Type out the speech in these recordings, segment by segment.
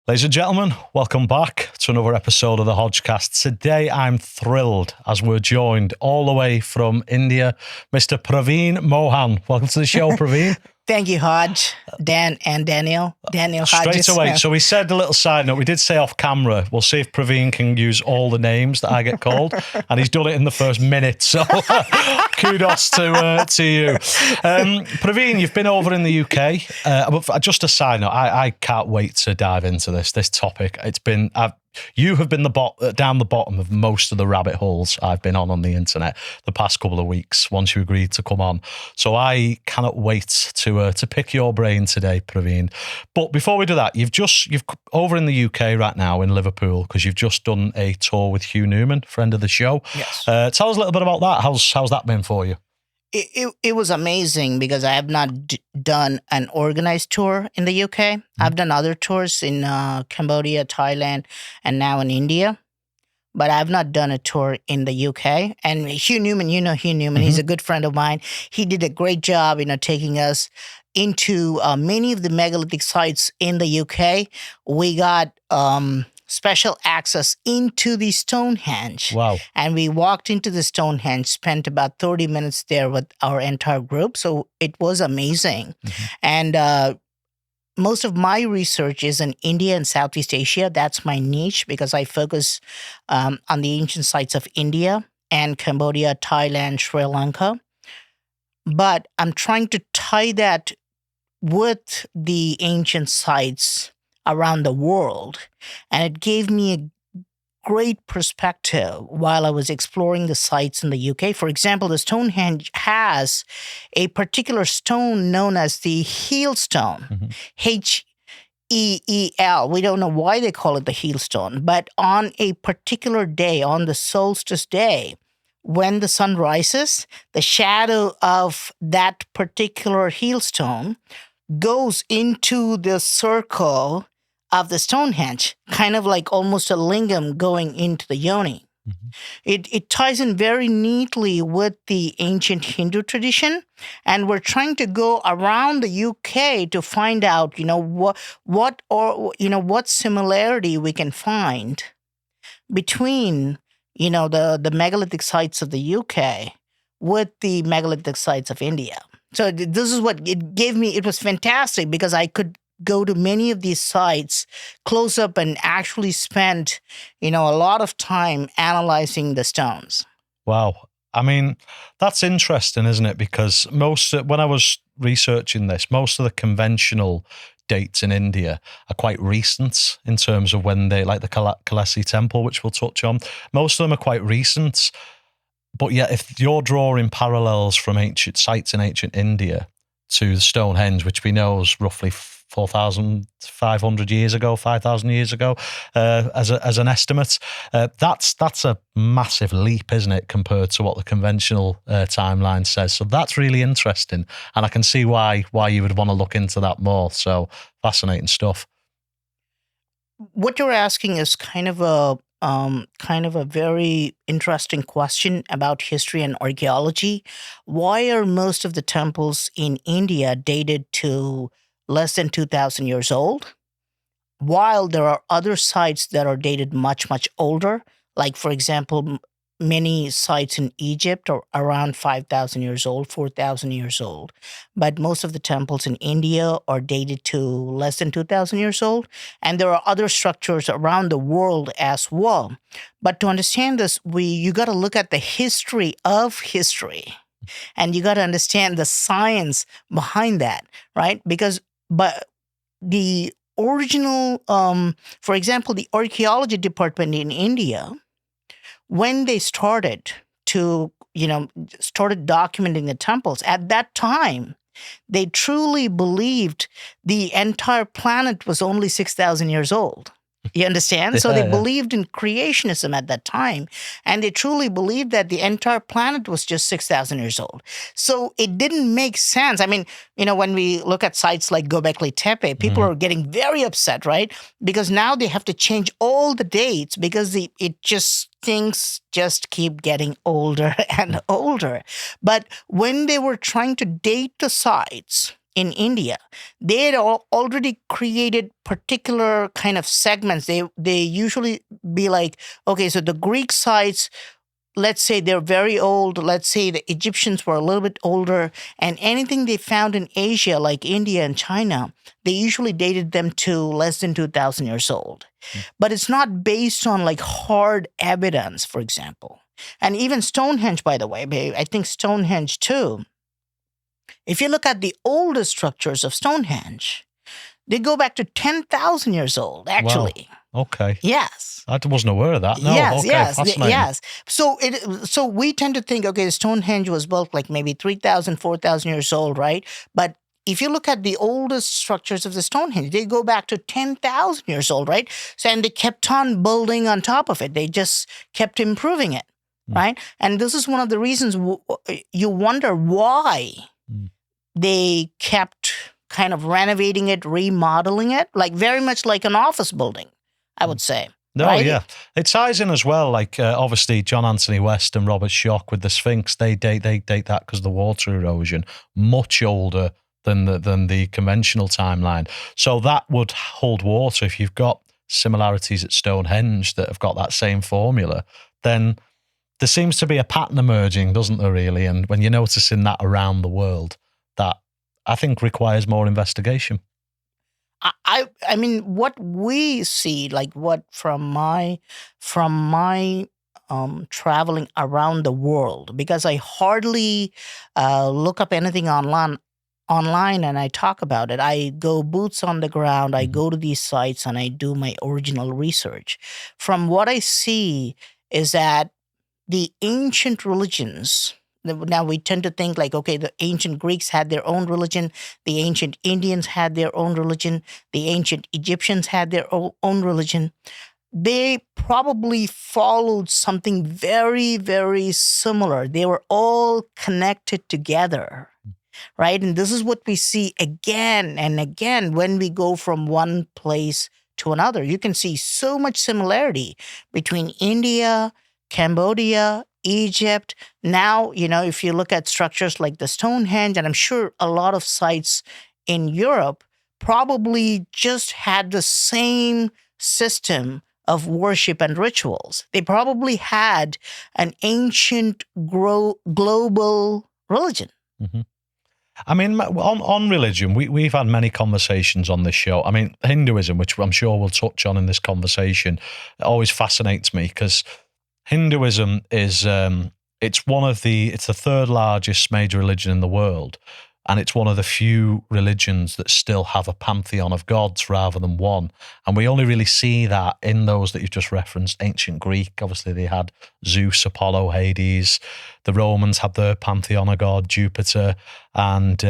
Ladies and gentlemen, welcome back to another episode of the Hodge-Cast. Today I'm thrilled as we're joined all the way from India, Mr. Praveen Mohan. Welcome to the show, Praveen. Thank you, Hodge, Dan, and Daniel. Daniel Straight away. Hodges. So we said a little side note. We did say off camera, we'll see if Praveen can use all the names that I get called. And he's done it in the first minute. So kudos to you. Praveen, you've been over in the UK. Just a side note, I can't wait to dive into this topic. It's been... You have been down the bottom of most of the rabbit holes I've been on the internet the past couple of weeks once you agreed to come on. So I cannot wait to pick your brain today, Praveen. But before we do that, you've over in the UK right now in Liverpool because you've just done a tour with Hugh Newman, friend of the show. Yes. Tell us a little bit about that. How's that been for you? It was amazing because I have not done an organized tour in the UK. I've done other tours in Cambodia, Thailand, and now in India. But I've not done a tour in the UK. And Hugh Newman, you know Hugh Newman, he's a good friend of mine. He did a great job, taking us into many of the megalithic sites in the UK. We got special access into the Stonehenge. Wow. And we walked into the Stonehenge, spent about 30 minutes there with our entire group. So it was amazing. And most of my research is in India and Southeast Asia. That's my niche because I focus on the ancient sites of India and Cambodia, Thailand, Sri Lanka. But I'm trying to tie that with the ancient sites around the world. And it gave me a great perspective while I was exploring the sites in the UK. For example, the Stonehenge has a particular stone known as the heel stone, Heel. We don't know why they call it the heel stone, but on a particular day, on the solstice day, when the sun rises, the shadow of that particular heel stone goes into the circle of the Stonehenge, kind of like almost a lingam going into the yoni. It ties in very neatly with the ancient Hindu tradition, and we're trying to go around the UK to find out, what similarity we can find between, the megalithic sites of the UK with the megalithic sites of India. So this is what it gave me. It was fantastic because I could go to many of these sites close up and actually spend, a lot of time analyzing the stones. Wow. I mean, that's interesting, isn't it? Because when I was researching this, most of the conventional dates in India are quite recent in terms of when they, like the Kailasa Temple, which we'll touch on. Most of them are quite recent. But yet, if you're drawing parallels from ancient sites in ancient India to Stonehenge, which we know is roughly 4,500 years ago, 5,000 years ago, as an estimate, that's a massive leap, isn't it, compared to what the conventional timeline says? So that's really interesting, and I can see why you would want to look into that more. So fascinating stuff. What you're asking is kind of a very interesting question about history and archaeology. Why are most of the temples in India dated to less than 2,000 years old, while there are other sites that are dated much, much older? Like, for example, many sites in Egypt are around 5,000 years old, 4,000 years old. But most of the temples in India are dated to less than 2,000 years old. And there are other structures around the world as well. But to understand this, you got to look at the history of history. And you got to understand the science behind that, right? But the original, for example, the archaeology department in India, when they started documenting the temples, at that time, they truly believed the entire planet was only 6,000 years old. You understand? So they believed in creationism at that time, and they truly believed that the entire planet was just 6,000 years old. So it didn't make sense. I mean, when we look at sites like Göbekli Tepe, people are getting very upset, right? Because now they have to change all the dates because things just keep getting older and older. But when they were trying to date the sites, in India, they had already created particular kind of segments. They usually be like, okay, so the Greek sites, let's say they're very old. Let's say the Egyptians were a little bit older, and anything they found in Asia, like India and China, they usually dated them to less than 2,000 years old. But it's not based on like hard evidence, for example. And even Stonehenge, by the way, I think Stonehenge too. If you look at the oldest structures of Stonehenge, they go back to 10,000 years old, actually. Wow. Okay. Yes. I wasn't aware of that. No. Yes, Okay. yes, Fascinating. yes. So we tend to think, okay, Stonehenge was built like maybe 3,000, 4,000 years old, right? But if you look at the oldest structures of the Stonehenge, they go back to 10,000 years old, right? So, and they kept on building on top of it. They just kept improving it, right? And this is one of the reasons you wonder why they kept kind of renovating it, remodeling it, like very much like an office building, I would say. No, right? Yeah. It ties in as well, like obviously John Anthony West and Robert Schoch with the Sphinx, they date that because of the water erosion, much older than the conventional timeline. So that would hold water. If you've got similarities at Stonehenge that have got that same formula, then there seems to be a pattern emerging, doesn't there, really? And when you're noticing that around the world, that I think requires more investigation. I mean, what we see, like what from my traveling around the world, because I hardly look up anything online and I talk about it. I go boots on the ground. I go to these sites and I do my original research. From what I see is that the ancient religions. Now we tend to think like, okay, the ancient Greeks had their own religion, the ancient Indians had their own religion, the ancient Egyptians had their own religion. They probably followed something very, very similar. They were all connected together, right? And this is what we see again and again when we go from one place to another. You can see so much similarity between India, Cambodia, Egypt. Now, if you look at structures like the Stonehenge, and I'm sure a lot of sites in Europe probably just had the same system of worship and rituals. They probably had an ancient global religion. Mm-hmm. I mean, on religion, we've had many conversations on this show. I mean, Hinduism, which I'm sure we'll touch on in this conversation, always fascinates me because Hinduism is it's the third largest major religion in the world, and it's one of the few religions that still have a pantheon of gods rather than one. And we only really see that in those that you've just referenced. Ancient Greek, obviously they had Zeus, Apollo, Hades. The Romans had their pantheon of God, Jupiter, and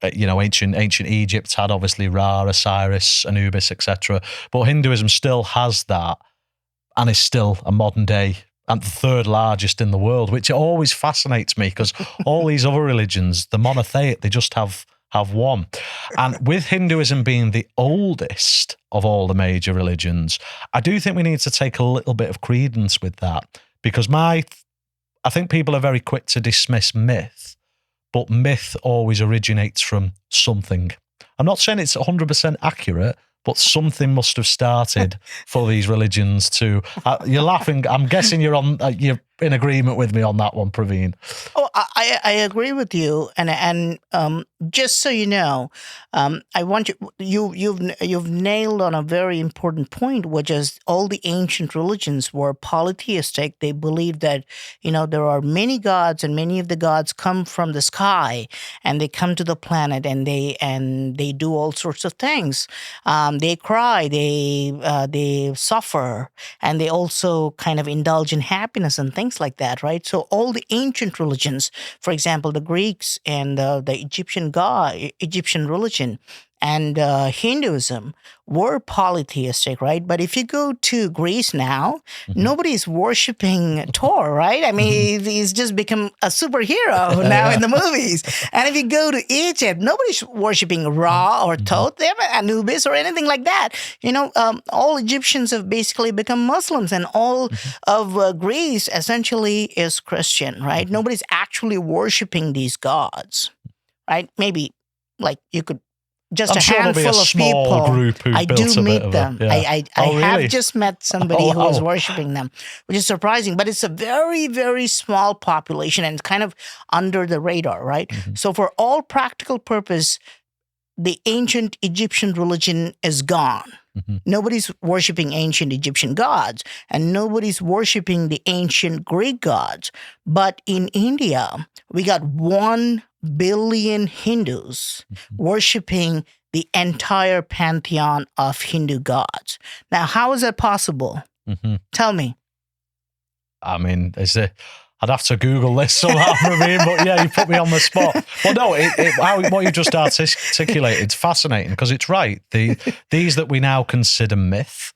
ancient Egypt had obviously Ra, Osiris, Anubis, etc. But Hinduism still has that, and is still a modern day and the third largest in the world, which always fascinates me because all these other religions, the monotheic, they just have one. And with Hinduism being the oldest of all the major religions, I do think we need to take a little bit of credence with that because I think people are very quick to dismiss myth, but myth always originates from something. I'm not saying it's 100% accurate, but something must have started for these religions to. You're laughing. I'm guessing you're in agreement with me on that one, Praveen. Oh, I agree with you, and just so you know, I want you've nailed on a very important point, which is all the ancient religions were polytheistic. They believed that there are many gods, and many of the gods come from the sky, and they come to the planet, and they do all sorts of things. They cry, they suffer, and they also kind of indulge in happiness and things like that, right? So all the ancient religions, for example, the Greeks and the Egyptian religion and Hinduism were polytheistic, right? But if you go to Greece now, nobody's worshiping Thor, right? I mean, he's just become a superhero now in the movies. And if you go to Egypt, nobody's worshiping Ra or Thoth, Anubis or anything like that. All Egyptians have basically become Muslims, and all of Greece essentially is Christian, right? Nobody's actually worshiping these gods, right? Maybe like you could just I'm a sure there'll be a handful of small people. group who I built do a bit meet of them. a, yeah. I Oh, really? have just met somebody Oh, who was wow. worshiping them, which is surprising. But it's a very, very small population and it's kind of under the radar, right? Mhm. So for all practical purpose, the ancient Egyptian religion is gone. Mhm. Nobody's worshiping ancient Egyptian gods and nobody's worshiping the ancient Greek gods. But in India, we got 1 billion Hindus worshiping the entire pantheon of Hindu gods. Now, how is that possible? Mhm. Tell me. I mean, I'd have to Google this somehow, Praveen, but yeah, you put me on the spot. Well, no, what you just articulated, it's fascinating because it's right. These that we now consider myth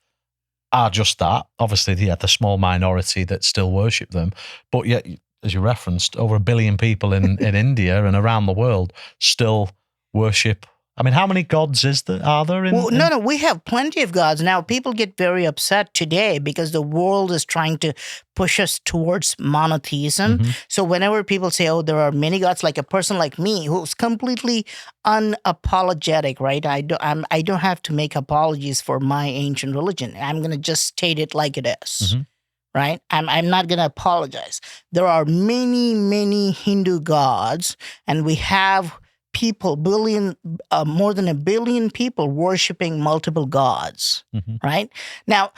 are just that. Obviously, the small minority that still worship them, but yet, as you referenced, over 1 billion people in India and around the world still worship. I mean, how many gods are there in? Well, no, we have plenty of gods. Now, people get very upset today because the world is trying to push us towards monotheism. Mhm. So whenever people say, oh, there are many gods, like a person like me who's completely unapologetic, right? I don't have to make apologies for my ancient religion. I'm going to just state it like it is. Mhm. Right? I'm not going to apologize. There are many, many Hindu gods, and we have people, more than 1 billion people worshiping multiple gods. Mhm. Right? Now,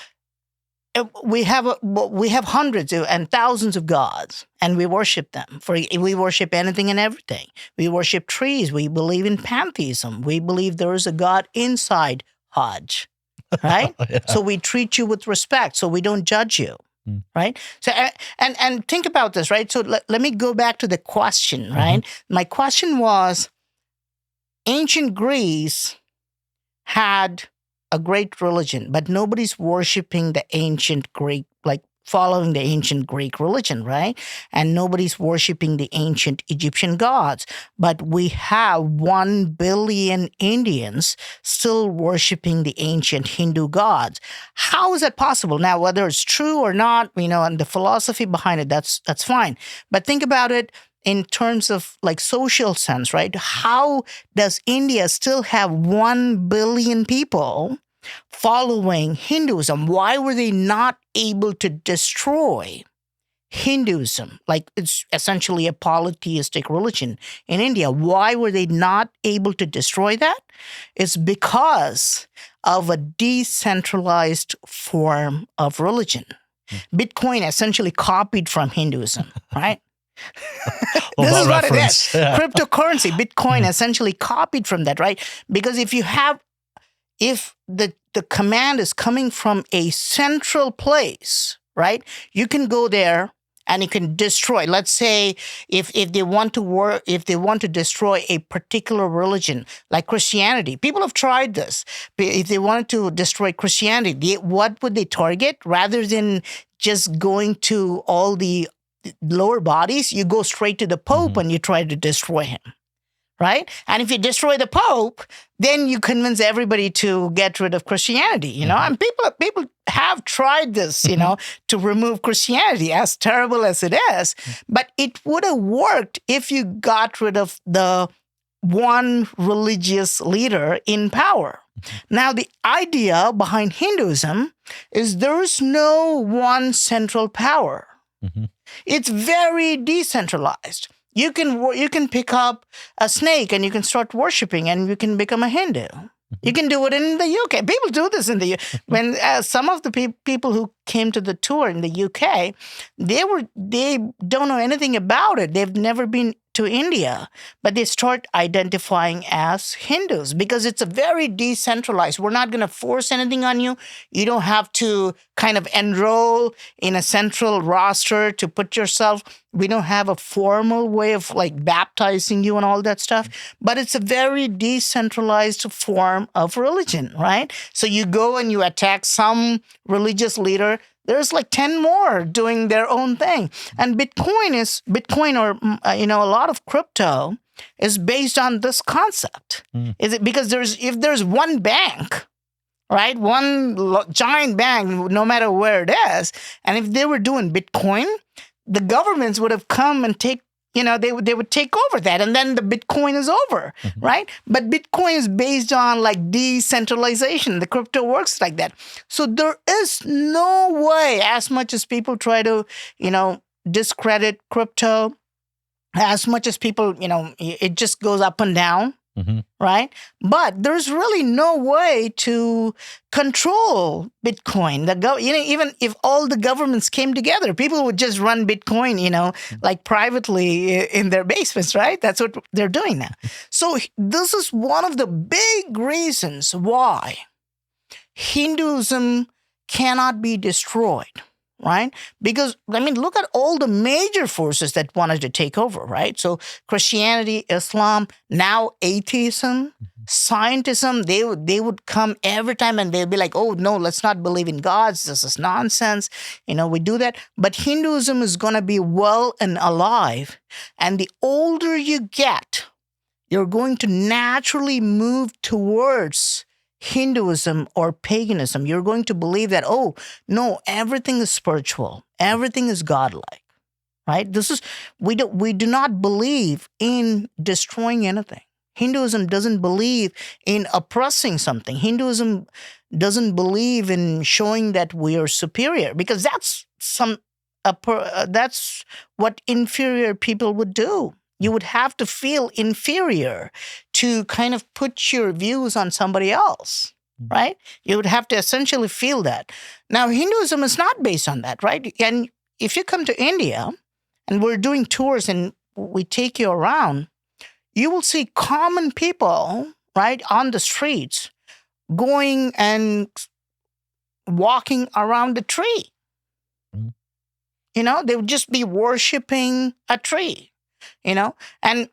we have hundreds and thousands of gods, and we worship them. We worship anything and everything. We worship trees. We believe in pantheism. We believe there is a God inside Hodge. Right? Yeah. So we treat you with respect. So we don't judge you. Right. So and think about this. Right. So let me go back to the question. Right. My question was, ancient Greece had a great religion, but nobody's worshiping the ancient Greek, like following the ancient Greek religion, right? And nobody's worshiping the ancient Egyptian gods. But we have 1 billion Indians still worshiping the ancient Hindu gods. How is that possible? Now, whether it's true or not, and the philosophy behind it, that's fine. But think about it in terms of like social sense, right? How does India still have 1 billion people following Hinduism? Why were they not able to destroy Hinduism? Like, it's essentially a polytheistic religion in India. Why were they not able to destroy that? It's because of a decentralized form of religion. Bitcoin essentially copied from Hinduism, right? This is what it is. Yeah. Cryptocurrency, Bitcoin essentially copied from that, right? Because if the command is coming from a central place, right? You can go there and you can destroy. Let's say if they want to destroy a particular religion, like Christianity, people have tried this. If they wanted to destroy Christianity, what would they target? Rather than just going to all the lower bodies, you go straight to the Pope and you try to destroy him. Right? And if you destroy the Pope, then you convince everybody to get rid of Christianity, and people have tried this, to remove Christianity, as terrible as it is. But it would have worked if you got rid of the one religious leader in power. Now, the idea behind Hinduism is there's no one central power. It's very decentralized. You can pick up a snake and you can start worshiping and you can become a Hindu. You can do it in the UK. People do this in the UK. When some of the people who came to the tour in the UK, they don't know anything about it. They've never been to India, but they start identifying as Hindus because it's a very decentralized. We're not going to force anything on you. You don't have to kind of enroll in a central roster to put yourself. We don't have a formal way of like baptizing you and all that stuff, but it's a very decentralized form of religion, right? So you go and you attack some religious leader. There's like 10 more doing their own thing. And Bitcoin or, a lot of crypto is based on this concept. Is it because if there's one bank, right? One giant bank, no matter where it is. And if they were doing Bitcoin, the governments would have come and take they would take over that, and then the Bitcoin is over, right? But Bitcoin is based on like decentralization. The crypto works like that. So there is no way, as much as people try to, discredit crypto, as much as people, it just goes up and down. Right? But there's really no way to control Bitcoin. Even if all the governments came together, people would just run Bitcoin, like privately in their basements, right? That's what they're doing now. So this is one of the big reasons why Hinduism cannot be destroyed. Right? Because, look at all the major forces that wanted to take over, right? So Christianity, Islam, now atheism, scientism, they would come every time and they'd be like, oh, no, let's not believe in gods. This is nonsense. We do that. But Hinduism is going to be well and alive. And the older you get, you're going to naturally move towards Hinduism or paganism. You're going to believe that, oh, no, everything is spiritual. Everything is godlike, right? We do not believe in destroying anything. Hinduism doesn't believe in oppressing something. Hinduism doesn't believe in showing that we are superior, because that's what inferior people would do. You would have to feel inferior to kind of put your views on somebody else, right? You would have to essentially feel that. Now, Hinduism is not based on that, right? And if you come to India and we're doing tours and we take you around, you will see common people, right, on the streets going and walking around the tree. They would just be worshiping a tree. And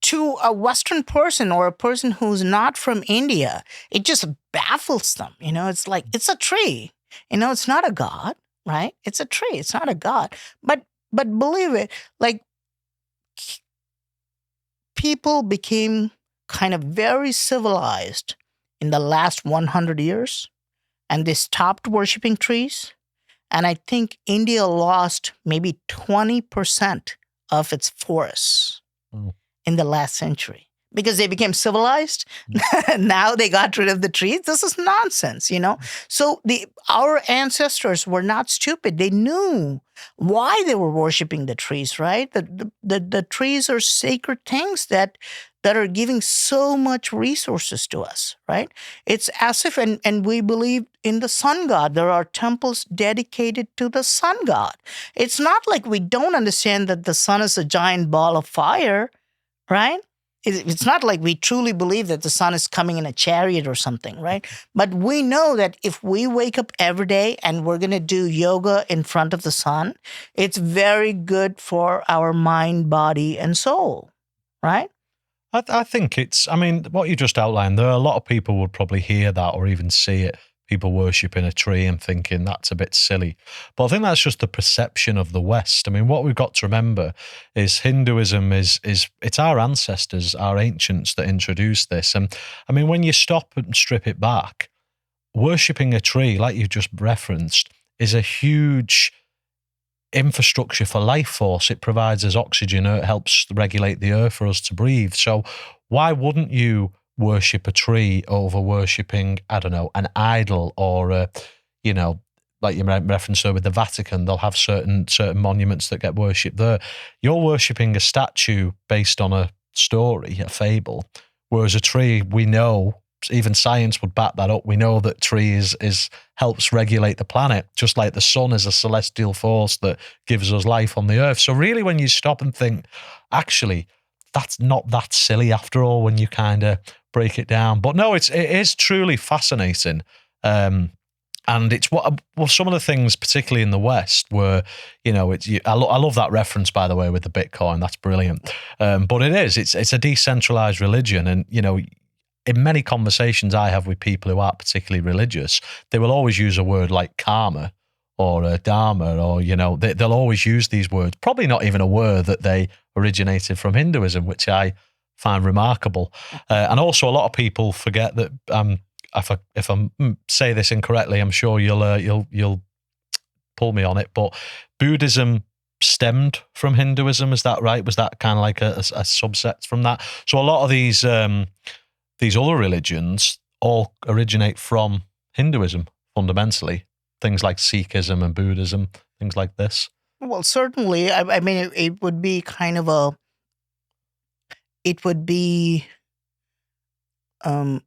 to a Western person or a person who's not from India, it just baffles them. It's like, it's a tree. It's not a god, right? It's a tree. It's not a god. But believe it, like, people became kind of very civilized in the last 100 years, and they stopped worshiping trees. And I think India lost maybe 20% of its forests in the last century because they became civilized. Now they got rid of the trees. This is nonsense, So our ancestors were not stupid. They knew why they were worshiping the trees, right? The trees are sacred things that are giving so much resources to us, right? It's as if, and we believe in the sun god. There are temples dedicated to the sun god. It's not like we don't understand that the sun is a giant ball of fire, right? It's not like we truly believe that the sun is coming in a chariot or something, right? But we know that if we wake up every day and we're going to do yoga in front of the sun, it's very good for our mind, body, and soul, right? I think what you just outlined, there are a lot of people would probably hear that or even see it, people worshipping a tree and thinking that's a bit silly. But I think that's just the perception of the West. What we've got to remember is Hinduism it's our ancestors, our ancients that introduced this. And when you stop and strip it back, worshipping a tree, like you just referenced, is a huge infrastructure for life force. It provides us oxygen. It helps regulate the earth for us to breathe. So why wouldn't you worship a tree over worshipping, I don't know, an idol or like you referenced with the Vatican, they'll have certain monuments that get worshipped there. You're worshipping a statue based on a story, a fable, whereas a tree, we know, even science would back that up. We know that trees helps regulate the planet, just like the sun is a celestial force that gives us life on the earth. So really, when you stop and think, actually, that's not that silly after all, when you kind of break it down. But no, it is truly fascinating. And it's some of the things, particularly in the West, where, I love that reference, by the way, with the Bitcoin. That's brilliant. But it's a decentralized religion. And, in many conversations I have with people who aren't particularly religious, they will always use a word like karma or dharma, or, they'll always use these words, probably not even a word that they originated from Hinduism, which I find remarkable. And also a lot of people forget that, if I say this incorrectly, I'm sure you'll pull me on it, but Buddhism stemmed from Hinduism. Is that right? Was that kind of like a subset from that? So a lot of these other religions all originate from Hinduism fundamentally. Things like Sikhism and Buddhism, things like this. Well, certainly. I mean, it would be kind of it would be a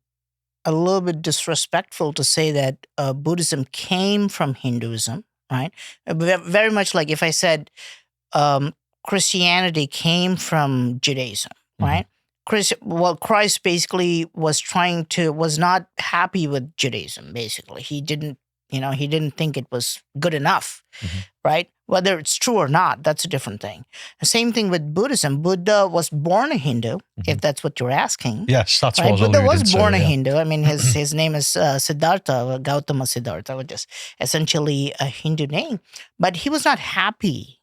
little bit disrespectful to say that Buddhism came from Hinduism, right? Very much like if I said Christianity came from Judaism, right? Christ basically was not happy with Judaism. Basically, he didn't think it was good enough, right? Whether it's true or not, that's a different thing. The same thing with Buddhism. Buddha was born a Hindu, if that's what you're asking. Yes, that's right? what Buddha was born a yeah. Hindu. I mean, his name is Siddhartha, Gautama Siddhartha, which is essentially a Hindu name. But he was not happy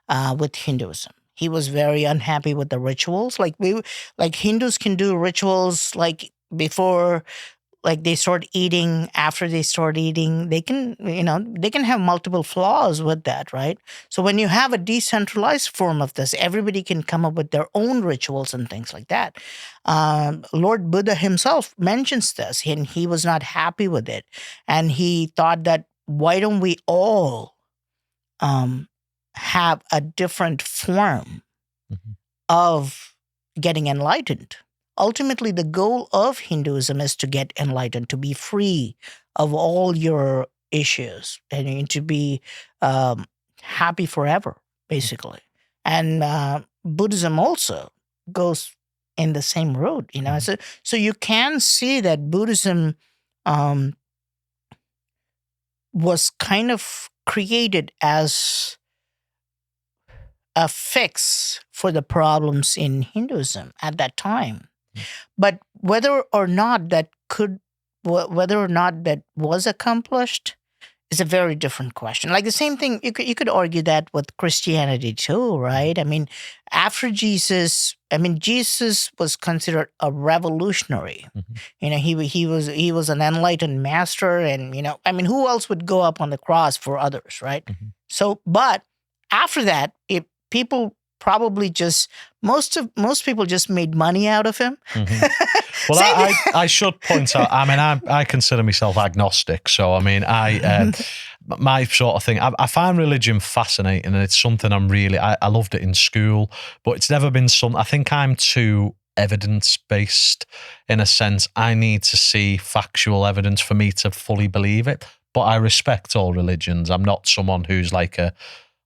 with Hinduism. He was very unhappy with the rituals. Like Hindus can do rituals like before, like they start eating, after they start eating. They can have multiple flaws with that, right? So when you have a decentralized form of this, everybody can come up with their own rituals and things like that. Lord Buddha himself mentions this, and he was not happy with it. And he thought that, why don't we all have a different form of getting enlightened? Ultimately, the goal of Hinduism is to get enlightened, to be free of all your issues, and to be happy forever, basically. And Buddhism also goes in the same route, So you can see that Buddhism was kind of created as a fix for the problems in Hinduism at that time. But whether or not that was accomplished is a very different question. Like the same thing, you could argue that with Christianity too, right? I mean, after Jesus, Jesus was considered a revolutionary. He was an enlightened master, and who else would go up on the cross for others, right? So, but after that, people probably just most people just made money out of him. Well, I should point out, I consider myself agnostic. So, my sort of thing, I find religion fascinating, and it's something I loved it in school, but it's never been I think I'm too evidence-based in a sense. I need to see factual evidence for me to fully believe it, but I respect all religions. I'm not someone who's like a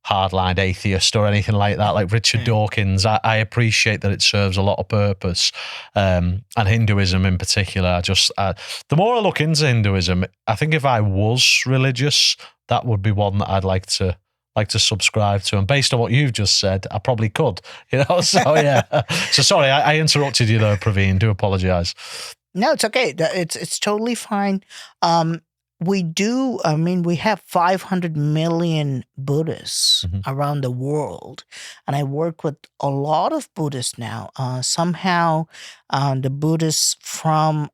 hardline atheist or anything like that, like Richard Dawkins. I appreciate that it serves a lot of purpose, and Hinduism in particular. The more I look into Hinduism, I think if I was religious, that would be one that I'd like to subscribe to. And based on what you've just said, I probably could. So yeah. So sorry, I interrupted you there, Praveen. Do apologize. No, it's okay. It's totally fine. We have 500 million Buddhists around the world, and I work with a lot of Buddhists now. Somehow, the Buddhists from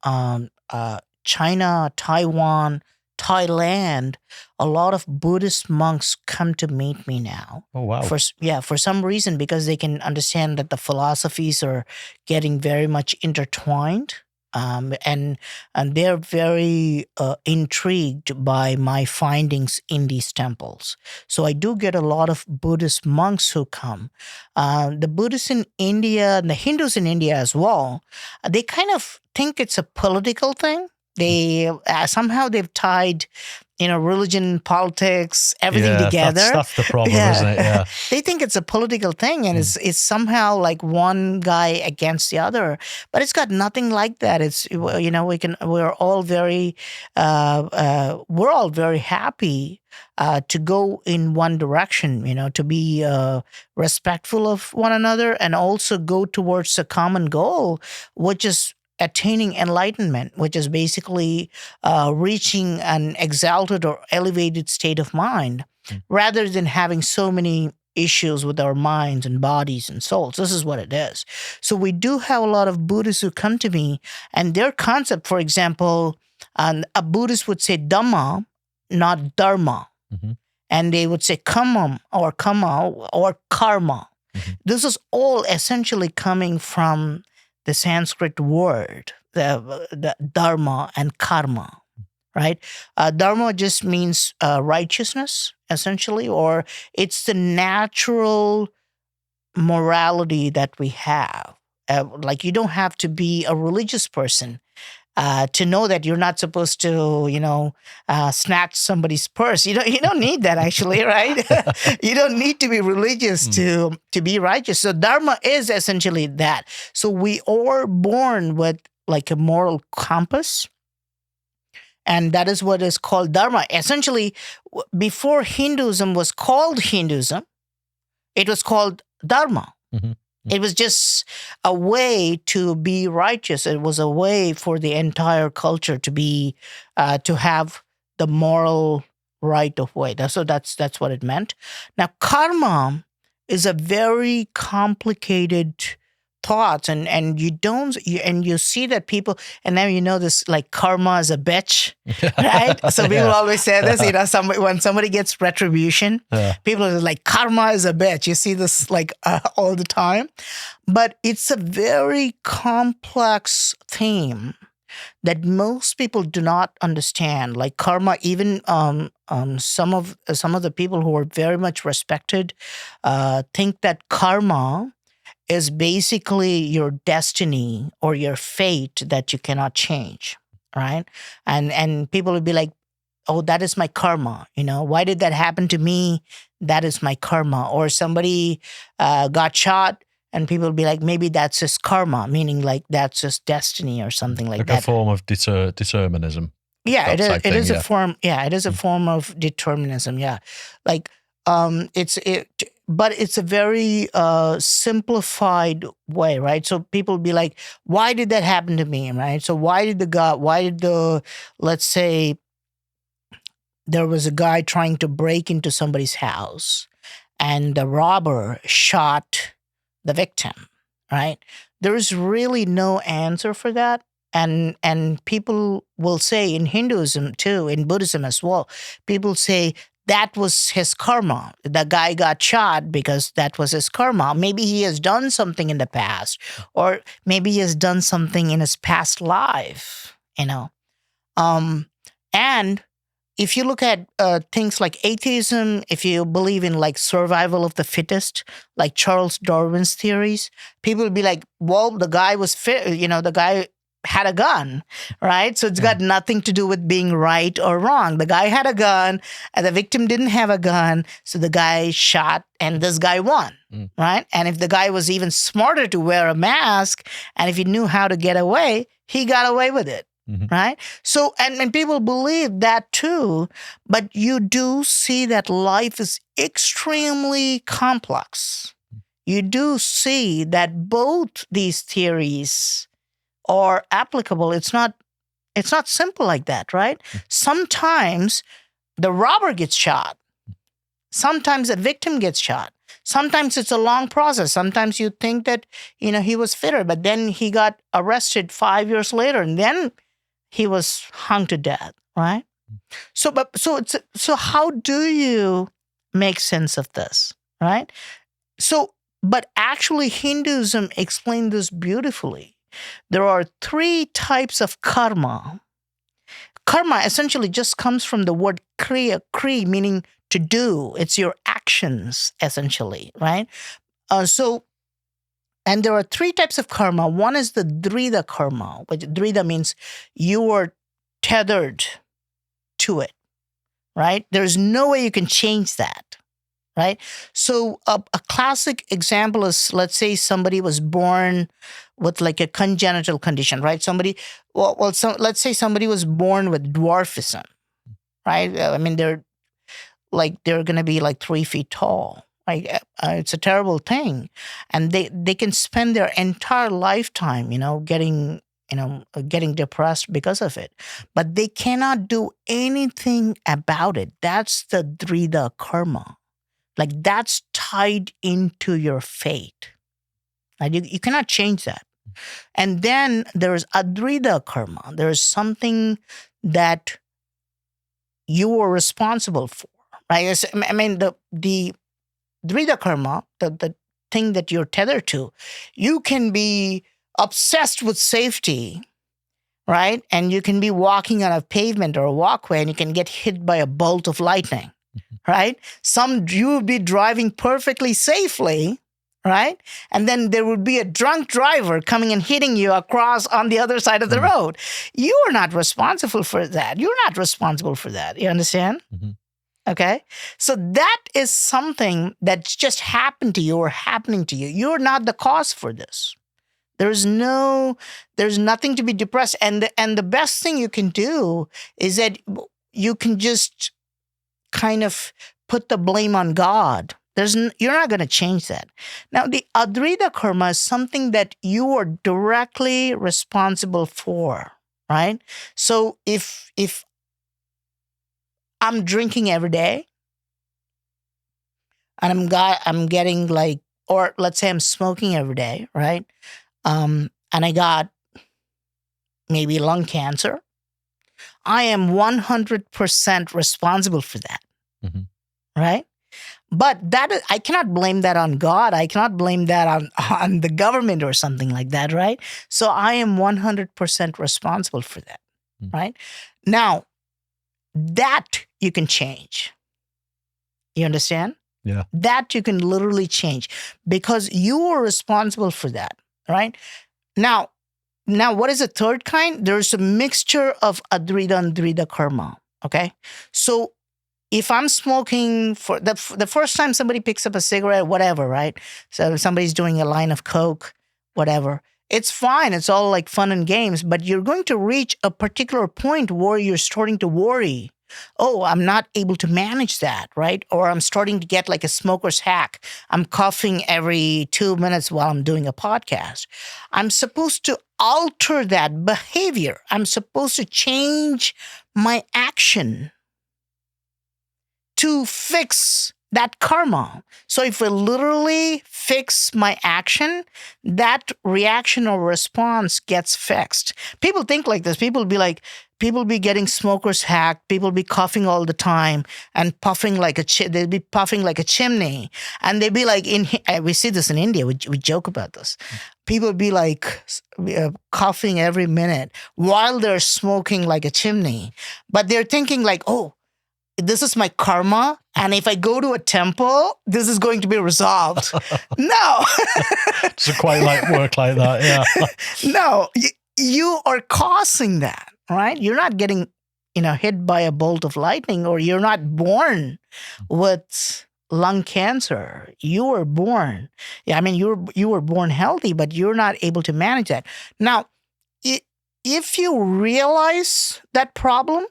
China, Taiwan, Thailand, a lot of Buddhist monks come to meet me now. Oh, wow. For some reason, because they can understand that the philosophies are getting very much intertwined. And they're very intrigued by my findings in these temples. So I do get a lot of Buddhist monks who come. The Buddhists in India and the Hindus in India as well, they kind of think it's a political thing. They somehow they've tied, religion, politics, everything together. That's the problem, isn't it? Yeah. They think it's a political thing, and it's somehow like one guy against the other. But it's got nothing like that. It's we're all very happy to go in one direction. To be respectful of one another, and also go towards a common goal, which is attaining enlightenment, which is basically reaching an exalted or elevated state of mind, rather than having so many issues with our minds and bodies and souls. This is what it is. So we do have a lot of Buddhists who come to me, and their concept, for example, a Buddhist would say Dhamma, not Dharma. and they would say karma or karma. This is all essentially coming from the Sanskrit word, the dharma and karma, right? Dharma just means righteousness, essentially, or it's the natural morality that we have. Like you don't have to be a religious person to know that you're not supposed to, snatch somebody's purse. You don't need that actually, right? You don't need to be religious to be righteous. So dharma is essentially that. So we are born with like a moral compass. And that is what is called dharma. Essentially, before Hinduism was called Hinduism, it was called dharma. It was just a way to be righteous. It was a way for the entire culture to be, to have the moral right of way. That's what it meant. Now, karma is a very complicated thought, and you see that people, and now this like karma is a bitch, right? So people always say this, when somebody gets retribution, people are like, karma is a bitch. You see this like all the time, but it's a very complex theme that most people do not understand. Like karma, even some of the people who are very much respected think that karma is basically your destiny or your fate that you cannot change, right? And people would be like, oh, that is my karma. Why did that happen to me? That is my karma. Or somebody got shot, and people would be like, maybe that's his karma, meaning like that's his destiny or something like that. Like a form of determinism. Yeah, it is a form. Yeah, it is a form of determinism. Yeah, like but it's a very simplified way, right? So people be like, why did that happen to me, right? So let's say there was a guy trying to break into somebody's house and the robber shot the victim, right? There is really no answer for that. And people will say in Hinduism too, in Buddhism as well, people say that was his karma. The guy got shot because that was his karma. Maybe he has done something in the past, or maybe he has done something in his past life, And if you look at things like atheism, if you believe in like survival of the fittest, like Charles Darwin's theories, people will be like, well, the guy was fit, the guy had a gun, right? So it's got nothing to do with being right or wrong. The guy had a gun and the victim didn't have a gun. So the guy shot and this guy won, right? And if the guy was even smarter to wear a mask and if he knew how to get away, he got away with it. Right? So, and people believe that too, but you do see that life is extremely complex. You do see that both these theories are applicable. It's not simple like that, right? Sometimes the robber gets shot. Sometimes the victim gets shot. Sometimes it's a long process. Sometimes you think that, he was fitter, but then he got arrested 5 years later and then he was hung to death, right? So how do you make sense of this, right? So, but actually Hinduism explained this beautifully. There are 3 types of karma. Karma essentially just comes from the word kriya, meaning to do. It's your actions, essentially, right? And there are 3 types of karma. One is the drida karma, which drida means you are tethered to it, right? There's no way you can change that, right? So a classic example is, let's say somebody was born with like a congenital condition, right? Let's say somebody was born with dwarfism, right? I mean, they're going to be like 3 feet tall. Like it's a terrible thing, and they can spend their entire lifetime, getting depressed because of it, but they cannot do anything about it. That's the drida karma, like that's tied into your fate. Like you cannot change that. And then there is adrida karma. There is something that you are responsible for. right? I mean, the Drida karma, the thing that you're tethered to, you can be obsessed with safety, right? And you can be walking on a pavement or a walkway and you can get hit by a bolt of lightning, right? You would be driving perfectly safely, right? And then there would be a drunk driver coming and hitting you across on the other side of the road. You are not responsible for that. You're not responsible for that. You understand? Okay. So that is something that's just happened to you or happening to you. You're not the cause for this. There's nothing to be depressed. And the best thing you can do is that you can just kind of put the blame on God. You're not going to change that. Now, the Adrida karma is something that you are directly responsible for, right? So if I'm drinking every day and I'm getting like, or let's say I'm smoking every day, right? And I got maybe lung cancer, I am 100% responsible for that, right? But I cannot blame that on God. I cannot blame that on the government or something like that, right? So I am 100% responsible for that, right? Now, that you can change. You understand? Yeah. That you can literally change because you are responsible for that, right? Now, what is the third kind? There's a mixture of Adrida and Drida karma, okay? So if I'm smoking for the first time somebody picks up a cigarette, whatever, right? So somebody's doing a line of Coke, whatever. It's fine. It's all like fun and games, but you're going to reach a particular point where you're starting to worry. Oh, I'm not able to manage that, right? Or I'm starting to get like a smoker's hack. I'm coughing every 2 minutes while I'm doing a podcast. I'm supposed to alter that behavior. I'm supposed to change my action to fix that karma. So if I literally fix my action, that reaction or response gets fixed. People think like this. People be getting smokers hacked. People be coughing all the time and puffing like they'd be puffing like a chimney. And they'd be like, we see this in India. We joke about this. People be like coughing every minute while they're smoking like a chimney. But they're thinking like, oh, this is my karma, and if I go to a temple, this is going to be resolved. No. It doesn't quite work like that, yeah. No, you are causing that, right? You're not getting, hit by a bolt of lightning, or you're not born with lung cancer. You were born. Yeah, I mean, you were born healthy, but you're not able to manage that. Now, if you realize that problem,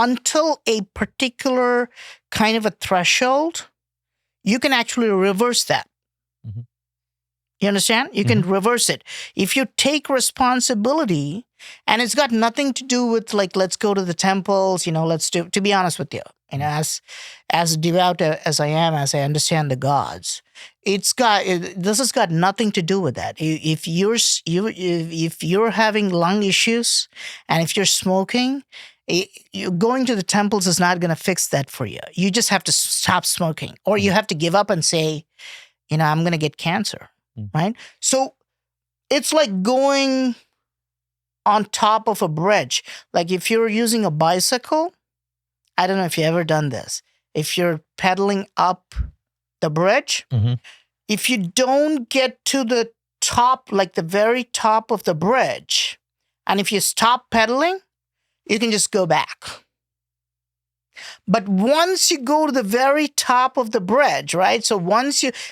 until a particular kind of a threshold, you can actually reverse that. You understand? You can reverse it. If you take responsibility, and it's got nothing to do with like, let's go to the temples, to be honest with you, as devout as I am, as I understand the gods, this has got nothing to do with that. If you're having lung issues and if you're smoking, going to the temples is not going to fix that for you. You just have to stop smoking, or you have to give up and say, I'm going to get cancer, right? So it's like going on top of a bridge. Like if you're using a bicycle, I don't know if you've ever done this. If you're pedaling up the bridge, if you don't get to the top, like the very top of the bridge, and if you stop pedaling, you can just go back. But once you go to the very top of the bridge, right? So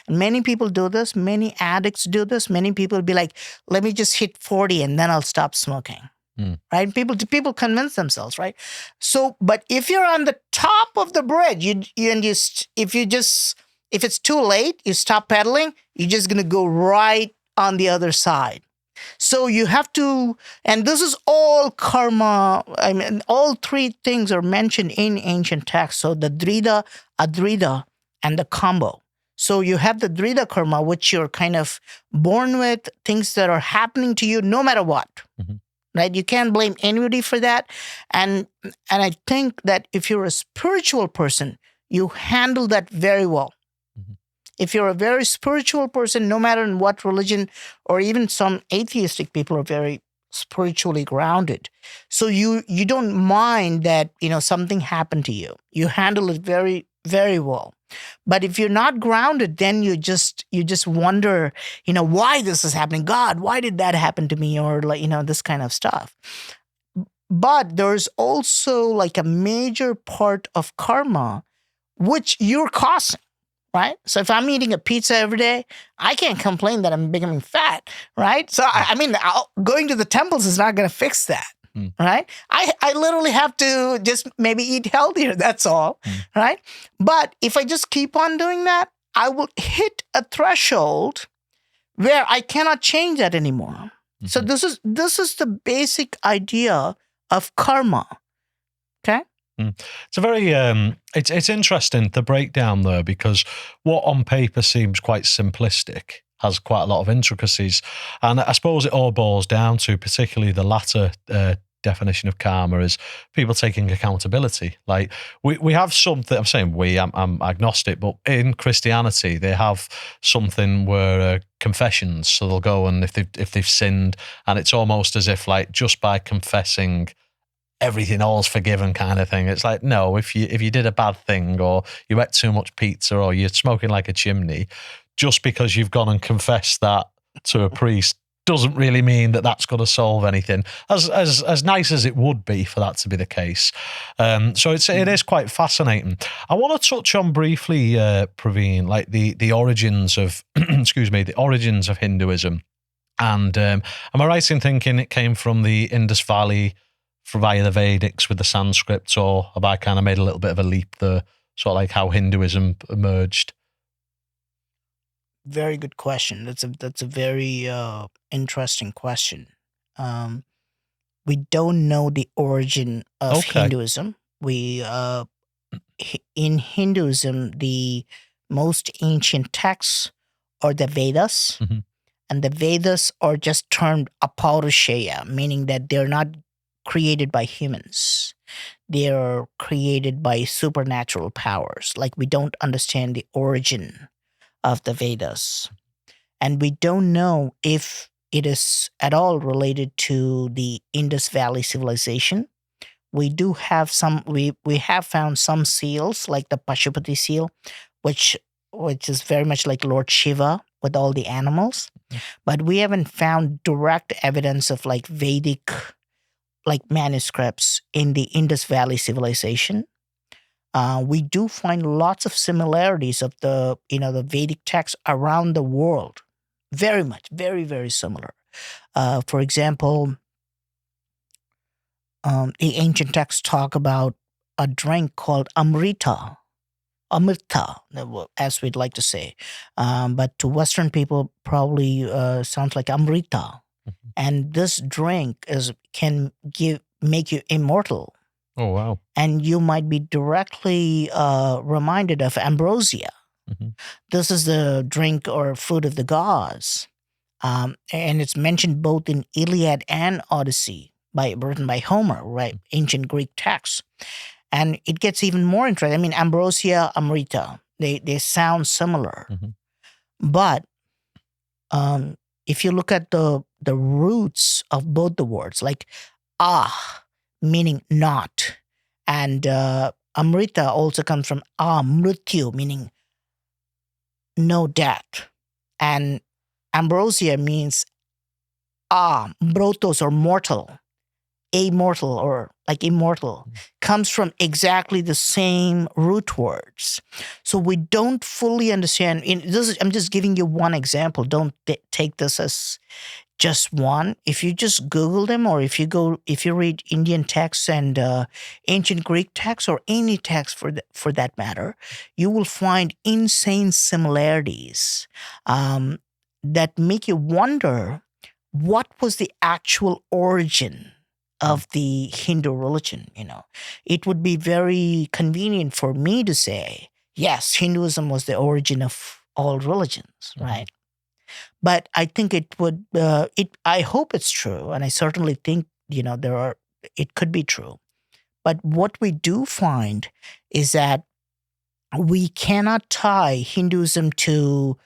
many people do this, many addicts do this, many people be like, let me just hit 40 and then I'll stop smoking, right? People convince themselves, right? So, but if you're on the top of the bridge, if it's too late, you stop pedaling, you're just going to go right on the other side. So you have to, and this is all karma. I mean, all three things are mentioned in ancient texts. So the Drida, Adrida, and the combo. So you have the Drida karma, which you're kind of born with, things that are happening to you no matter what. right? You can't blame anybody for that. And I think that if you're a spiritual person, you handle that very well. Mm-hmm. If you're a very spiritual person, no matter in what religion, or even some atheistic people are very spiritually grounded. So you don't mind that, something happened to you. You handle it very, very well. But if you're not grounded, then you just wonder, why this is happening. God, why did that happen to me? Or this kind of stuff. But there's also like a major part of karma, which you're causing. Right? So if I'm eating a pizza every day, I can't complain that I'm becoming fat, right? So going to the temples is not going to fix that, right? I literally have to just maybe eat healthier, that's all, right? But if I just keep on doing that, I will hit a threshold where I cannot change that anymore. So this is the basic idea of karma, okay? It's a very it's interesting, the breakdown there, because what on paper seems quite simplistic has quite a lot of intricacies, and I suppose it all boils down to, particularly the latter definition of karma, is people taking accountability. Like we have something. I'm saying I'm agnostic, but in Christianity they have something where confessions. So they'll go, and if they've sinned, and it's almost as if like just by confessing, everything all's forgiven kind of thing. It's like, no, if you did a bad thing, or you ate too much pizza, or you're smoking like a chimney, just because you've gone and confessed that to a priest doesn't really mean that that's going to solve anything, as nice as it would be for that to be the case. So it is quite fascinating. I want to touch on briefly, Praveen, like the origins of the origins of Hinduism. And am I right in thinking it came from the Indus Valley via the Vedics with the Sanskrit, or have I kind of made a little bit of a leap there, sort of like how Hinduism emerged? Very good question. That's a very interesting question. We don't know the origin of Hinduism. In Hinduism, the most ancient texts are the Vedas, and the Vedas are just termed apaurushaya, meaning that they're not created by humans. They are created by supernatural powers. Like, we don't understand the origin of the Vedas. And we don't know if it is at all related to the Indus Valley civilization. We do have we have found some seals, like the Pashupati seal, which is very much like Lord Shiva with all the animals. But we haven't found direct evidence of like Vedic like manuscripts in the Indus Valley civilization. We do find lots of similarities of the Vedic texts around the world. Very much, very, very similar. For example, the ancient texts talk about a drink called amrita, as we'd like to say. But to Western people, probably sounds like amrita. And this drink can make you immortal. Oh, wow. And you might be directly reminded of ambrosia. This is the drink or food of the gods. And it's mentioned both in Iliad and Odyssey, written by Homer, right? Ancient Greek texts. And it gets even more interesting. I mean, ambrosia, amrita, they sound similar. But if you look at the roots of both the words, like meaning not, and amrita also comes from mrityu, meaning no death, and ambrosia means brotos, or mortal, amortal, or like immortal, comes from exactly the same root words. So we don't fully understand. I'm just giving you one example. Don't take this as just one. If you just Google them, or if you read Indian texts and ancient Greek texts, or any text for that matter, you will find insane similarities that make you wonder what was the actual origin of the Hindu religion. It would be very convenient for me to say, yes, Hinduism was the origin of all religions, right? But I think it would. I hope it's true, and I certainly think it could be true. But what we do find is that we cannot tie Hinduism to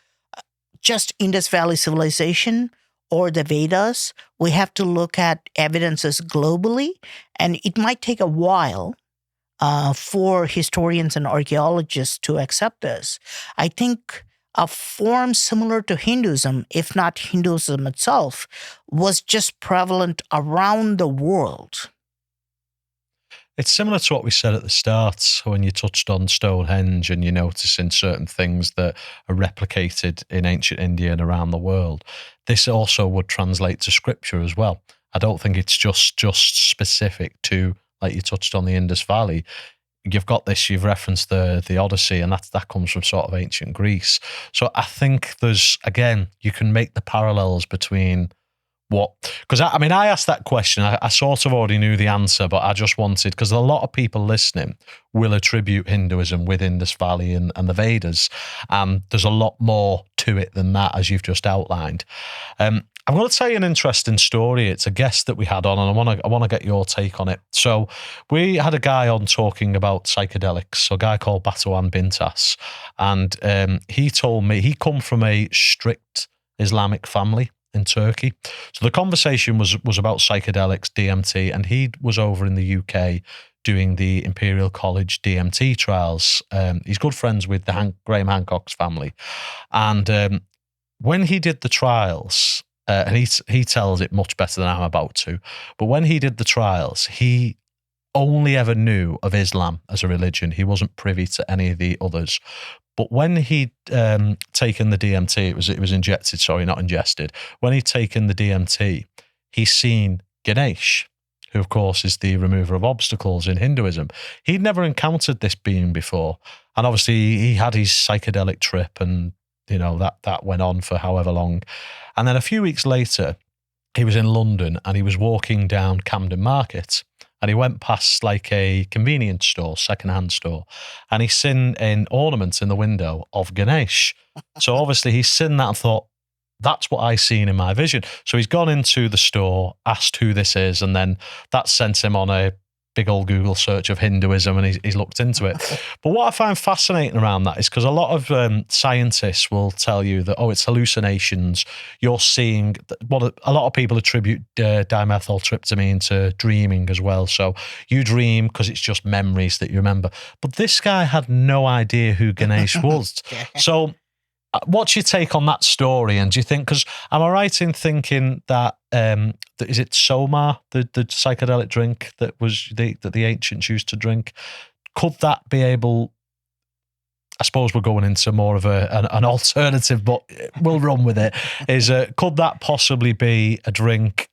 just Indus Valley civilization or the Vedas. We have to look at evidences globally, and it might take a while for historians and archaeologists to accept this. I think a form similar to Hinduism, if not Hinduism itself, was just prevalent around the world. It's similar to what we said at the start when you touched on Stonehenge and you're noticing certain things that are replicated in ancient India and around the world. This also would translate to scripture as well. I don't think it's just specific to, like you touched on, the Indus Valley. You've got this, you've referenced the Odyssey, and that comes from sort of ancient Greece. So I think there's, again, you can make the parallels between what, because I asked that question. I sort of already knew the answer, but I just wanted, because a lot of people listening will attribute Hinduism with Indus Valley and the Vedas. There's a lot more to it than that, as you've just outlined. I'm going to tell you an interesting story. It's a guest that we had on, and I want to get your take on it. So we had a guy on talking about psychedelics, a guy called Batuan Bintas, and he told me he come from a strict Islamic family in Turkey. So the conversation was about psychedelics, DMT, and he was over in the UK doing the Imperial College DMT trials. He's good friends with the Graham Hancock's family. And when he did the trials, and he tells it much better than I'm about to, but when he did the trials, he only ever knew of Islam as a religion. He wasn't privy to any of the others. But when he'd taken the DMT, it was injected, sorry, not ingested. When he'd taken the DMT, he's seen Ganesh, who of course is the remover of obstacles in Hinduism. He'd never encountered this being before. And obviously he had his psychedelic trip, and that went on for however long. And then a few weeks later, he was in London and he was walking down Camden Market. And he went past like a convenience store, secondhand store, and he's seen an ornament in the window of Ganesh. So obviously he's seen that and thought, that's what I seen in my vision. So he's gone into the store, asked who this is, and then that sent him on a big old Google search of Hinduism, and he's looked into it. But what I find fascinating around that is because a lot of scientists will tell you that, it's hallucinations. You're seeing what a lot of people attribute dimethyltryptamine to dreaming as well. So you dream because it's just memories that you remember. But this guy had no idea who Ganesh was. So what's your take on that story? And do you think, because am I right in thinking that, is it Soma, the psychedelic drink that the ancients used to drink? Could that be able, I suppose we're going into more of an alternative, but we'll run with it, could that possibly be a drink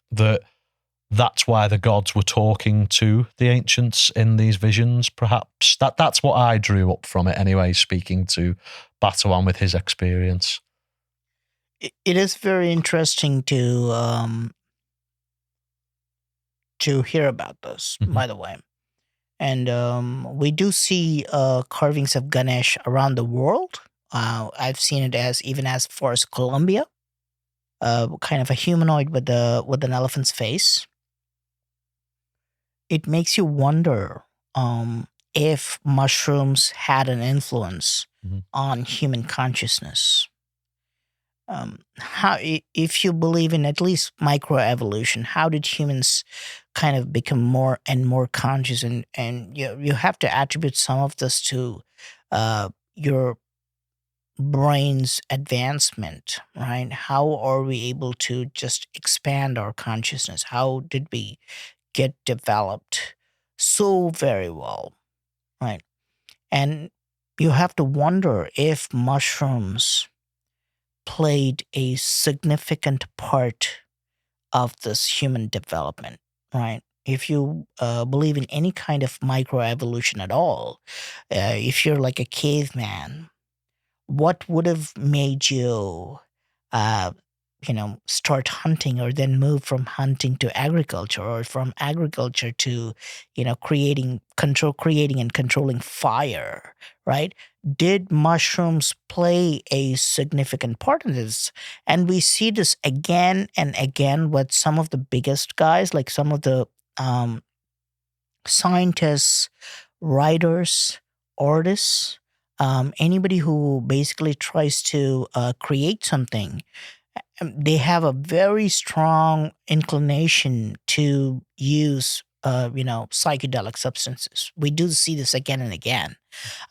that's why the gods were talking to the ancients in these visions, perhaps? That's what I drew up from it anyway, speaking to Batuan with his experience. It is very interesting to hear about this, by the way. And we do see carvings of Ganesh around the world. I've seen it even as far as Colombia, kind of a humanoid with an elephant's face. It makes you wonder if mushrooms had an influence on human consciousness. If you believe in at least microevolution, how did humans kind of become more and more conscious? And you have to attribute some of this to your brain's advancement, right? How are we able to just expand our consciousness? How did we get developed so very well, right? And you have to wonder if mushrooms played a significant part of this human development, right? If you believe in any kind of microevolution at all, if you're like a caveman, what would have made you start hunting, or then move from hunting to agriculture, or from agriculture to creating and controlling fire, right? Did mushrooms play a significant part in this? And we see this again and again with some of the biggest guys, like some of the um, scientists, writers, artists, anybody who basically tries to create something. They have a very strong inclination to use, psychedelic substances. We do see this again and again.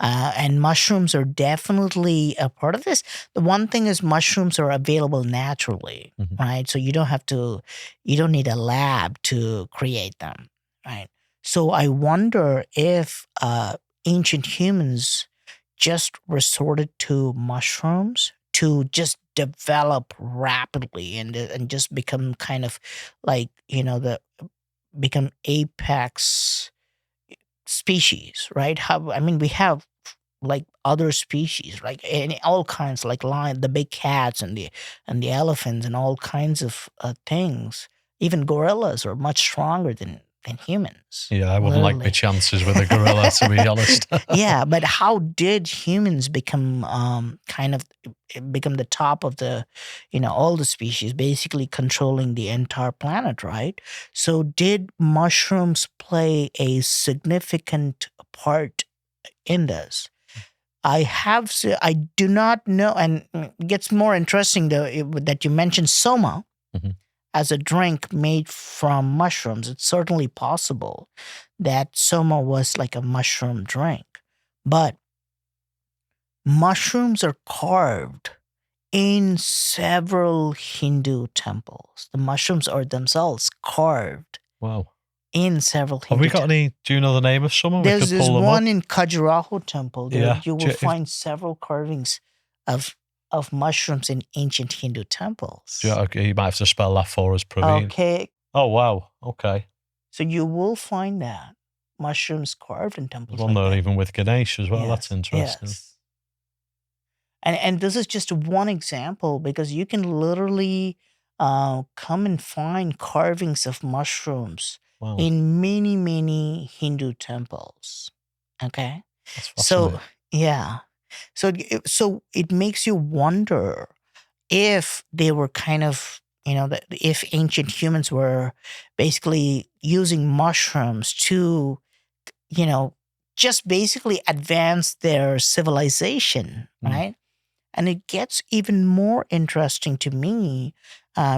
And mushrooms are definitely a part of this. The one thing is mushrooms are available naturally, Mhm. right? So you don't need a lab to create them, right? So I wonder if ancient humans just resorted to mushrooms to just develop rapidly, and just become kind of like, the become apex species, right? How, I mean, we have like other species, like in all kinds, like lion, the big cats, and the elephants, and all kinds of things. Even gorillas are much stronger than humans. Yeah, I wouldn't like my Literally. chances with a gorilla, to be honest. Yeah, but how did humans become kind of become the top of the, all the species, basically controlling the entire planet, right? So did mushrooms play a significant part in this? I do not know, and it gets more interesting though that you mentioned soma Mhm. as a drink made from mushrooms. It's certainly possible that soma was like a mushroom drink, but mushrooms are carved in several Hindu temples. The mushrooms are themselves carved Wow. in several Have we Hindu got temples. any? Do you know the name of someone? We There's could this pull them up. one in Khajuraho temple. There Yeah. you will find several carvings of mushrooms in ancient Hindu temples. Okay, you might have to spell that for us, Praveen. Okay, Oh, wow. Okay. so you will find that mushrooms carved in There's temples one like there that. even with Ganesh as well. That's Yes, interesting. yes. And this is just one example, because you can literally come and find carvings of mushrooms Wow. in many Hindu temples. Okay, That's so fascinating. yeah, so it makes you wonder if they were kind of, that if ancient humans were basically using mushrooms to, you know just basically advance their civilization, Mm. right? And it gets even more interesting to me,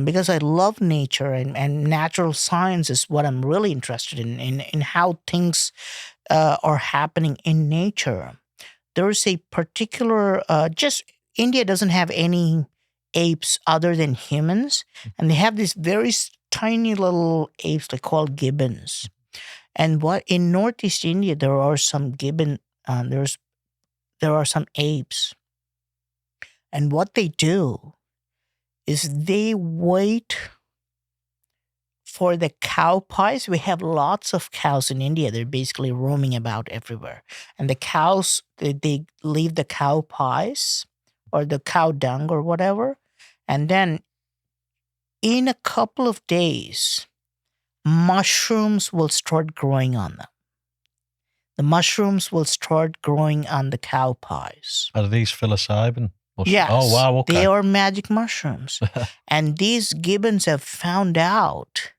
because I love nature, and natural science is what I'm really interested in how things are happening in nature. There's a particular, just India doesn't have any apes other than humans, and they have these very tiny little apes they call gibbons. And what in Northeast India there are some gibbon, there are some apes, and what they do is they wait for the cow pies. We have lots of cows in India. They're basically roaming about everywhere. And the cows, they leave the cow pies or the cow dung or whatever. And then in a couple of days, mushrooms will start growing on them. The mushrooms will start growing on the cow pies. Are these psilocybin? Yes. Oh, wow. Okay. They are magic mushrooms. And these gibbons have found out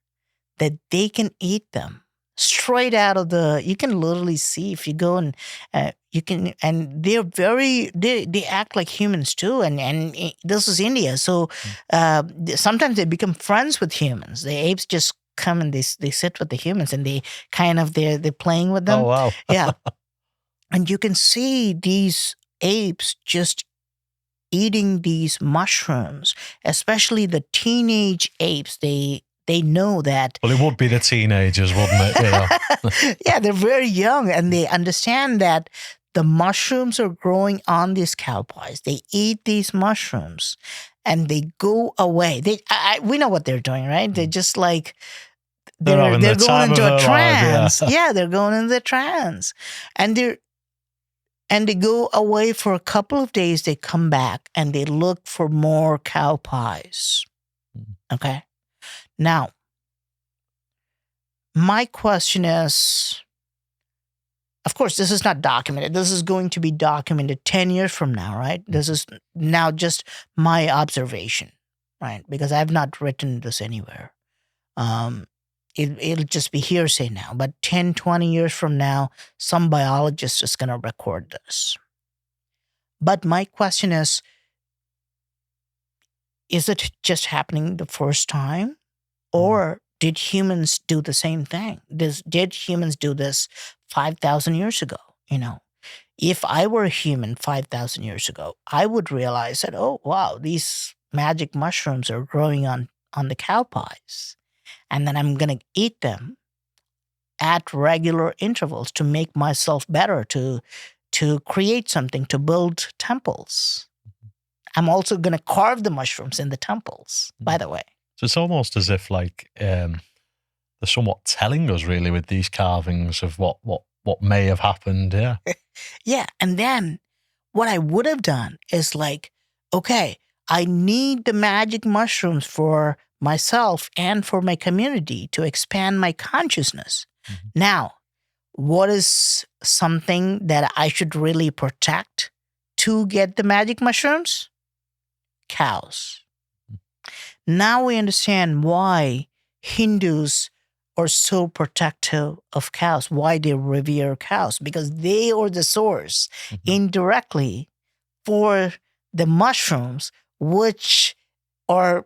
that they can eat them straight out of the, you can literally see if you go and you can, and they're they act like humans too. And this is India. So sometimes they become friends with humans. The apes just come and they sit with the humans, and they kind of, they're playing with them. Oh, wow. Yeah. And you can see these apes just eating these mushrooms, especially the teenage apes. They know that. Well, it would be the teenagers, wouldn't it? You know? Yeah, they're very young, and they understand that the mushrooms are growing on these cow pies. They eat these mushrooms, and they go away. We know what they're doing, right? They're just like They're having the going time of into a their life, yeah. trance. Yeah, they're going into the trance, and they go away for a couple of days. They come back and they look for more cow pies. Okay. Now, my question is, of course, this is not documented. This is going to be documented 10 years from now, right? This is now just my observation, right? Because I've not written this anywhere. It'll just be hearsay now. But 10, 20 years from now, some biologist is going to record this. But my question is it just happening the first time? Or did humans do the same thing? Did humans do this 5,000 years ago? If I were a human 5,000 years ago, I would realize that, oh, wow, these magic mushrooms are growing on the cow pies. And then I'm going to eat them at regular intervals to make myself better, to create something, to build temples. I'm also going to carve the mushrooms in the temples, by the way. So it's almost as if they're somewhat telling us really with these carvings of what may have happened. Yeah. Yeah. And then what I would have done is okay, I need the magic mushrooms for myself and for my community to expand my consciousness. Mm-hmm. Now, what is something that I should really protect to get the magic mushrooms? Cows. Now we understand why Hindus are so protective of cows, why they revere cows, because they are the source indirectly for the mushrooms, which are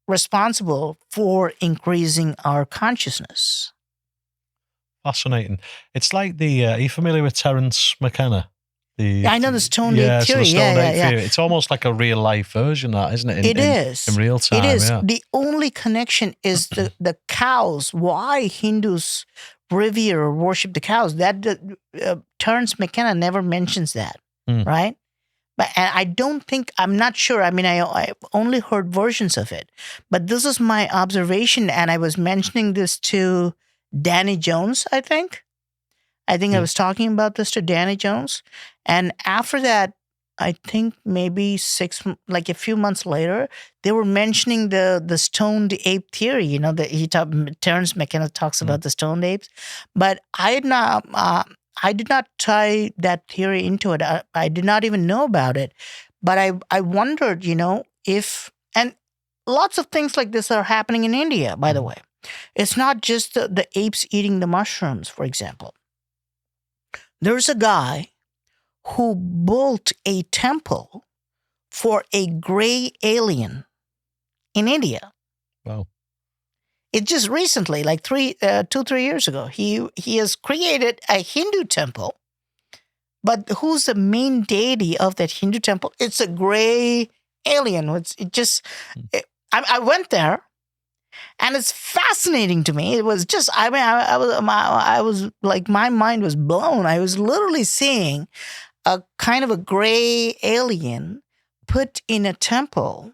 responsible for increasing our consciousness. Fascinating. It's like are you familiar with Terence McKenna? I know the Stone Ape theory. So the Stone Ape theory. It's almost like a real life version of that, isn't it? It is. In real time. It is. Yeah. The only connection is the cows. Why Hindus revere or worship the cows. That Terence McKenna never mentions that, right? But I don't think, I'm not sure. I mean, I've only heard versions of it. But this is my observation, and I was mentioning this to Danny Jones, I think. I was talking about this to Danny Jones. And after that, I think maybe a few months later, they were mentioning the stoned ape theory. Terence McKenna talks about the stoned apes. But I did not tie that theory into it. I did not even know about it. But I wondered, if, and lots of things like this are happening in India, by the way. It's not just the apes eating the mushrooms, for example. There's a guy who built a temple for a gray alien in India. Wow. It just recently, 2-3 years ago, he has created a Hindu temple. But who's the main deity of that Hindu temple? It's a gray alien. I went there. And it's fascinating to me. It was just, I was like, my mind was blown. I was literally seeing a kind of a gray alien put in a temple.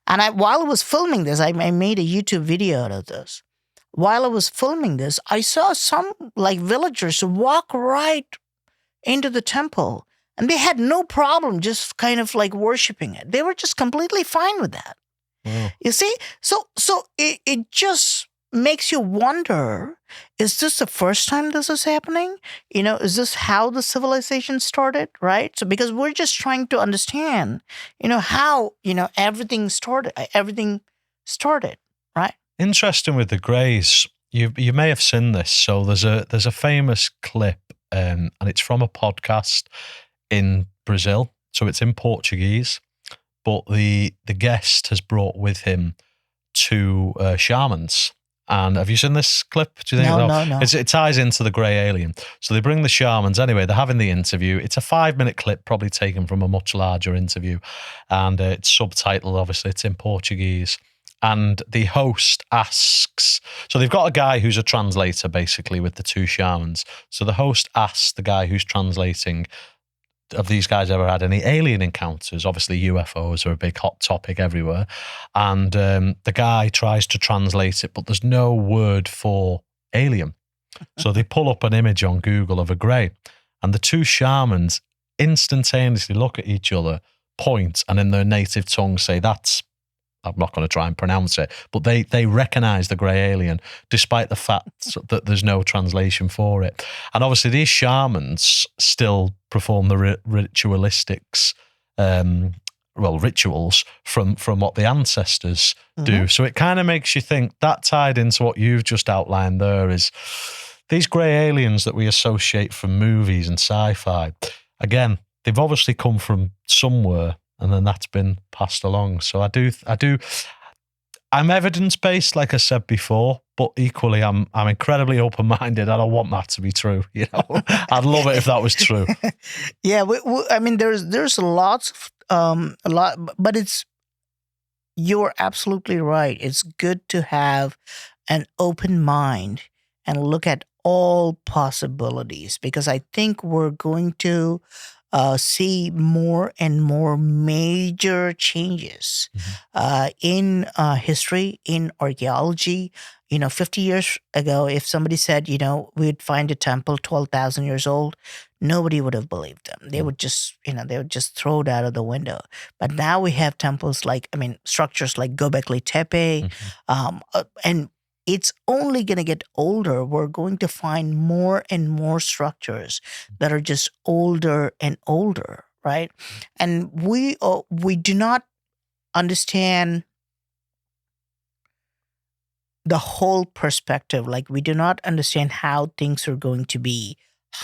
And while I was filming this, I made a YouTube video out of this. While I was filming this, I saw some villagers walk right into the temple. And they had no problem just kind of worshiping it. They were just completely fine with that. Wow. You see? So it just makes you wonder, is this the first time this is happening? Is this how the civilization started, right? So because we're just trying to understand, how, everything started, right? Interesting with the greys. You may have seen this. So there's a famous clip, and it's from a podcast in Brazil. So it's in Portuguese. But the guest has brought with him two shamans. And have you seen this clip? Do you think? No. It ties into the grey alien. So they bring the shamans. Anyway, they're having the interview. It's a 5-minute clip, probably taken from a much larger interview. And it's subtitled, obviously. It's in Portuguese. And the host asks, so they've got a guy who's a translator, basically, with the two shamans. So the host asks the guy who's translating, have these guys ever had any alien encounters? Obviously, UFOs are a big hot topic everywhere. And the guy tries to translate it, but there's no word for alien. So they pull up an image on Google of a grey. And the two shamans instantaneously look at each other, point, and in their native tongue say, that's I'm not going to try and pronounce it, but they recognize the grey alien despite the fact that there's no translation for it. And obviously these shamans still perform the ritualistics, rituals from what the ancestors do. So it kind of makes you think, that tied into what you've just outlined there, is these grey aliens that we associate from movies and sci-fi, again, they've obviously come from somewhere, and then that's been passed along. So I'm evidence-based, like I said before, but equally I'm incredibly open-minded. I don't want that to be true. I'd love it if that was true. Yeah, I mean, there's lots of but you're absolutely right. It's good to have an open mind and look at all possibilities, because I think we're going to see more and more major changes in history, in archaeology. 50 years ago, if somebody said, we'd find a temple 12,000 years old, nobody would have believed them. They would just, they would just throw it out of the window. But now we have temples structures like Göbekli Tepe, and it's only going to get older. We're going to find more and more structures that are just older and older, right? And we do not understand the whole perspective. Like, we do not understand how things are going to be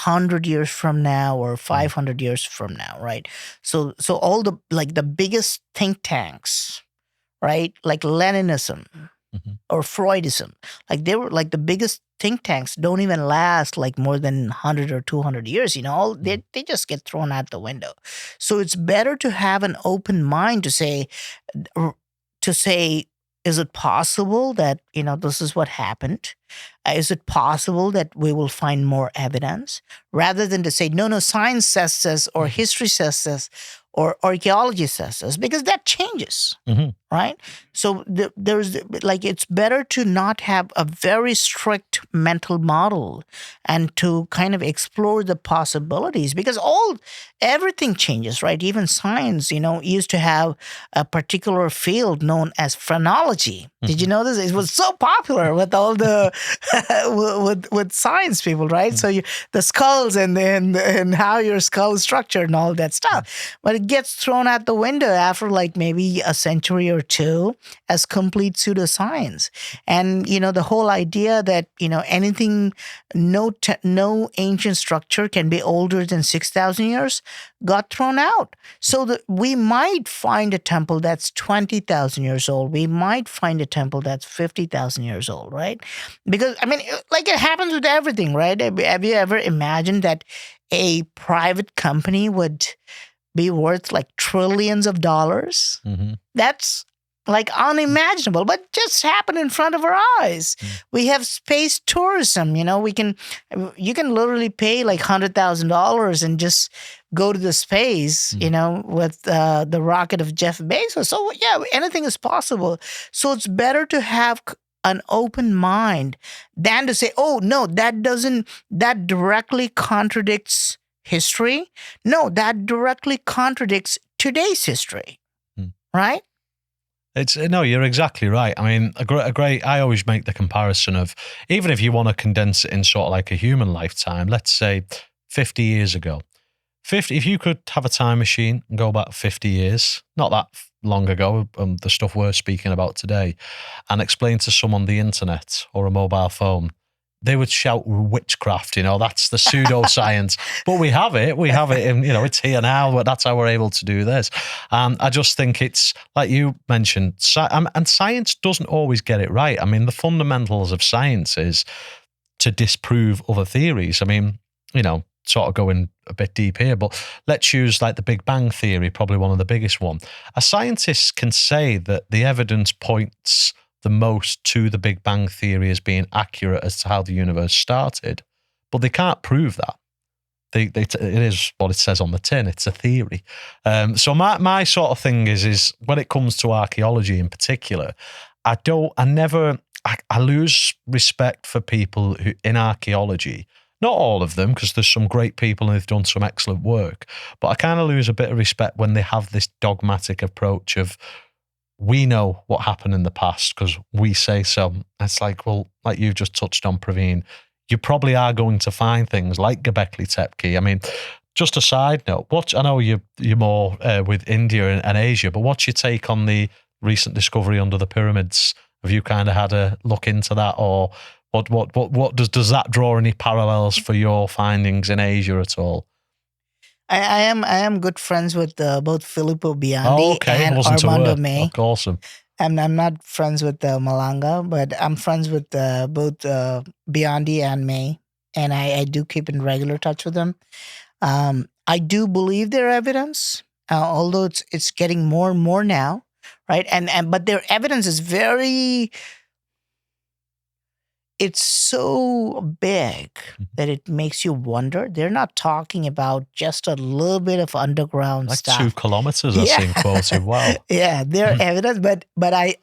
100 years from now or 500 years from now, right? So all the biggest think tanks, right? Like Leninism, or Freudism, like they were like the biggest think tanks, don't even last like more than 100 or 200 years. They just get thrown out the window. So it's better to have an open mind to say, is it possible that this is what happened? Is it possible that we will find more evidence, rather than to say no, science says this, or history says this, or archaeology says this, because that changes, right? So it's better to not have a very strict mental model and to kind of explore the possibilities, because everything changes, right? Even science, used to have a particular field known as phrenology. Did you know this? It was so popular with all the with science people, right? So the skulls and how your skull is structured and all that stuff. But it gets thrown out the window after like maybe a century or two as complete pseudoscience. And the whole idea that anything, no ancient structure can be older than 6,000 years got thrown out. So that we might find a temple that's 20,000 years old. We might find a temple that's 50,000 years old, right? Because like it happens with everything, right? Have you ever imagined that a private company would be worth like trillions of dollars? That's like unimaginable, but just happened in front of our eyes. We have space tourism. You can literally pay like $100,000 and just go to the space, with the rocket of Jeff Bezos. So yeah, anything is possible. So it's better to have an open mind than to say, oh no, that directly contradicts history. No, that directly contradicts today's history, right? You're exactly right. I mean, I always make the comparison of, even if you want to condense it in sort of like a human lifetime, let's say 50 years ago. If you could have a time machine and go back 50 years, not that long ago, the stuff we're speaking about today, and explain to someone the internet or a mobile phone, they would shout witchcraft, that's the pseudoscience. But we have it, and it's here now, but that's how we're able to do this. And I just think it's, like you mentioned, and science doesn't always get it right. I mean, the fundamentals of science is to disprove other theories. I mean, sort of going a bit deep here, but let's use like the Big Bang Theory, probably one of the biggest one. A scientist can say that the evidence points the most to the Big Bang Theory as being accurate as to how the universe started, but they can't prove that. It is what it says on the tin. It's a theory. So my sort of thing is when it comes to archaeology in particular, I lose respect for people who in archaeology. Not all of them, because there's some great people and they've done some excellent work. But I kind of lose a bit of respect when they have this dogmatic approach of, we know what happened in the past because we say so. It's like, well, like you've just touched on, Praveen, you probably are going to find things like Göbekli Tepe. I mean, just a side note, I know you're more with India and Asia, but what's your take on the recent discovery under the pyramids? Have you kind of had a look into that, or what does that draw any parallels for your findings in Asia at all? I am good friends with both Filippo Oh, Biondi okay. and Wasn't Armando aware. May. Oh, awesome. I'm not friends with Malanga, but I'm friends with both Biondi and May, and I do keep in regular touch with them. I do believe their evidence, although it's getting more and more now, right? And but their evidence is it's so big that it makes you wonder. They're not talking about just a little bit of underground Like stuff. 2 kilometers, I've seen quoted. Wow. Yeah, their evidence, but I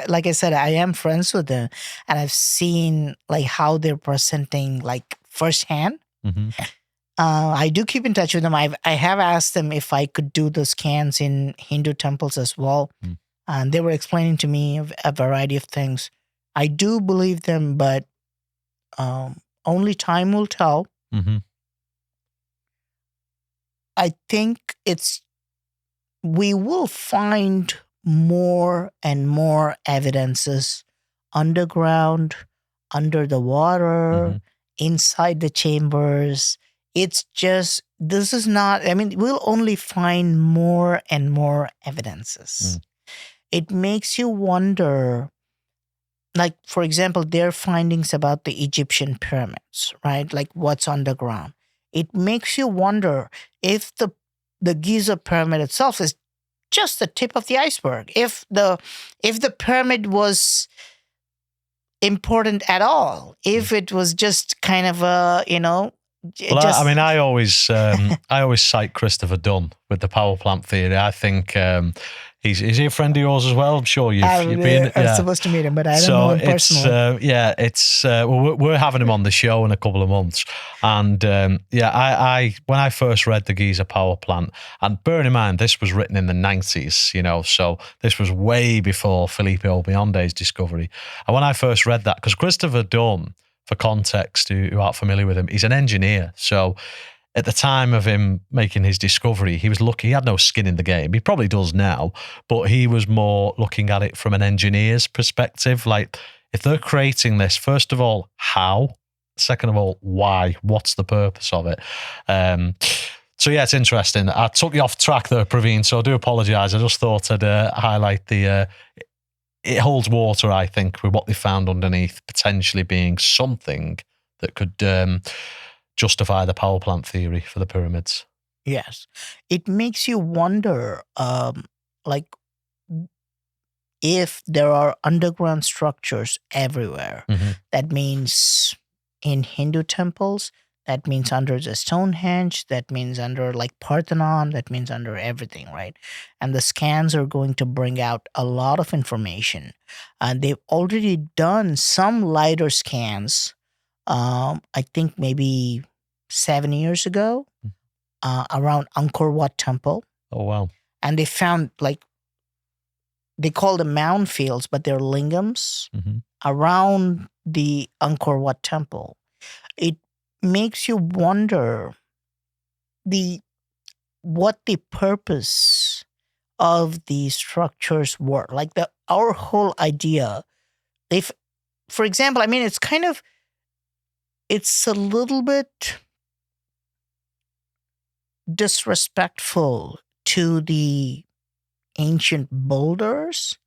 like I said, I am friends with them, and I've seen like how they're presenting like firsthand. Mm-hmm. I do keep in touch with them. I have asked them if I could do the scans in Hindu temples as well, and they were explaining to me a variety of things. I do believe them, but only time will tell. Mm-hmm. I think we will find more and more evidences underground, under the water, inside the chambers. It's just, this is not, I mean, we'll only find more and more evidences. It makes you wonder, like, for example, their findings about the Egyptian pyramids, right? Like what's underground. It makes you wonder if the Giza pyramid itself is just the tip of the iceberg. If the pyramid was important at all, if it was just kind of a, Well, just, I mean, I always cite Christopher Dunn with the power plant theory. I think is he a friend of yours as well? I'm sure you've been. I'm supposed to meet him, but I don't know him personally. Well, we're having him on the show in a couple of months, and I when I first read the Giza power plant, and bearing in mind this was written in the 90s, so this was way before Filippo Biondi's discovery, and when I first read that, because Christopher Dunn, for context, who aren't familiar with him, he's an engineer. So at the time of him making his discovery, he was lucky. He had no skin in the game. He probably does now, but he was more looking at it from an engineer's perspective. Like, if they're creating this, first of all, how? Second of all, why? What's the purpose of it? So yeah, it's interesting. I took you off track there, Praveen, so I do apologise. I just thought I'd highlight the... it holds water, I think, with what they found underneath potentially being something that could justify the power plant theory for the pyramids. Yes. It makes you wonder, like, if there are underground structures everywhere. That means in Hindu temples, that means under the Stonehenge, that means under like Parthenon, that means under everything, right? And the scans are going to bring out a lot of information. And they've already done some lighter scans, I think maybe 7 years ago, around Angkor Wat Temple. Oh, wow. And they found like, they call them mound fields, but they're lingams around the Angkor Wat Temple. It makes you wonder what the purpose of these structures were. Like our whole idea, if, for example, I mean, it's a little bit disrespectful to the ancient builders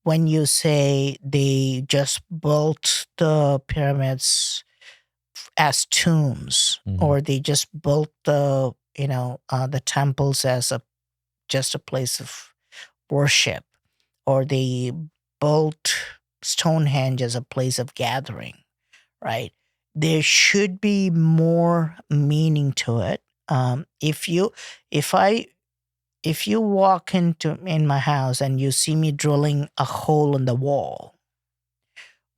when you say they just built the pyramids as tombs, or they just built the temples as just a place of worship, or they built Stonehenge as a place of gathering, right? There should be more meaning to it. If you walk in my house and you see me drilling a hole in the wall,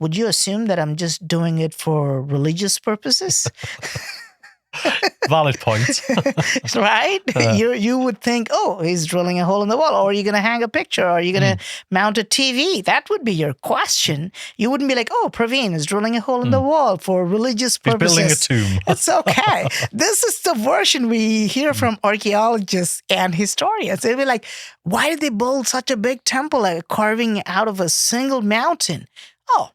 would you assume that I'm just doing it for religious purposes? Valid point. Right? You would think, oh, he's drilling a hole in the wall. Or are you going to hang a picture? Or are you going to mount a TV? That would be your question. You wouldn't be like, oh, Praveen is drilling a hole in the wall for religious purposes. He's building a tomb. It's okay. This is the version we hear from archaeologists and historians. They'd be like, why did they build such a big temple, like carving out of a single mountain? Oh,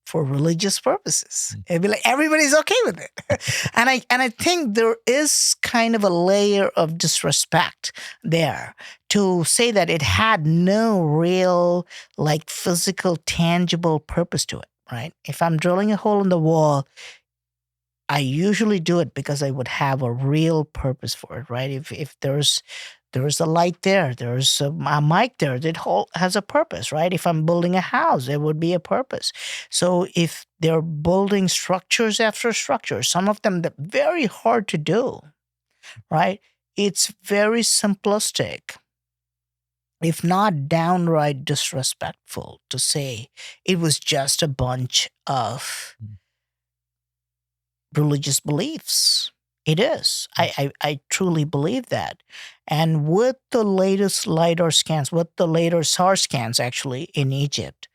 for religious purposes. It'd be like everybody's okay with it. and I think there is kind of a layer of disrespect there to say that it had no real, like, physical, tangible purpose to it, right? If I'm drilling a hole in the wall, I usually do it because I would have a real purpose for it, right? If there's a light there, there's a mic there, that whole has a purpose, right? If I'm building a house, there would be a purpose. So if they're building structures after structures, some of them that very hard to do, right? It's very simplistic, if not downright disrespectful, to say it was just a bunch of religious beliefs. It is. I truly believe that. And with the latest LiDAR scans, with the later SAR scans actually in Egypt,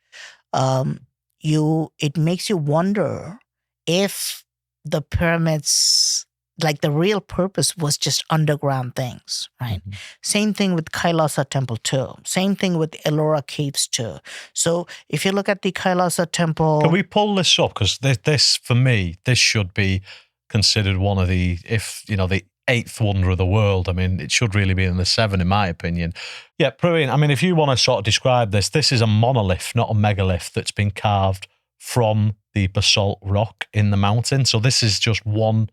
it makes you wonder if the pyramids, like, the real purpose was just underground things, right? Mm-hmm. Same thing with Kailasa Temple too. Same thing with Ellora Caves too. So if you look at the Kailasa Temple... Can we pull this up? Because this, for me, this should be considered one of the eighth wonder of the world. I mean, it should really be in the 7, in my opinion. Yeah, Praveen, I mean, if you want to sort of describe this is a monolith, not a megalith, that's been carved from the basalt rock in the mountain. So this is just one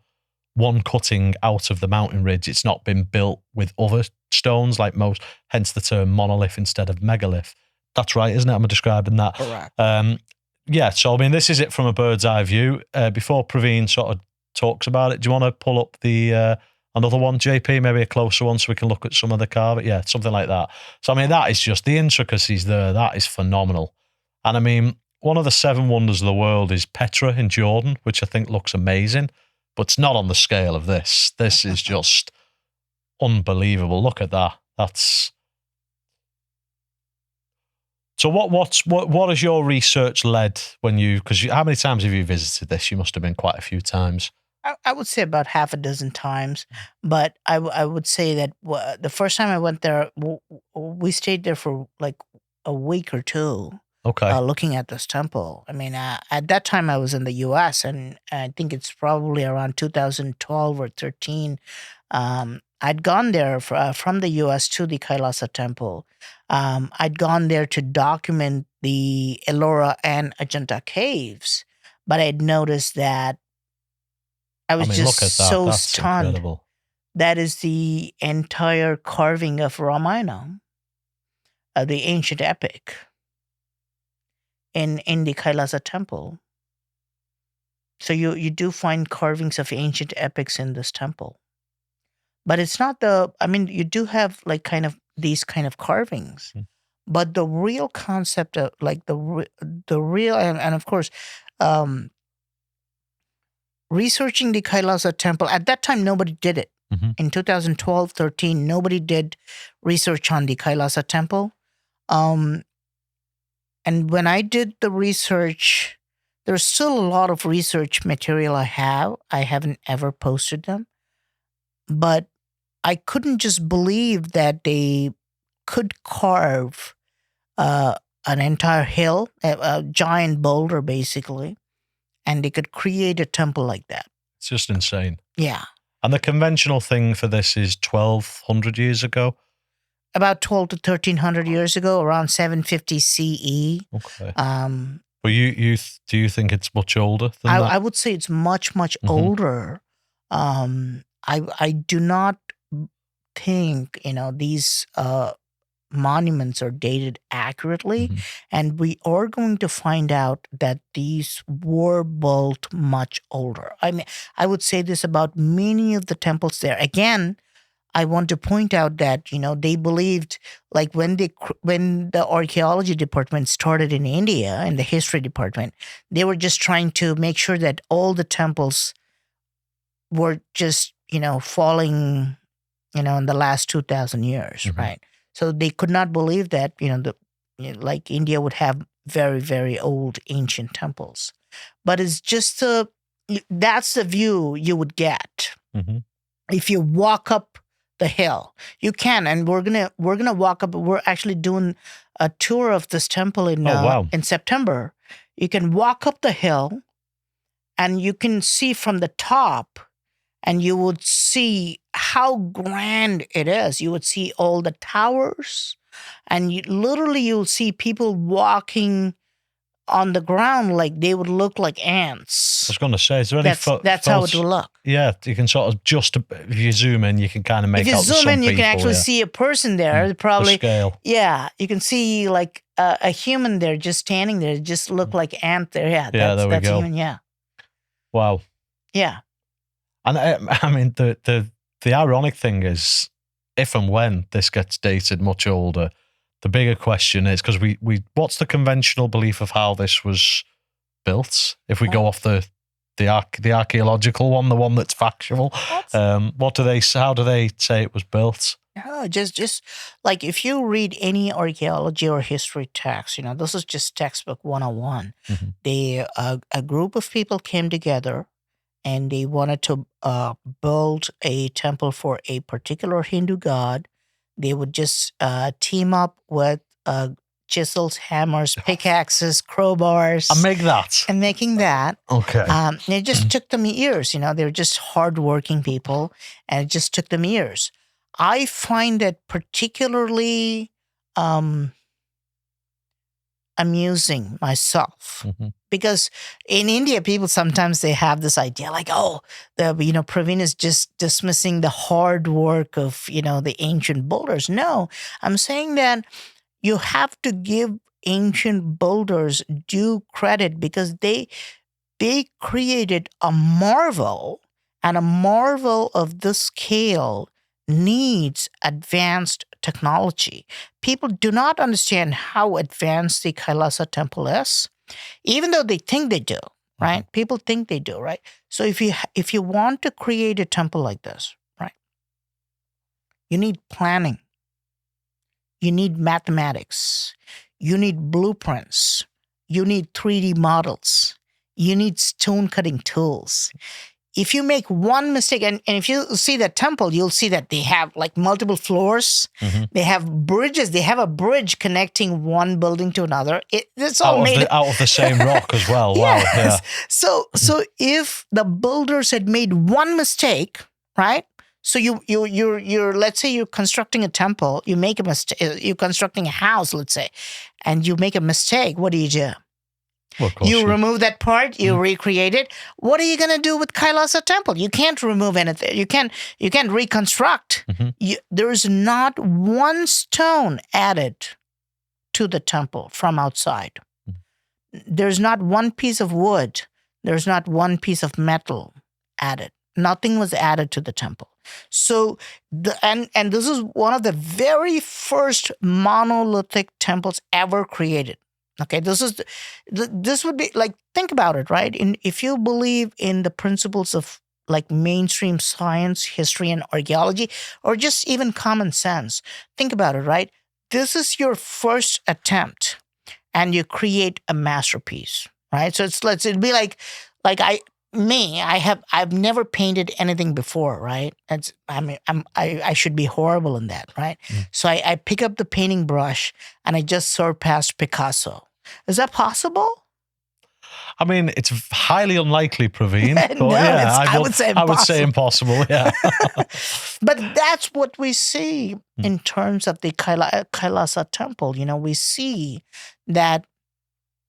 cutting out of the mountain ridge. It's not been built with other stones like most, hence the term monolith instead of megalith. That's right, isn't it? I'm describing that. Correct. Yeah, so I mean, this is it from a bird's eye view. Before Praveen sort of talks about it, do you want to pull up the another one, JP, maybe a closer one, so we can look at some of the carving? Yeah, something like that. So I mean, that is just the intricacies there. That is phenomenal. And I mean, one of the 7 wonders of the world is Petra in Jordan, which I think looks amazing, but it's not on the scale of this. This is just unbelievable. Look at that. That's... So what has your research led when you, because how many times have you visited this? You must have been quite a few times. I would say about half a dozen times, but I would say that the first time I went there, we stayed there for like a week or two. Okay. Looking at this temple. I mean, at that time I was in the U.S. and I think it's probably around 2012 or 13. I'd gone there from the U.S. to the Kailasa Temple. I'd gone there to document the Ellora and Ajanta caves, but I'd noticed that I was just so That's stunned. Incredible. That is the entire carving of Ramayana, the ancient epic, in the Kailasa Temple. So you do find carvings of ancient epics in this temple. But it's not you do have like kind of these kind of carvings. But the real concept of like the real, and of course, researching the Kailasa Temple, at that time, nobody did it. Mm-hmm. In 2012, 13, nobody did research on the Kailasa Temple. And when I did the research, there's still a lot of research material I have. I haven't ever posted them. But I couldn't just believe that they could carve an entire hill, a giant boulder, basically, and they could create a temple like that. It's just insane. Yeah. And the conventional thing for this is 1,200 years ago? About 12 to 1,300 years ago, around 750 CE. Okay. But do you think it's much older than that? I would say it's much, much older. I do not think, these monuments are dated accurately, and we are going to find out that these were built much older. I mean, I would say this about many of the temples there. Again, I want to point out that, they believed, like when the archaeology department started in India and the history department, they were just trying to make sure that all the temples were just falling, in the last 2,000 years, Mhm. right? So they could not believe that, like India would have very, very old ancient temples. But it's just that's the view you would get Mhm. if you walk up the hill. You can, and we're gonna walk up. We're actually doing a tour of this temple Oh, wow. in September. You can walk up the hill, and you can see from the top, and you would see how grand it is. You would see all the towers, and you'll see people walking on the ground like they would look like I ants. was going to say, is there any That's how it will look. Yeah, you can sort of if you zoom in, you can kind of make If you out there's zoom some in, you can people, actually yeah. see a person there. The Probably, scale. yeah. You can see like a human there, just standing there, just look like ant there. Yeah, Yeah, there we that's a go. human. Yeah, Wow. yeah. And I mean, the ironic thing is, if and when this gets dated much older, the bigger question is, because we what's the conventional belief of how this was built? If we go off the archaeological one, the one that's factual, what do they? How do they say it was built? No, just like if you read any archaeology or history text, this is just textbook 101. Mhm. A group of people came together and they wanted to build a temple for a particular Hindu god. They would just team up with chisels, hammers, pickaxes, crowbars, And make that. and making that. Okay. And it just took them years. They were just hardworking people, and it just took them years. I find that particularly amusing myself. Mhm. Because in India, people sometimes they have this idea like, oh, Praveen is just dismissing the hard work of the ancient builders. No, I'm saying that you have to give ancient builders due credit because they created a marvel, and a marvel of this scale needs advanced technology. People do not understand how advanced the Kailasa Temple is, even though they think they do, right? Mm-hmm. People think they do, right? So if you want to create a temple like this, right, you need planning, you need mathematics, you need blueprints, you need 3D models, you need stone cutting tools. If you make one mistake, and if you see the temple, you'll see that they have like multiple floors. Mm-hmm. They have bridges. They have a bridge connecting one building to another. It's all made out of the same rock as well. Yes. Wow. Yeah. So if the builders had made one mistake, right? So you're let's say you're constructing a temple, you make a mistake. You're constructing a house, let's say, and you make a mistake. What do you do? Well, of course you remove that part, you recreate it. What are you going to do with Kailasa Temple? You can't remove anything. You can't reconstruct. Mm-hmm. There's not one stone added to the temple from outside. There's not one piece of wood. There's not one piece of metal added. Nothing was added to the temple. So and this is one of the very first monolithic temples ever created. Okay, this would be like, think about it, right? If you believe in the principles of like mainstream science, history, and archaeology, or just even common sense, think about it, right? This is your first attempt, and you create a masterpiece, right? So it'd be like I've never painted anything before, right? I should be horrible in that, right? So I pick up the painting brush and I just surpassed Picasso. Is that possible? I mean, it's highly unlikely, Praveen. But No, yeah, I would say I would say impossible. Yeah. But that's what we see in terms of the Kailasa Temple. We see that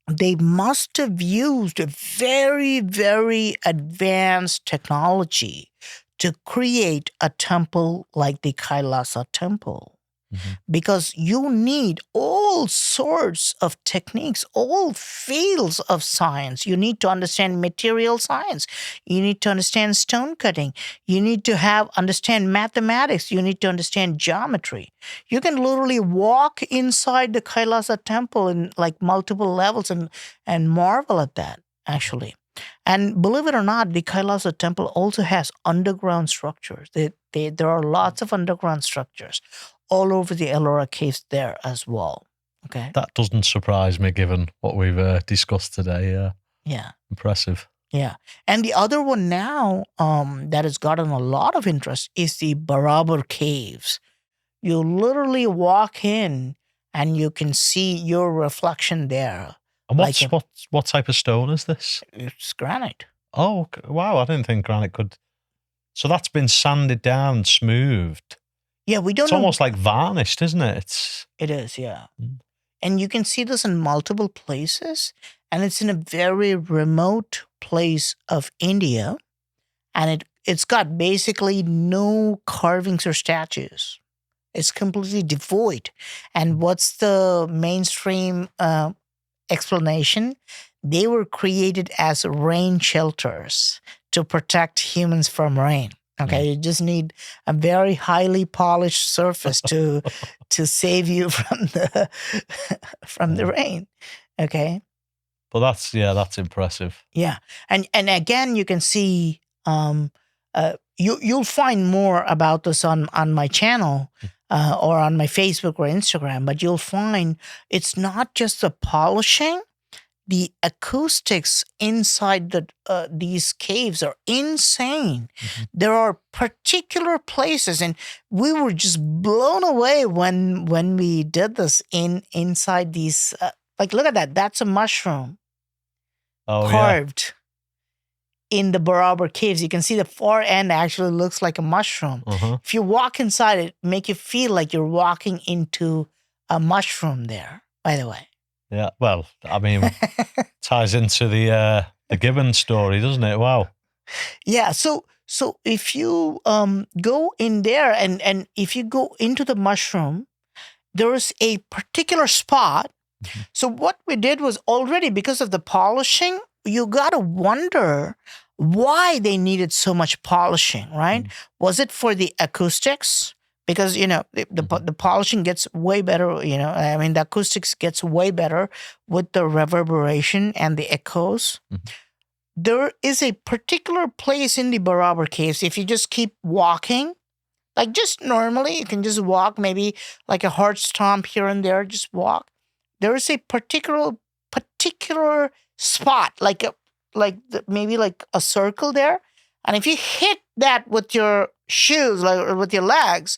they must have used a very, very advanced technology to create a temple like the Kailasa Temple. Mm-hmm. Because you need all sorts of techniques, all fields of science. You need to understand material science. You need to understand stone cutting. You need to understand mathematics. You need to understand geometry. You can literally walk inside the Kailasa Temple in like multiple levels and marvel at that, actually. And believe it or not, the Kailasa Temple also has underground structures. There are lots of underground structures all over the Ellora Caves there as well. Okay. That doesn't surprise me given what we've discussed today. Yeah. Yeah. Impressive. Yeah. And the other one now that has gotten a lot of interest is the Barabar Caves. You literally walk in and you can see your reflection there. And what type of stone is this? It's granite. Oh, wow. I didn't think granite could. So that's been sanded down, smoothed. Yeah, we don't It's know. almost like varnished, isn't it? It is, yeah. And you can see this in multiple places. And it's in a very remote place of India. And it's got basically no carvings or statues. It's completely devoid. And what's the mainstream explanation? They were created as rain shelters to protect humans from rain. Okay, you just need a very highly polished surface to save you from the rain. Okay, but that's impressive. Yeah, and again, you can see you'll find more about this on my channel or on my Facebook or Instagram. But you'll find it's not just the polishing. The acoustics inside these caves are insane. Mm-hmm. There are particular places, and we were just blown away when we did this inside these. Like, look at that! That's a mushroom carved in the Barabar Caves. You can see the far end actually looks like a mushroom. Uh-huh. If you walk inside, it make you feel like you're walking into a mushroom there. By the way. Yeah, well, I mean, ties into the Gibbon story, doesn't it? Wow. Yeah, so if you go in there and if you go into the mushroom, there is a particular spot. Mm-hmm. So what we did was already because of the polishing, you got to wonder why they needed so much polishing, right? Mm-hmm. Was it for the acoustics? Because, the polishing gets way better, I mean, the acoustics gets way better with the reverberation and the echoes. Mm-hmm. There is a particular place in the Barabar Caves, if you just keep walking, like just normally, you can just walk, maybe like a heart stomp here and there, just walk. There is a particular spot, maybe like a circle there. And if you hit that with your shoes, or with your legs,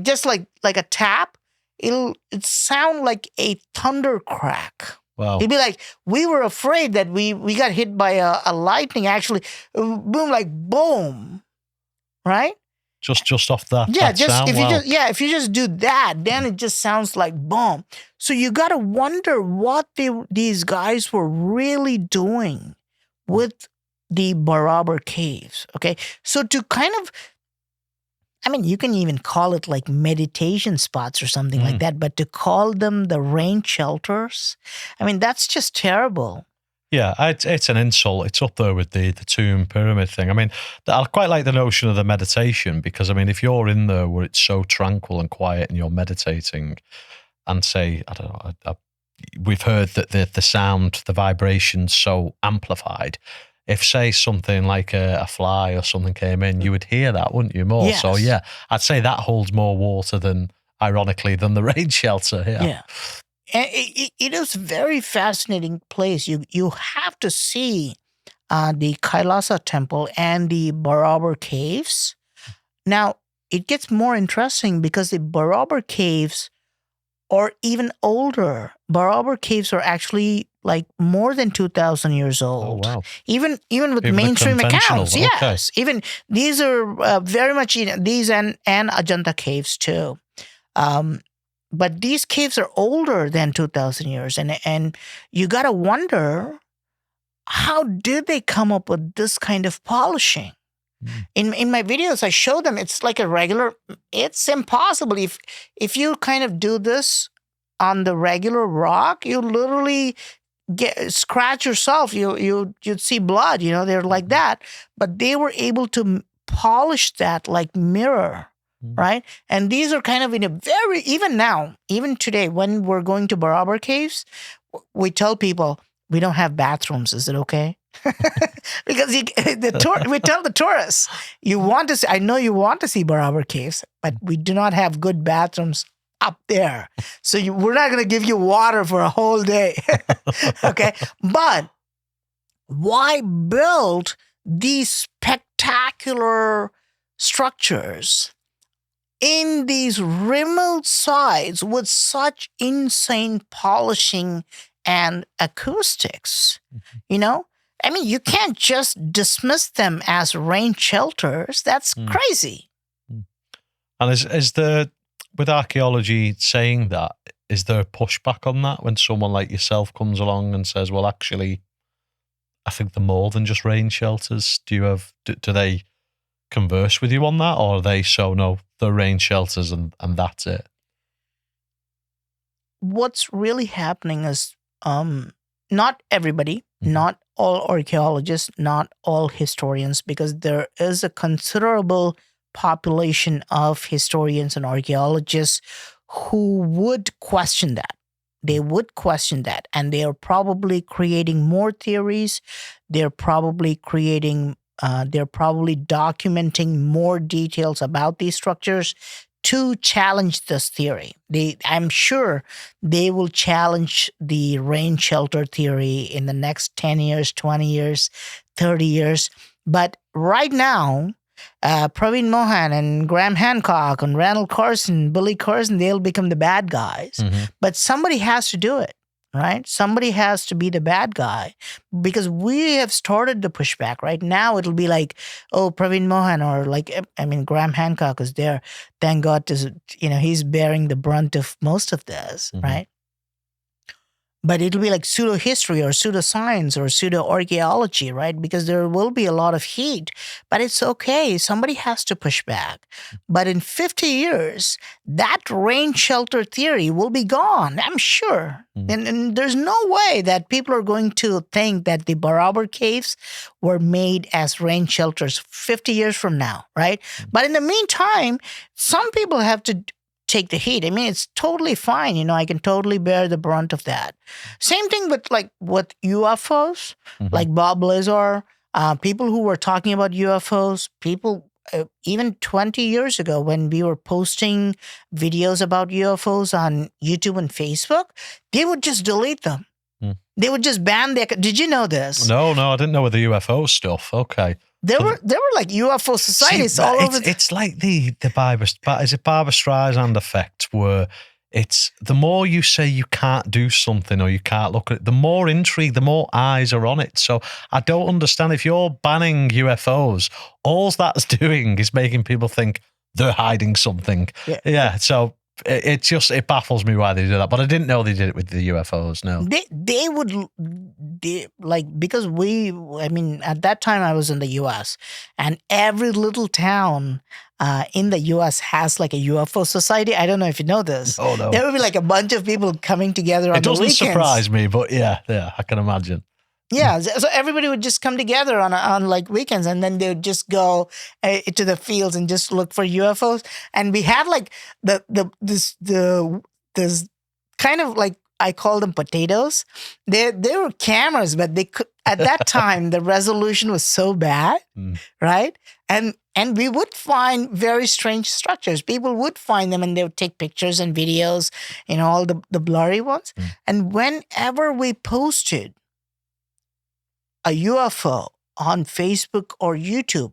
just like a tap, it sound like a thunder crack. Wow. It'd be like, we were afraid that we got hit by a lightning, actually, boom, like boom, right? Just off that. Yeah, that sound, if you just do that, then it just sounds like boom. So you got to wonder what these guys were really doing with the Barabar Caves. Okay, so to kind of, I mean, you can even call it like meditation spots or something like that, but to call them the rain shelters, I mean, that's just terrible. Yeah, it's an insult. It's up there with the tomb pyramid thing. I mean, I quite like the notion of the meditation because, I mean, if you're in there where it's so tranquil and quiet and you're meditating and say, I don't know, we've heard that the sound, the vibration's so amplified. If, say, something like a fly or something came in, you would hear that, wouldn't you, more? Yes. So, yeah, I'd say that holds more water ironically, than the rain shelter. Yeah. And it is a very fascinating place. You have to see the Kailasa Temple and the Barabar Caves. Now, it gets more interesting because the Barabar Caves are even older. Barabar Caves are actually like more than 2,000 years old. Oh, wow. Even with mainstream accounts. Okay. Yes. Even these are very much, these and Ajanta caves too. But these caves are older than 2,000 years. And you got to wonder, how did they come up with this kind of polishing? In my videos, I show them it's like a regular, it's impossible. If you kind of do this on the regular rock, you literally scratch yourself. You'd see blood, they're like that. But they were able to polish that like mirror. Right? And these are kind of in a very, even today, when we're going to Barabar Caves, we tell people we don't have bathrooms. Is it okay? Because we tell the tourists, you want to see, I know you want to see Boracaves, but we do not have good bathrooms up there. So we're not going to give you water for a whole day. Okay. But why build these spectacular structures in these remote sites with such insane polishing and acoustics? You know, I mean, you can't just dismiss them as rain shelters. That's crazy. And is there, with archaeology saying that, is there a pushback on that when someone like yourself comes along and says, well, actually, I think they're more than just rain shelters? Do they converse with you on that, or are they no, they're rain shelters and that's it? What's really happening is not everybody, not all archaeologists, not all historians, because there is a considerable population of historians and archaeologists who would question that. They would question that, and they are probably creating more theories. They're probably documenting more details about these structures to challenge this theory. I'm sure they will challenge the rain shelter theory in the next 10 years, 20 years, 30 years. But right now, Praveen Mohan and Graham Hancock and Randall Carson, Billy Carson, they'll become the bad guys. But somebody has to do it, right? Somebody has to be the bad guy, because we have started the pushback. Right now, it'll be like, oh, Praveen Mohan, or Graham Hancock is there. Thank God, he's bearing the brunt of most of this, right? But it'll be like pseudo-history or pseudo-science or pseudo-archaeology, right? Because there will be a lot of heat, but it's okay. Somebody has to push back. But in 50 years, that rain shelter theory will be gone, I'm sure. And there's no way that people are going to think that the Boracaves were made as rain shelters 50 years from now, right? But in the meantime, some people have to take the heat. I mean, it's totally fine. I can totally bear the brunt of that. Same thing with UFOs, like Bob Lazar, people who were talking about UFOs, people even 20 years ago when we were posting videos about UFOs on YouTube and Facebook, they would just delete them. They would just ban their... Did you know this? No, I didn't know with the UFO stuff. Okay. There were like UFO societies all over. It's like the Barbra Streisand effect, where it's the more you say you can't do something or you can't look at it, the more intrigue, the more eyes are on it. So I don't understand, if you're banning UFOs, all that's doing is making people think they're hiding something. Yeah. So it baffles me why they do that, but I didn't know they did it with the UFOs. No, they would because at that time I was in the U.S. and every little town in the U.S. has like a UFO society. I don't know if you know this. Oh no, there would be like a bunch of people coming together on the weekends. It doesn't surprise me, but yeah, I can imagine. Yeah, so everybody would just come together on like weekends, and then they would just go to the fields and just look for UFOs. And we had like this kind of like, I call them potatoes. They were cameras, but they could, at that time the resolution was so bad, right? And we would find very strange structures. People would find them and they would take pictures and videos, all the blurry ones. And whenever we posted a UFO on Facebook or YouTube,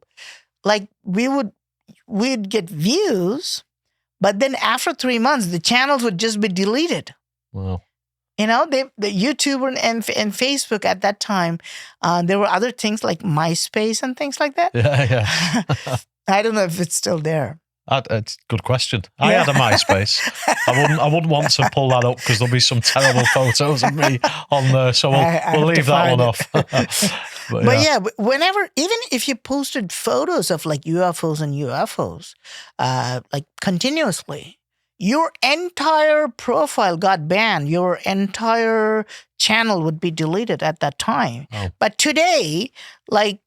like we'd get views, but then after 3 months, the channels would just be deleted. Wow. The YouTube and Facebook at that time, there were other things like MySpace and things like that. Yeah. I don't know if it's still there. It's a good question. I had a MySpace. I wouldn't want to pull that up because there'll be some terrible photos of me on there. So we'll leave that one off. But yeah, whenever, even if you posted photos of like UFOs and UFOs, like continuously, your entire profile got banned. Your entire channel would be deleted at that time. Oh. But today, like,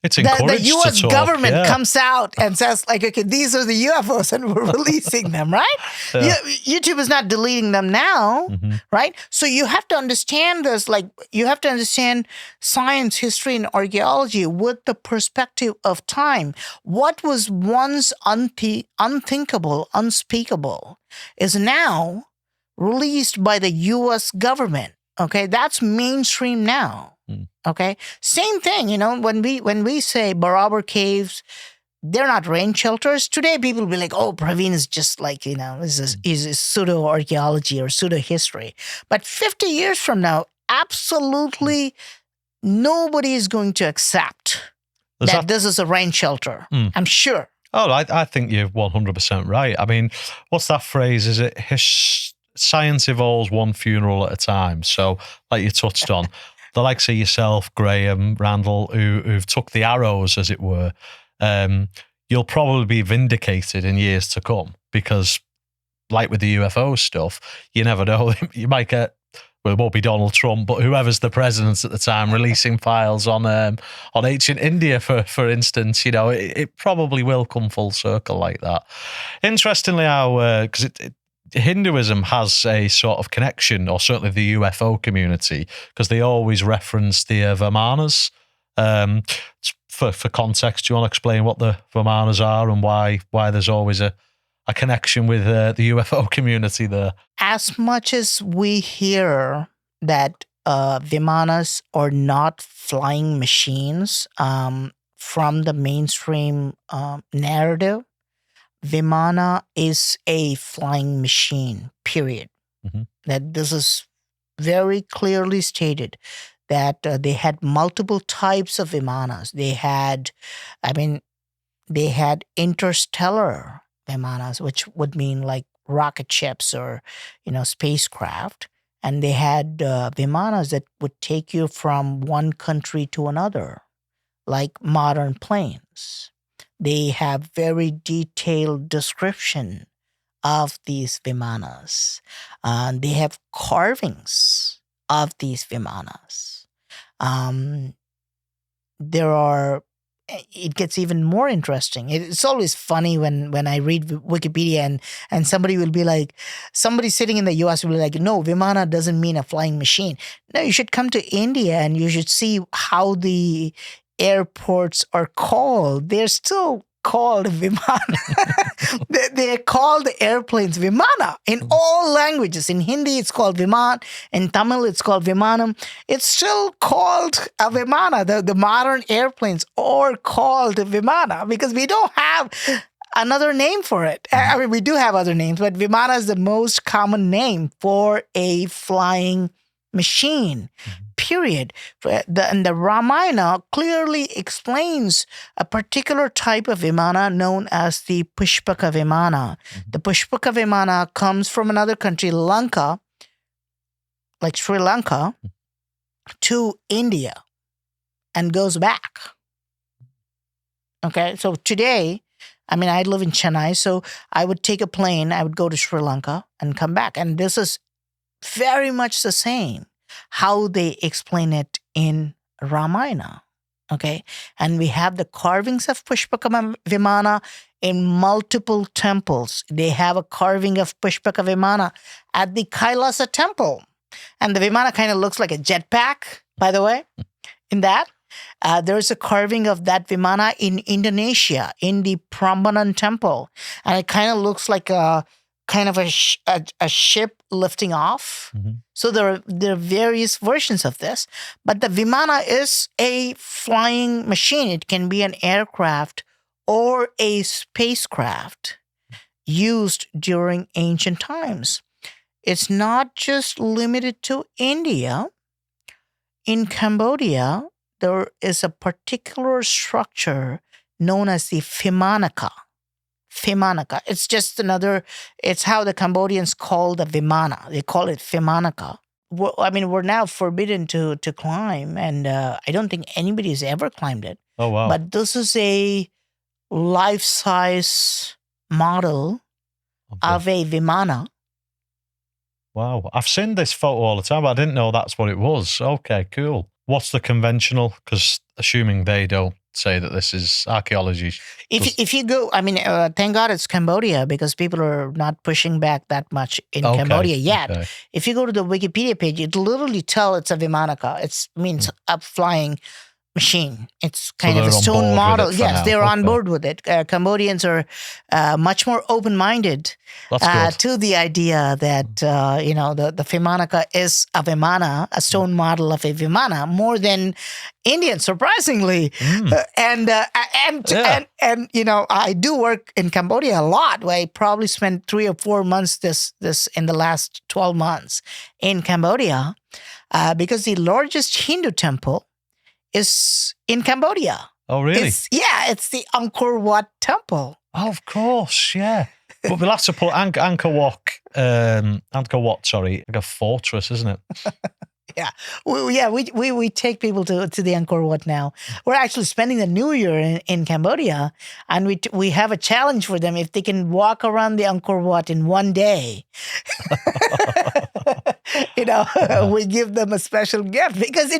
It's encouraged the U.S. to talk, government comes out and says, like, okay, these are the UFOs and we're releasing them, right? Yeah. YouTube is not deleting them now, Mm-hmm. right? So you have to understand this, like, you have to understand science, history, and archaeology with the perspective of time. What was once unthinkable, unspeakable, is now released by the U.S. government. Okay, that's mainstream now. Okay, same thing. When we say Boracaves, they're not rain shelters. Today, people will be like, "Oh, Praveen is just like is pseudo archaeology or pseudo history." But 50 years from now, absolutely nobody is going to accept that this is a rain shelter. I'm sure. Oh, I think you're 100% right. I mean, what's that phrase? Is it science evolves one funeral at a time? So, like you touched on, the likes of yourself, Graham, Randall, who've took the arrows, as it were, you'll probably be vindicated in years to come because, like with the UFO stuff, you never know. You might get, well, it won't be Donald Trump, but whoever's the president at the time releasing files on ancient India, for instance. It probably will come full circle like that. Interestingly, because Hinduism has a sort of connection, or certainly the UFO community, because they always reference the Vimanas. For context, do you want to explain what the Vimanas are and why there's always a connection with the UFO community there? As much as we hear that Vimanas are not flying machines from the mainstream narrative, Vimana is a flying machine, period. Mm-hmm. That this is very clearly stated that they had multiple types of Vimanas. They had interstellar Vimanas, which would mean like rocket ships or, spacecraft. And they had Vimanas that would take you from one country to another, like modern planes. They have very detailed description of these Vimanas. They have carvings of these Vimanas. It gets even more interesting. It's always funny when I read Wikipedia and somebody will be like, somebody sitting in the US will be like, no, Vimana doesn't mean a flying machine. No, you should come to India and you should see how the airports are called. They're still called Vimana. They're called airplanes Vimana in all languages. In Hindi, it's called Viman. In Tamil, it's called Vimanam. It's still called a Vimana. The modern airplanes are called Vimana because we don't have another name for it. I mean, we do have other names, but Vimana is the most common name for a flying machine. Period. And the Ramayana clearly explains a particular type of Vimana known as the Pushpaka Vimana. The Pushpaka Vimana comes from another country, Lanka, like Sri Lanka, to India and goes back. Okay, so today, I live in Chennai, so I would take a plane, I would go to Sri Lanka and come back. And this is very much the same how they explain it in Ramayana, okay? And we have the carvings of Pushpaka Vimana in multiple temples. They have a carving of Pushpaka Vimana at the Kailasa Temple. And the Vimana kind of looks like a jetpack, by the way, in that. There's a carving of that Vimana in Indonesia, in the Prambanan Temple. And it kind of looks like a ship lifting off. Mm-hmm. So there are various versions of this. But the Vimana is a flying machine. It can be an aircraft or a spacecraft used during ancient times. It's not just limited to India. In Cambodia, there is a particular structure known as the Vimanaka. Vimanaka. It's how the Cambodians call the Vimana. They call it Vimanaka. We're now forbidden to climb, and I don't think anybody has ever climbed it. Oh, wow. But this is a life-size model of a Vimana. Wow. I've seen this photo all the time, but I didn't know that's what it was. Okay, cool. What's the conventional? Because assuming they don't say that this is archaeology. If you go, I mean, thank God it's Cambodia because people are not pushing back that much in Cambodia yet. Okay. If you go to the Wikipedia page, it literally tell it's a Vimana. It means a flying machine. It's kind of a they're on stone board with model. it for Yes, now. they're on Okay. board with it. Cambodians are much more open-minded That's good. to the idea that the Vimana is a Vimana, a stone model of a Vimana, more than Indians, surprisingly. And I do work in Cambodia a lot. I probably spent 3 or 4 months this in the last 12 months in Cambodia because the largest Hindu temple is in Cambodia. Oh, really? It's the Angkor Wat temple. Oh, of course, yeah. But we'll have to put Angkor Wat, sorry, like a fortress, isn't it? Yeah, we take people to the Angkor Wat now. We're actually spending the New Year in Cambodia, and we have a challenge for them if they can walk around the Angkor Wat in one day. We give them a special gift because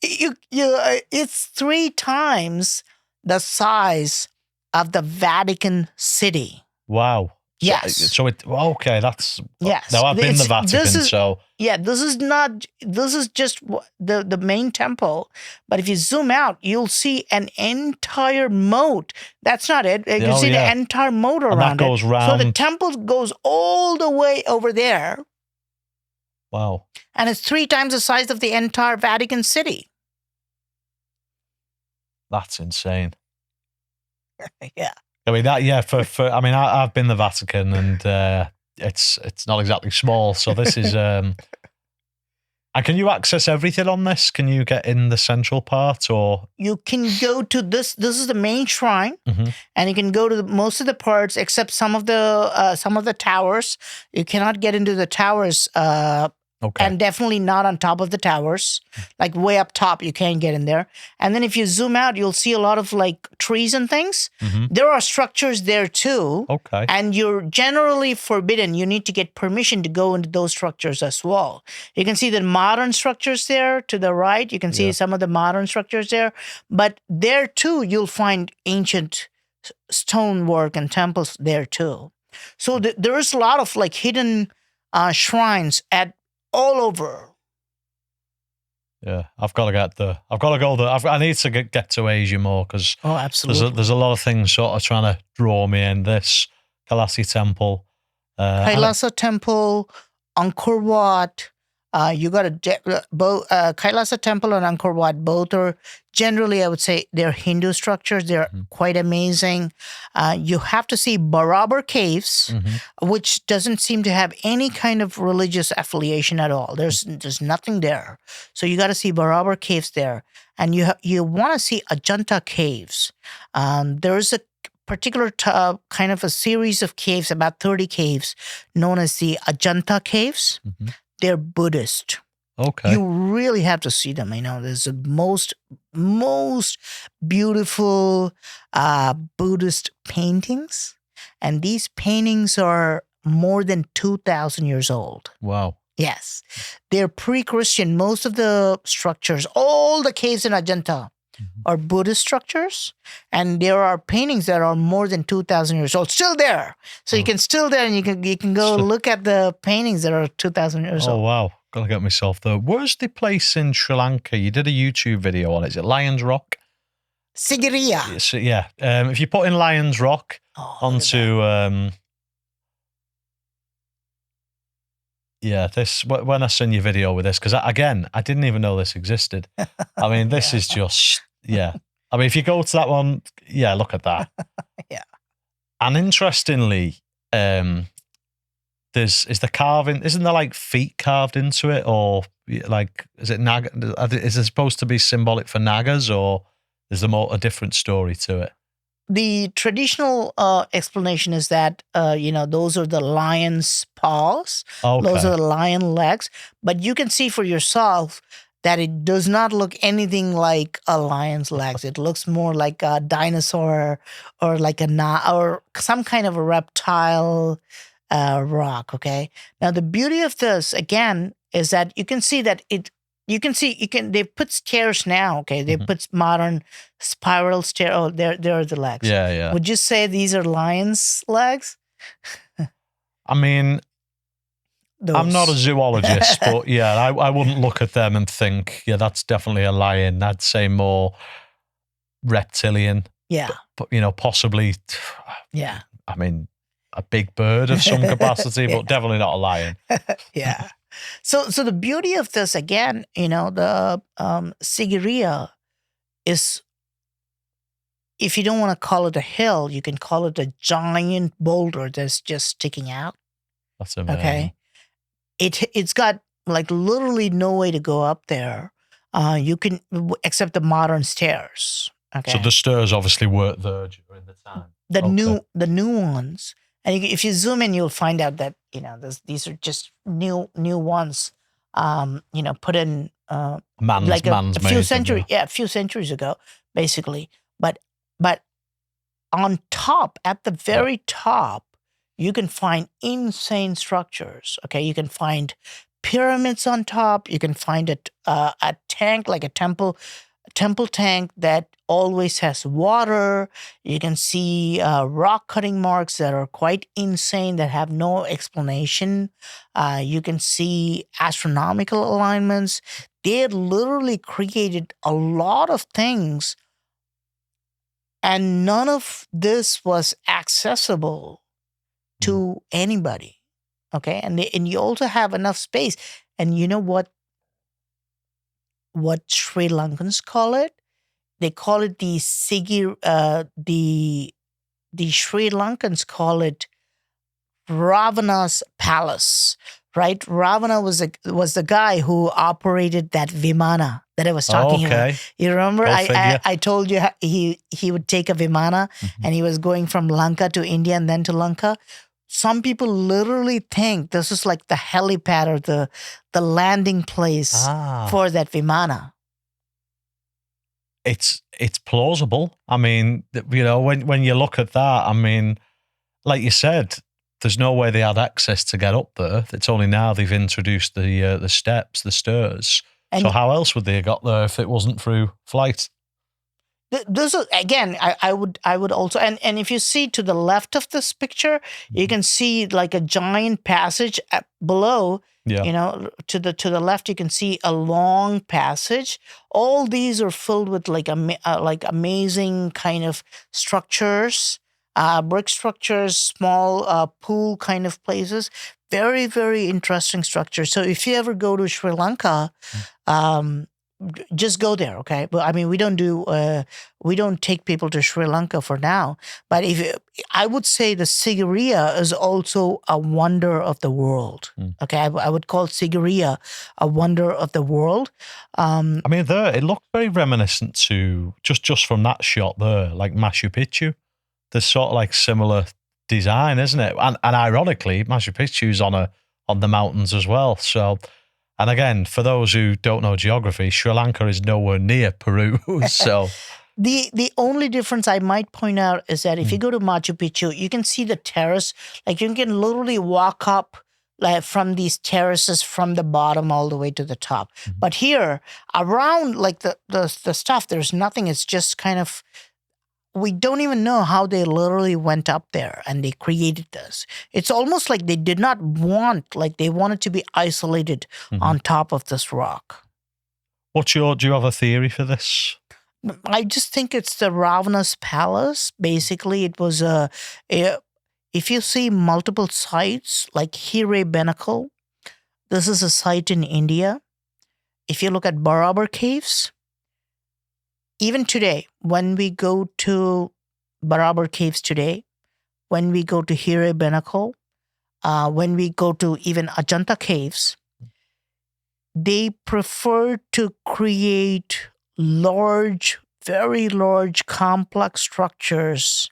it's 3 times the size of the Vatican City. Wow. Yes. So okay, that's yes. Now I've been to the Vatican, so yeah, this is just the main temple. But if you zoom out, you'll see an entire moat. That's not it. You can see the entire moat around and that goes round. So the temple goes all the way over there. Wow. And it's 3 times the size of the entire Vatican City. That's insane. Yeah. I mean I've been to the Vatican, and it's not exactly small. So this is. And can you access everything on this? Can you get in the central part, or you can go to this? This is the main shrine, and you can go to most of the parts except some of the towers. You cannot get into the towers. Okay. And definitely not on top of the towers, like way up top. You can't get in there. And then if you zoom out, you'll see a lot of like trees and things. There are structures there too. Okay. And you're generally forbidden. You need to get permission to go into those structures as well. You can see the modern structures there to the right. You can see some of the modern structures there. But there too, you'll find ancient stonework and temples there too. So there is a lot of like hidden shrines all over. Yeah, I've got to go there. I need to get to Asia more because absolutely. There's a lot of things sort of trying to draw me in. This Kailasa Temple, Kailasa Temple, Angkor Wat. You got both Kailasa Temple and Angkor Wat. Both are generally, I would say, they're Hindu structures. They're quite amazing. You have to see Boracaves, which doesn't seem to have any kind of religious affiliation at all. There's nothing there. So you got to see Boracaves there, and you want to see Ajanta caves. There's a particular kind of a series of caves, about 30 caves, known as the Ajanta caves. They're Buddhist. Okay. You really have to see them. There's the most beautiful Buddhist paintings. And these paintings are more than 2,000 years old. Wow. Yes. They're pre-Christian. Most of the structures, all the caves in Ajanta are Buddhist structures, and there are paintings that are more than 2,000 years old, still there. So you can still there, and you can go look at the paintings that are 2,000 years old. Oh wow, gotta get myself there. Where's the place in Sri Lanka? You did a YouTube video on it. Is it Lions Rock? Sigiriya. So, yeah. If you put in Lions Rock onto this when I send you a video with this, because I didn't even know this existed. I mean, this is just I mean, if you go to that one, look at that. Yeah. And interestingly, is the carving? Isn't there like feet carved into it, or like is it Naga? Is it supposed to be symbolic for Nagas, or is there a different story to it? The traditional explanation is that, those are the lion's paws. Okay. Those are the lion legs. But you can see for yourself that it does not look anything like a lion's legs. It looks more like a dinosaur or like or some kind of a reptile rock, okay? Now, the beauty of this, again, is that you can see that You can see, they put stairs now, okay? They put modern spiral stair. Oh, there are the legs. Yeah. Would you say these are lions' legs? I mean, I'm not a Those. zoologist, but yeah, I wouldn't look at them and think, yeah, that's definitely a lion. I'd say more reptilian. Yeah. But possibly, Yeah. I mean, a big bird of some capacity, Yeah. but definitely not a lion. Yeah. So the beauty of this, again, the Sigiriya is, if you don't want to call it a hill, you can call it a giant boulder that's just sticking out. That's amazing. Okay. It's got like literally no way to go up there. You can, except the modern stairs. Okay. So the stairs obviously weren't there during the time. The new ones, and if you zoom in, you'll find out that these are just new ones. Put in like a few centuries, a few centuries ago, basically. But on top, at the very top, you can find insane structures. Okay, you can find pyramids on top. You can find a tank, like a temple tank that always has water. You can see rock cutting marks that are quite insane, that have no explanation. You can see astronomical alignments. They literally created a lot of things, and none of this was accessible to anybody. Okay, and you also have enough space. And you know what Sri Lankans call it? They call it the the Sri Lankans call it Ravana's palace, right? Ravana was the guy who operated that Vimana that I was talking about. You remember? I told you he would take a Vimana, and he was going from Lanka to India and then to Lanka. Some people literally think this is like the helipad or the landing place for that Vimana. It's plausible. I mean, when you look at that, I mean, like you said, there's no way they had access to get up there. It's only now they've introduced the steps, the stairs. And so how else would they have got there if it wasn't through flight? This is, again, I would also, and if you see to the left of this picture, you can see like a giant passage below. Yeah. To the left, you can see a long passage. All these are filled with like amazing kind of structures, brick structures, small pool kind of places. Very, very interesting structures. So if you ever go to Sri Lanka, just go there, okay? But I mean, we don't take people to Sri Lanka for now. But I would say the Sigiriya is also a wonder of the world. Okay, I would call Sigiriya a wonder of the world. I mean, it looked very reminiscent to just from that shot there, like Machu Picchu. There's sort of like similar design, isn't it? And ironically, Machu Picchu's on the mountains as well. So. And again, for those who don't know geography, Sri Lanka is nowhere near Peru. So the only difference I might point out is that if you go to Machu Picchu, you can see the terrace. Like you can literally walk up like from these terraces from the bottom all the way to the top. But here, around like the stuff, there's nothing. It's just kind of, we don't even know how they literally went up there and they created this. It's almost like they did not want, like they wanted to be isolated on top of this rock. Do you have a theory for this? I just think it's the Ravana's palace. Basically, it was if you see multiple sites like Hirebenakul, this is a site in India. If you look at Boracaves, even today, when we go to Boracaves today, when we go to Hirebenakul, when we go to even Ajanta caves, they prefer to create large, very large, complex structures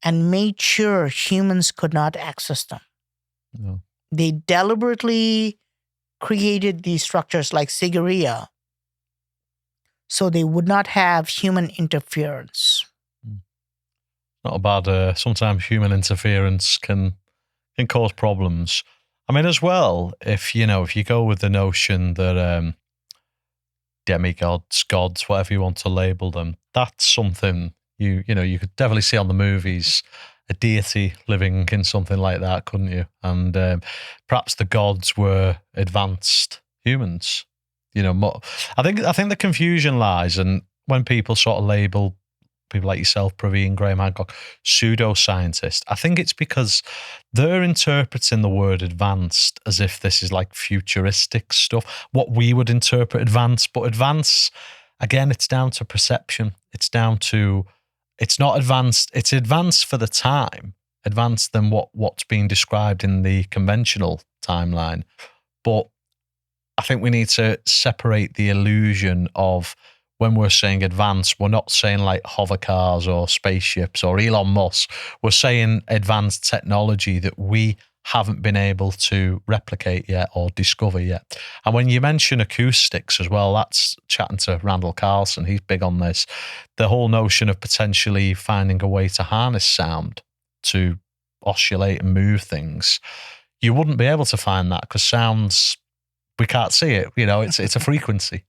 and made sure humans could not access them. No. They deliberately created these structures like Sigiriya, so they would not have human interference. Not bad. Sometimes human interference can cause problems. I mean, as well, if you go with the notion that demigods, gods, whatever you want to label them. That's something you could definitely see on the movies, a deity living in something like that, couldn't you? And perhaps the gods were advanced humans. I think the confusion lies, and when people sort of label people like yourself, Praveen, Graham Hancock, pseudoscientists, I think it's because they're interpreting the word advanced as if this is like futuristic stuff, what we would interpret advanced. But advance, again, it's down to perception. It's not advanced. It's advanced for the time, advanced than what's being described in the conventional timeline. But I think we need to separate the illusion of, when we're saying advanced, we're not saying like hover cars or spaceships or Elon Musk. We're saying advanced technology that we haven't been able to replicate yet or discover yet. And when you mention acoustics as well, that's chatting to Randall Carlson. He's big on this. The whole notion of potentially finding a way to harness sound to oscillate and move things. You wouldn't be able to find that because sounds, we can't see it. It's a frequency.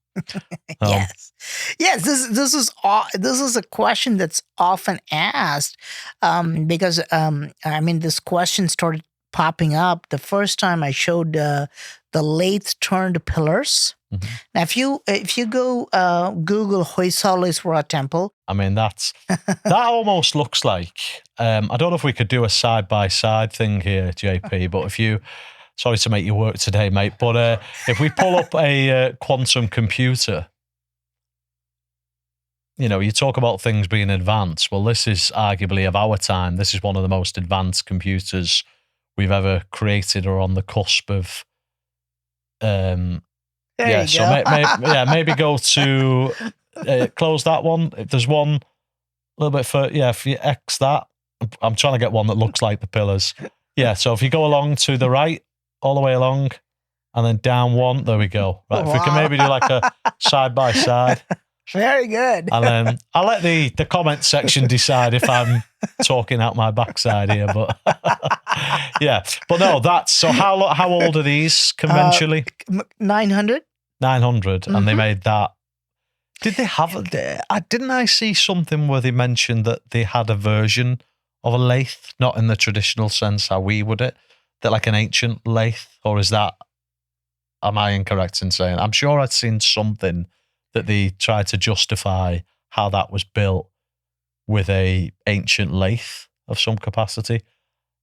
Yes. This is a question that's often asked because this question started popping up the first time I showed the lathe turned pillars. Mm-hmm. Now, if you go Google Hoysala Temple, that almost looks like I don't know if we could do a side by side thing here, JP, but if you. Sorry to make you work today, mate, but if we pull up a quantum computer, you talk about things being advanced. Well, this is arguably of our time. This is one of the most advanced computers we've ever created or on the cusp of. Maybe go to close that one. If there's one a little bit further, if you X that, I'm trying to get one that looks like the pillars. Yeah, so if you go along to the right, all the way along, and then down one. There we go. Right, wow. If we can maybe do like a side by side. Very good. And then I'll let the comment section decide if I'm talking out my backside here. But yeah, but no, that's so. How old are these conventionally? 900. 900, mm-hmm. And they made that. Did they have? Didn't I see something where they mentioned that they had a version of a lathe, not in the traditional sense how we would it? That like an ancient lathe, or am I incorrect in saying? I'm sure I'd seen something that they tried to justify how that was built with a ancient lathe of some capacity.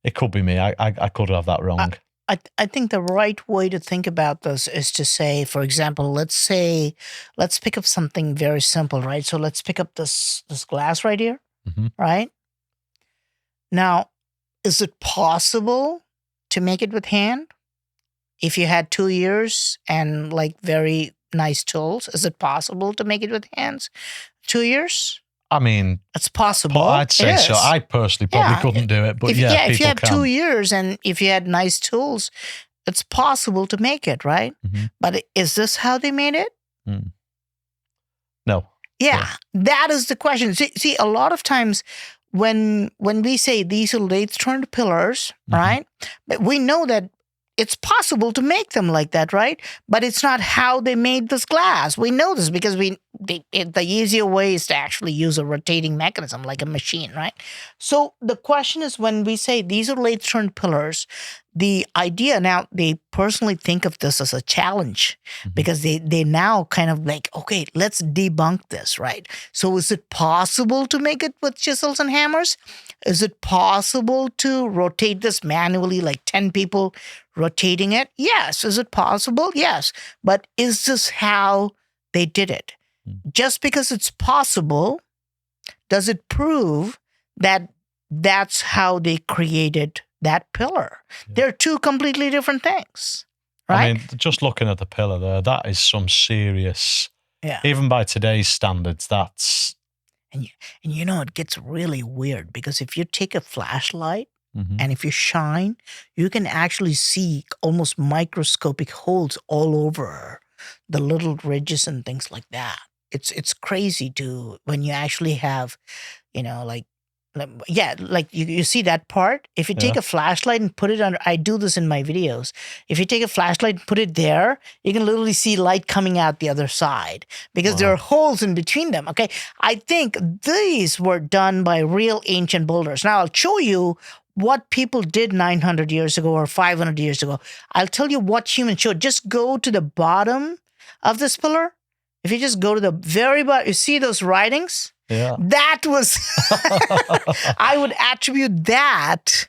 It could be me. I could have that wrong. I think the right way to think about this is to say, for example, let's pick up something very simple, right? So let's pick up this glass right here, mm-hmm. Right? Now, is it possible to make it with hand? If you had 2 years and like very nice tools, is it possible to make it with hands? 2 years? I mean, it's possible. I'd say so. I personally probably couldn't do it, but if you have 2 years and if you had nice tools, it's possible to make it, right? Mm-hmm. But is this how they made it? Mm. No. Yeah, that is the question. See, a lot of times when we say these are lathe-turned pillars, mm-hmm. Right? But we know that it's possible to make them like that, right? But it's not how they made this glass. We know this because the easier way is to actually use a rotating mechanism like a machine, right? So the question is, when we say these are lathe-turned pillars, the idea now, they personally think of this as a challenge, mm-hmm. because they now kind of like, okay, let's debunk this, right? So is it possible to make it with chisels and hammers? Is it possible to rotate this manually, like 10 people rotating it? Yes. Is it possible? Yes. But is this how they did it? Mm-hmm. Just because it's possible, does it prove that that's how they created that pillar? Yeah. They're two completely different things, right? I mean, just looking at the pillar there, that is some serious, even by today's standards, that's... And it gets really weird because if you take a flashlight, mm-hmm. and if you shine, you can actually see almost microscopic holes all over the little ridges and things like that. It's crazy when you actually have, like Yeah, like you see that part. If you take a flashlight and put it under, I do this in my videos. If you take a flashlight and put it there, you can literally see light coming out the other side because there are holes in between them. Okay. I think these were done by real ancient builders. Now I'll show you what people did 900 years ago or 500 years ago. I'll tell you what humans showed. Just go to the bottom of this pillar. If you just go to the very bottom, you see those writings? Yeah. That was, I would attribute that.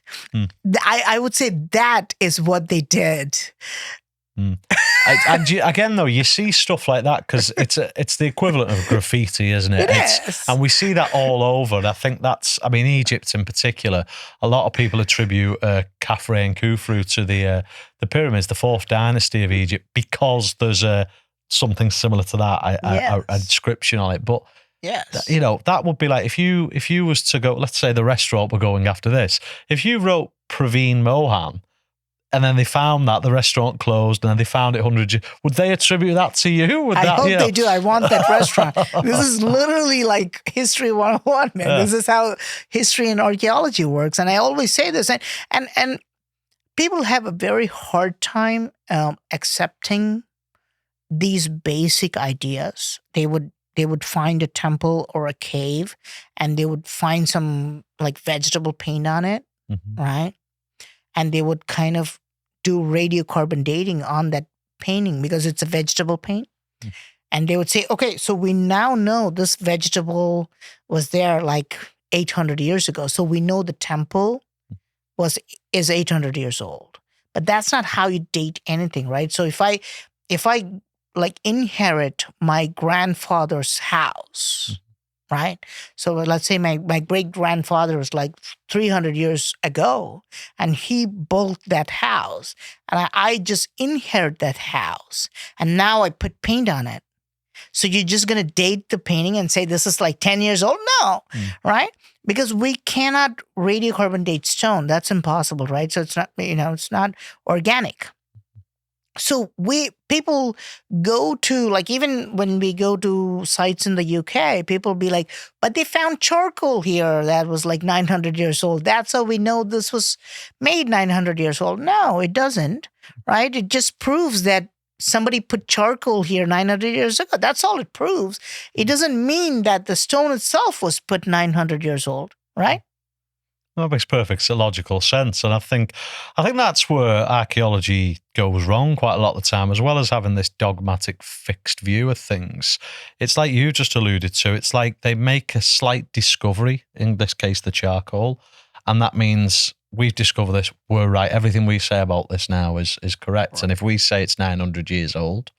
I would say that is what they did. And again, though, you see stuff like that because it's the equivalent of graffiti, isn't it? And we see that all over. And I think Egypt in particular, a lot of people attribute Khafre and Khufu to the pyramids, the fourth dynasty of Egypt, because there's something similar to that, a description on it. But that would be like if you was to go, let's say the restaurant were going after this. If you wrote Praveen Mohan, and then they found that the restaurant closed, and then they found it 100 years, would they attribute that to you? I hope they do. I want that restaurant. This is literally like history 101, man. Yeah. This is how history and archaeology works. And I always say this, and people have a very hard time accepting these basic ideas. They would find a temple or a cave, and they would find some like vegetable paint on it, right? And they would kind of do radiocarbon dating on that painting because it's a vegetable paint. And they would say, okay, so we now know this vegetable was there like 800 years ago. So we know the temple is 800 years old. But that's not how you date anything, right? So if I like inherit my grandfather's house, right? So let's say my great-grandfather was like 300 years ago, and he built that house, and I just inherit that house, and now I put paint on it. So you're just going to date the painting and say this is like 10 years old? No, right? Because we cannot radiocarbon date stone. That's impossible, right? So it's not, it's not organic. So people go to, like, even when we go to sites in the UK, people be like, but they found charcoal here that was like 900 years old. That's how we know this was made 900 years old. No, it doesn't, right? It just proves that somebody put charcoal here 900 years ago. That's all it proves. It doesn't mean that the stone itself was put 900 years old, right? That makes perfect logical sense. And I think that's where archaeology goes wrong quite a lot of the time, as well as having this dogmatic fixed view of things. It's like you just alluded to. It's like they make a slight discovery, in this case, the charcoal. And that means we've discovered this, we're right. Everything we say about this now is correct. Right. And if we say it's 900 years old,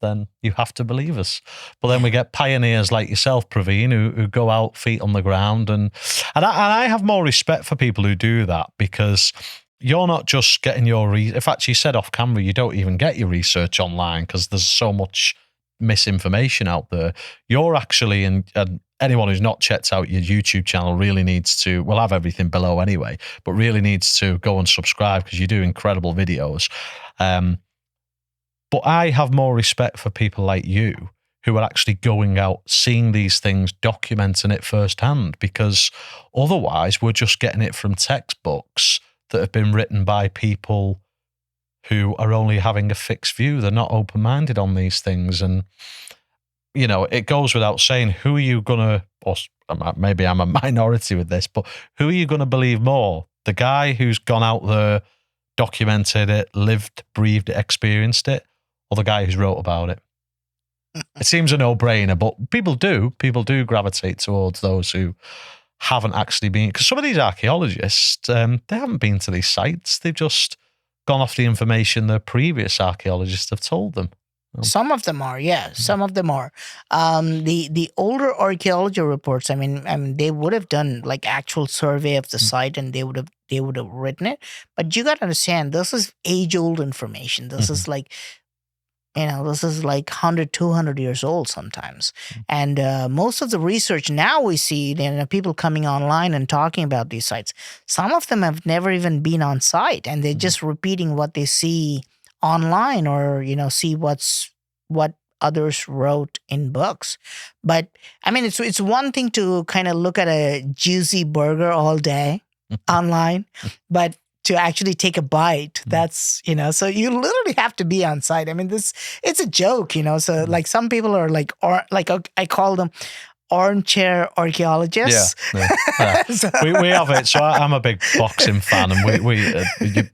then you have to believe us. But then we get pioneers like yourself, Praveen, who go out feet on the ground. And I have more respect for people who do that, because you're not just getting in fact, you said off camera, you don't even get your research online because there's so much misinformation out there. You're actually, and anyone who's not checked out your YouTube channel really needs to, we'll have everything below anyway, but really needs to go and subscribe because you do incredible videos. But I have more respect for people like you who are actually going out, seeing these things, documenting it firsthand, because otherwise we're just getting it from textbooks that have been written by people who are only having a fixed view. They're not open-minded on these things. And, it goes without saying, who are you going to, or maybe I'm a minority with this, but who are you going to believe more? The guy who's gone out there, documented it, lived, breathed it, experienced it, or the guy who's wrote about it? It seems a no-brainer, but people do gravitate towards those who haven't actually been, because some of these archaeologists, they haven't been to these sites. They've just gone off the information the previous archaeologists have told them. Some of them are, yeah. Some of them are. The older archaeology reports, I mean, they would have done like actual survey of the site, and they would have written it. But you got to understand, this is age-old information. This is like, this is like 100, 200 years old sometimes. And most of the research now we see, people coming online and talking about these sites. Some of them have never even been on site, and they're just repeating what they see online, or, see what others wrote in books. But I mean, it's one thing to kind of look at a juicy burger all day online, but to actually take a bite, that's, so you literally have to be on site. I mean, it's a joke, so like some people are like, or like I call them armchair archaeologists. Yeah. So- we have it. So I'm a big boxing fan, and we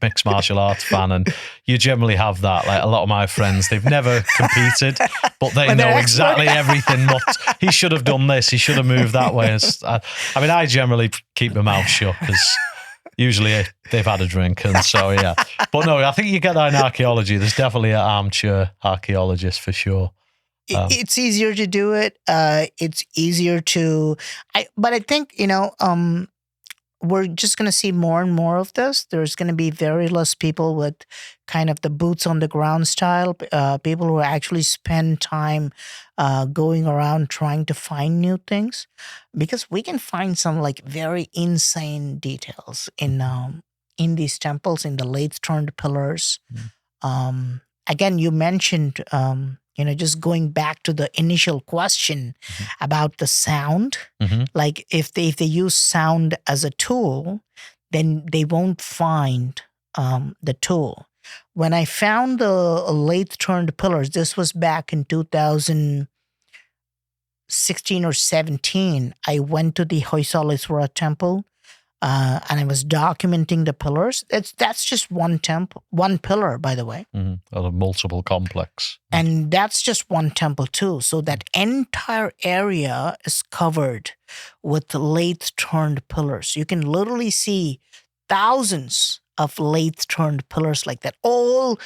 mixed martial arts fan, and you generally have that. Like a lot of my friends, they've never competed, but they know exactly everything. He should have done this. He should have moved that way. I mean, I generally keep my mouth shut because usually they've had a drink, and so yeah. But no, I think you get that in archaeology. There's definitely an armchair archaeologist for sure. It's easier to do it. It's easier to, but I think, we're just going to see more and more of this. There's going to be very less people with kind of the boots on the ground style, people who actually spend time going around trying to find new things, because we can find some like very insane details in these temples, in the lathe turned pillars. Again, you mentioned, just going back to the initial question about the sound. Like if they use sound as a tool, then they won't find the tool. When I found the lathe turned pillars, this was back in 2016 or 17. I went to the Gommateshwara Temple. And I was documenting the pillars. That's just one pillar, by the way. A multiple complex. And that's just one temple too. So that entire area is covered with lathe-turned pillars. You can literally see thousands of lathe-turned pillars like that, all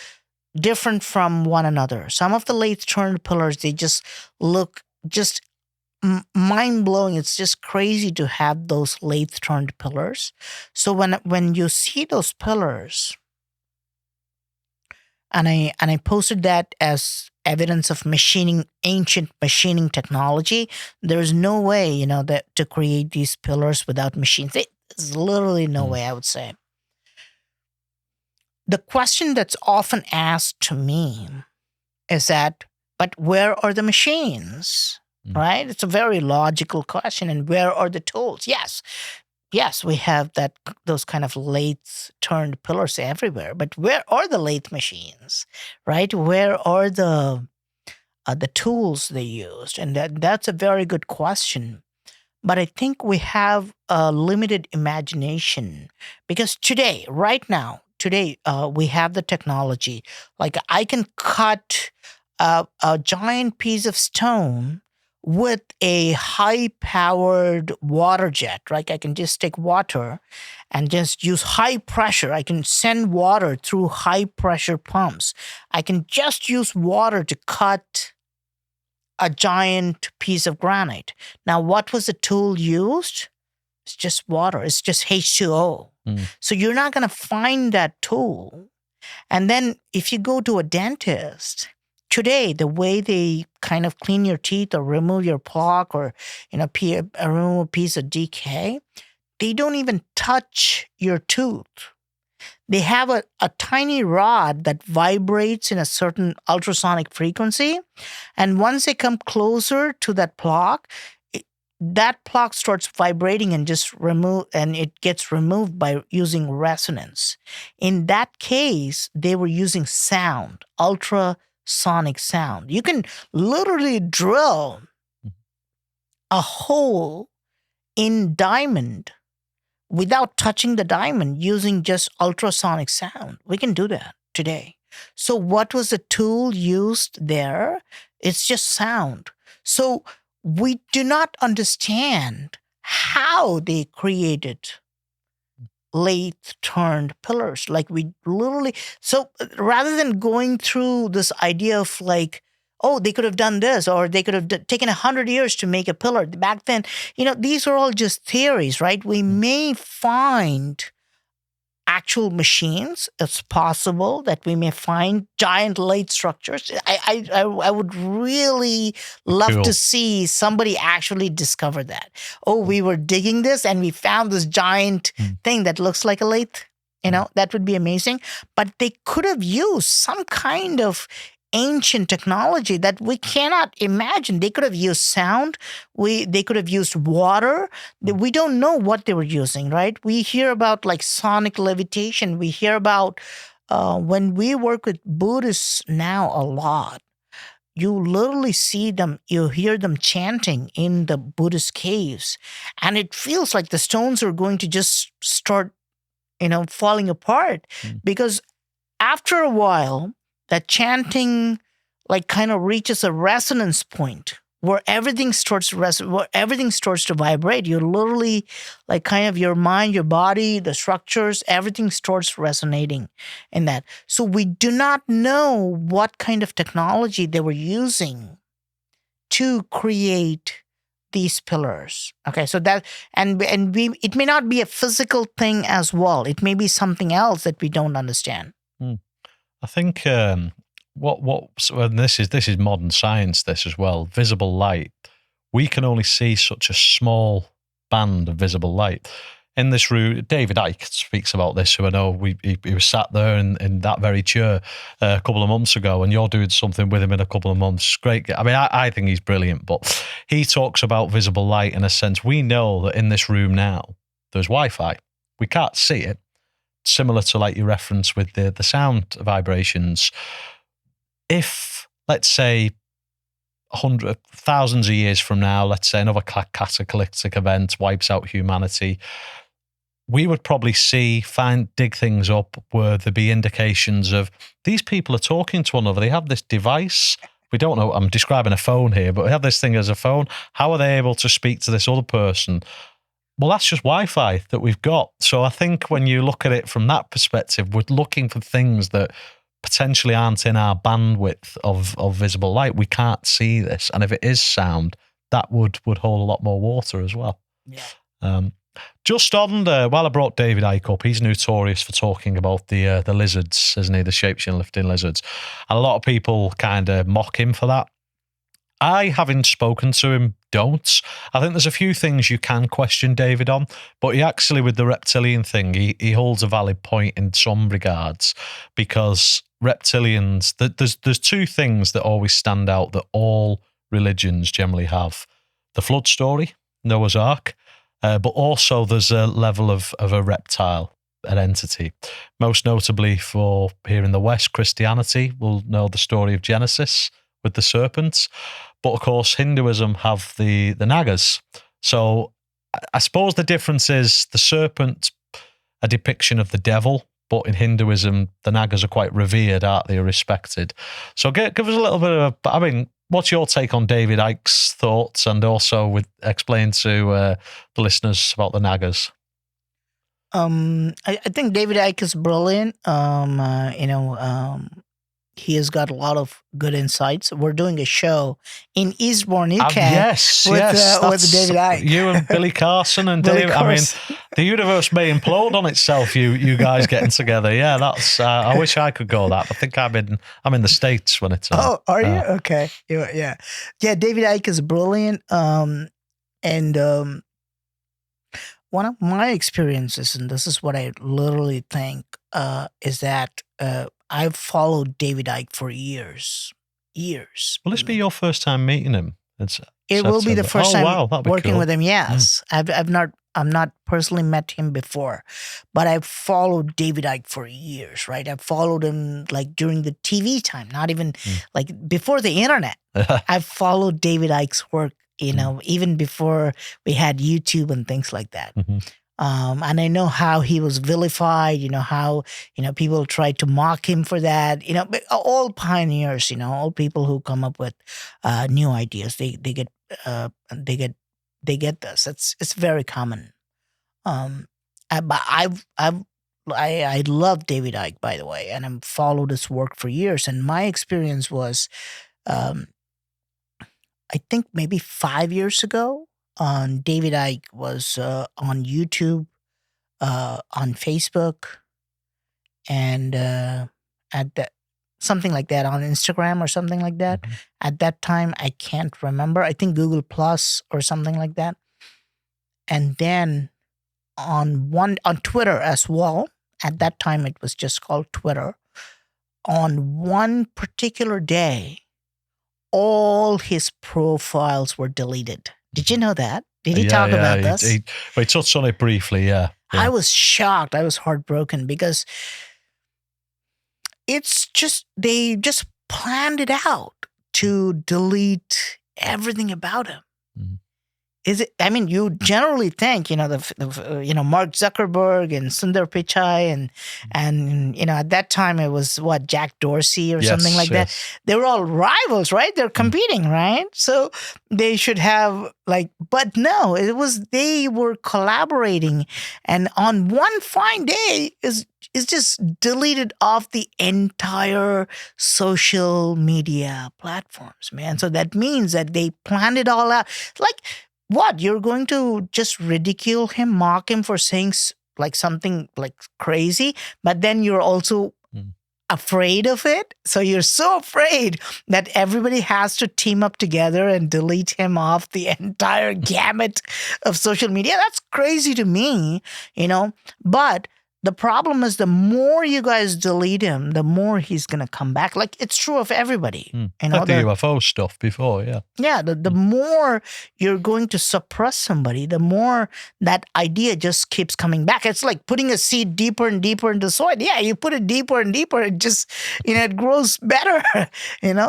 different from one another. Some of the lathe-turned pillars, they just look just mind-blowing. It's just crazy to have those lathe-turned pillars. So when you see those pillars, and I posted that as evidence of ancient machining technology, there's no way, that to create these pillars without machines. There's literally no way, I would say. The question that's often asked to me is that, but where are the machines? Right? It's a very logical question. And where are the tools? Yes, we have those kind of lathe-turned pillars everywhere. But where are the lathe machines? Right? Where are the tools they used? And that's a very good question. But I think we have a limited imagination, because right now, we have the technology. Like I can cut a giant piece of stone with a high-powered water jet, right? I can just take water and just use high pressure. I can send water through high-pressure pumps. I can just use water to cut a giant piece of granite. Now, what was the tool used? It's just water. It's just H2O. So you're not going to find that tool. And then if you go to a dentist, today, the way they kind of clean your teeth or remove your plaque or, remove a piece of decay, they don't even touch your tooth. They have a tiny rod that vibrates in a certain ultrasonic frequency. And once they come closer to that plaque, that plaque starts vibrating and it gets removed by using resonance. In that case, they were using sound, ultrasonic sound. You can literally drill a hole in diamond without touching the diamond using just ultrasonic sound. We can do that today. So what was the tool used there? It's just sound. So we do not understand how they created lathe-turned pillars. Like so rather than going through this idea of like, oh, they could have done this, or they could have taken 100 years to make a pillar. Back then, these are all just theories, right? We may find actual machines. It's possible that we may find giant lathe structures. I would really love to see somebody actually discover that. Oh, we were digging this and we found this giant thing that looks like a lathe. That would be amazing. But they could have used some kind of ancient technology that we cannot imagine. They could have used sound. They could have used water. We don't know what they were using, right? We hear about like sonic levitation. We hear about when we work with Buddhists now a lot. You literally see them, you hear them chanting in the Buddhist caves, and it feels like the stones are going to just start, falling apart because after a while, that chanting like kind of reaches a resonance point where everything starts to vibrate. You literally like kind of your mind, your body, the structures, everything starts resonating in that. So we do not know what kind of technology they were using to create these pillars. Okay, so that and we it may not be a physical thing as well. It may be something else that we don't understand. I think and this is modern science. This as well, visible light. We can only see such a small band of visible light. In this room, David Icke speaks about this. Who I know he was sat there in that very chair a couple of months ago, and you're doing something with him in a couple of months. Great. I mean, I think he's brilliant, but he talks about visible light in a sense. We know that in this room now there's Wi-Fi. We can't see it. Similar to like you referenced with the sound vibrations. If, let's say, thousands of years from now, let's say another cataclysmic event wipes out humanity, we would probably dig things up where there'd be indications of these people are talking to one another. They have this device. We don't know. I'm describing a phone here, but we have this thing as a phone. How are they able to speak to this other person? Well, that's just Wi-Fi that we've got. So I think when you look at it from that perspective, we're looking for things that potentially aren't in our bandwidth of visible light. We can't see this. And if it is sound, that would hold a lot more water as well. Yeah. Just on while I brought David Icke up, he's notorious for talking about the lizards, isn't he? The shape-shifting lizards. And a lot of people kind of mock him for that. I, having spoken to him, don't. I think there's a few things you can question David on, but he actually, with the reptilian thing, he holds a valid point in some regards, because reptilians, there's two things that always stand out that all religions generally have. The flood story, Noah's Ark, but also there's a level of a reptile, an entity. Most notably for here in the West, Christianity will know the story of Genesis with the serpents. But of course, Hinduism have the Nagas. So I suppose the difference is the serpent, a depiction of the devil, but in Hinduism, the Nagas are quite revered, aren't they? Respected. So give us a little bit of what's your take on David Icke's thoughts, and also explain to the listeners about the Nagas? I think David Icke is brilliant. He has got a lot of good insights. We're doing a show in Eastbourne, UK. Yes, with David Icke. You and Billy Carson and David. I mean, the universe may implode on itself. You guys getting together. Yeah, that's. I wish I could go that. I think I'm in the States when it's. Are you okay? Yeah. David Icke is brilliant. And one of my experiences, and this is what I literally think, is that I've followed David Icke for years. Will this be your first time meeting him? It will be the first time working with him. Yes, I'm not personally met him before, but I've followed David Icke for years. Right, I've followed him like during the TV time, not even like before the internet. I've followed David Icke's work. Even before we had YouTube and things like that. And I know how he was vilified, how, people tried to mock him for that, but all pioneers, all people who come up with new ideas, they get this. It's very common. But I love David Icke, by the way, and I've followed his work for years. And my experience was, I think maybe 5 years ago, David Icke was on YouTube, on Facebook, and something like that, on Instagram or something like that. At that time, I can't remember. I think Google Plus or something like that. And then on Twitter as well. At that time, it was just called Twitter. on one particular day, all his profiles were deleted. Did you know that? Did he talk about this? He touched on it briefly, yeah. I was shocked. I was heartbroken because it's just, they just planned it out to delete everything about him. Mhm. Is it? I mean, you generally think, the Mark Zuckerberg and Sundar Pichai and at that time it was what, Jack Dorsey or something like that. They were all rivals, right? They're competing, right? So they should have but no, they were collaborating, and on one fine day is just deleted off the entire social media platforms, man. So that means that they planned it all out. What, you're going to just ridicule him, mock him for saying something crazy, but then you're also afraid of it. So you're so afraid that everybody has to team up together and delete him off the entire gamut of social media. That's crazy to me, But the problem is, the more you guys delete him, the more he's going to come back. It's true of everybody. Like the UFO stuff before, yeah. Yeah, the more you're going to suppress somebody, the more that idea just keeps coming back. It's like putting a seed deeper and deeper into the soil. Yeah, you put it deeper and deeper, it just, it grows better,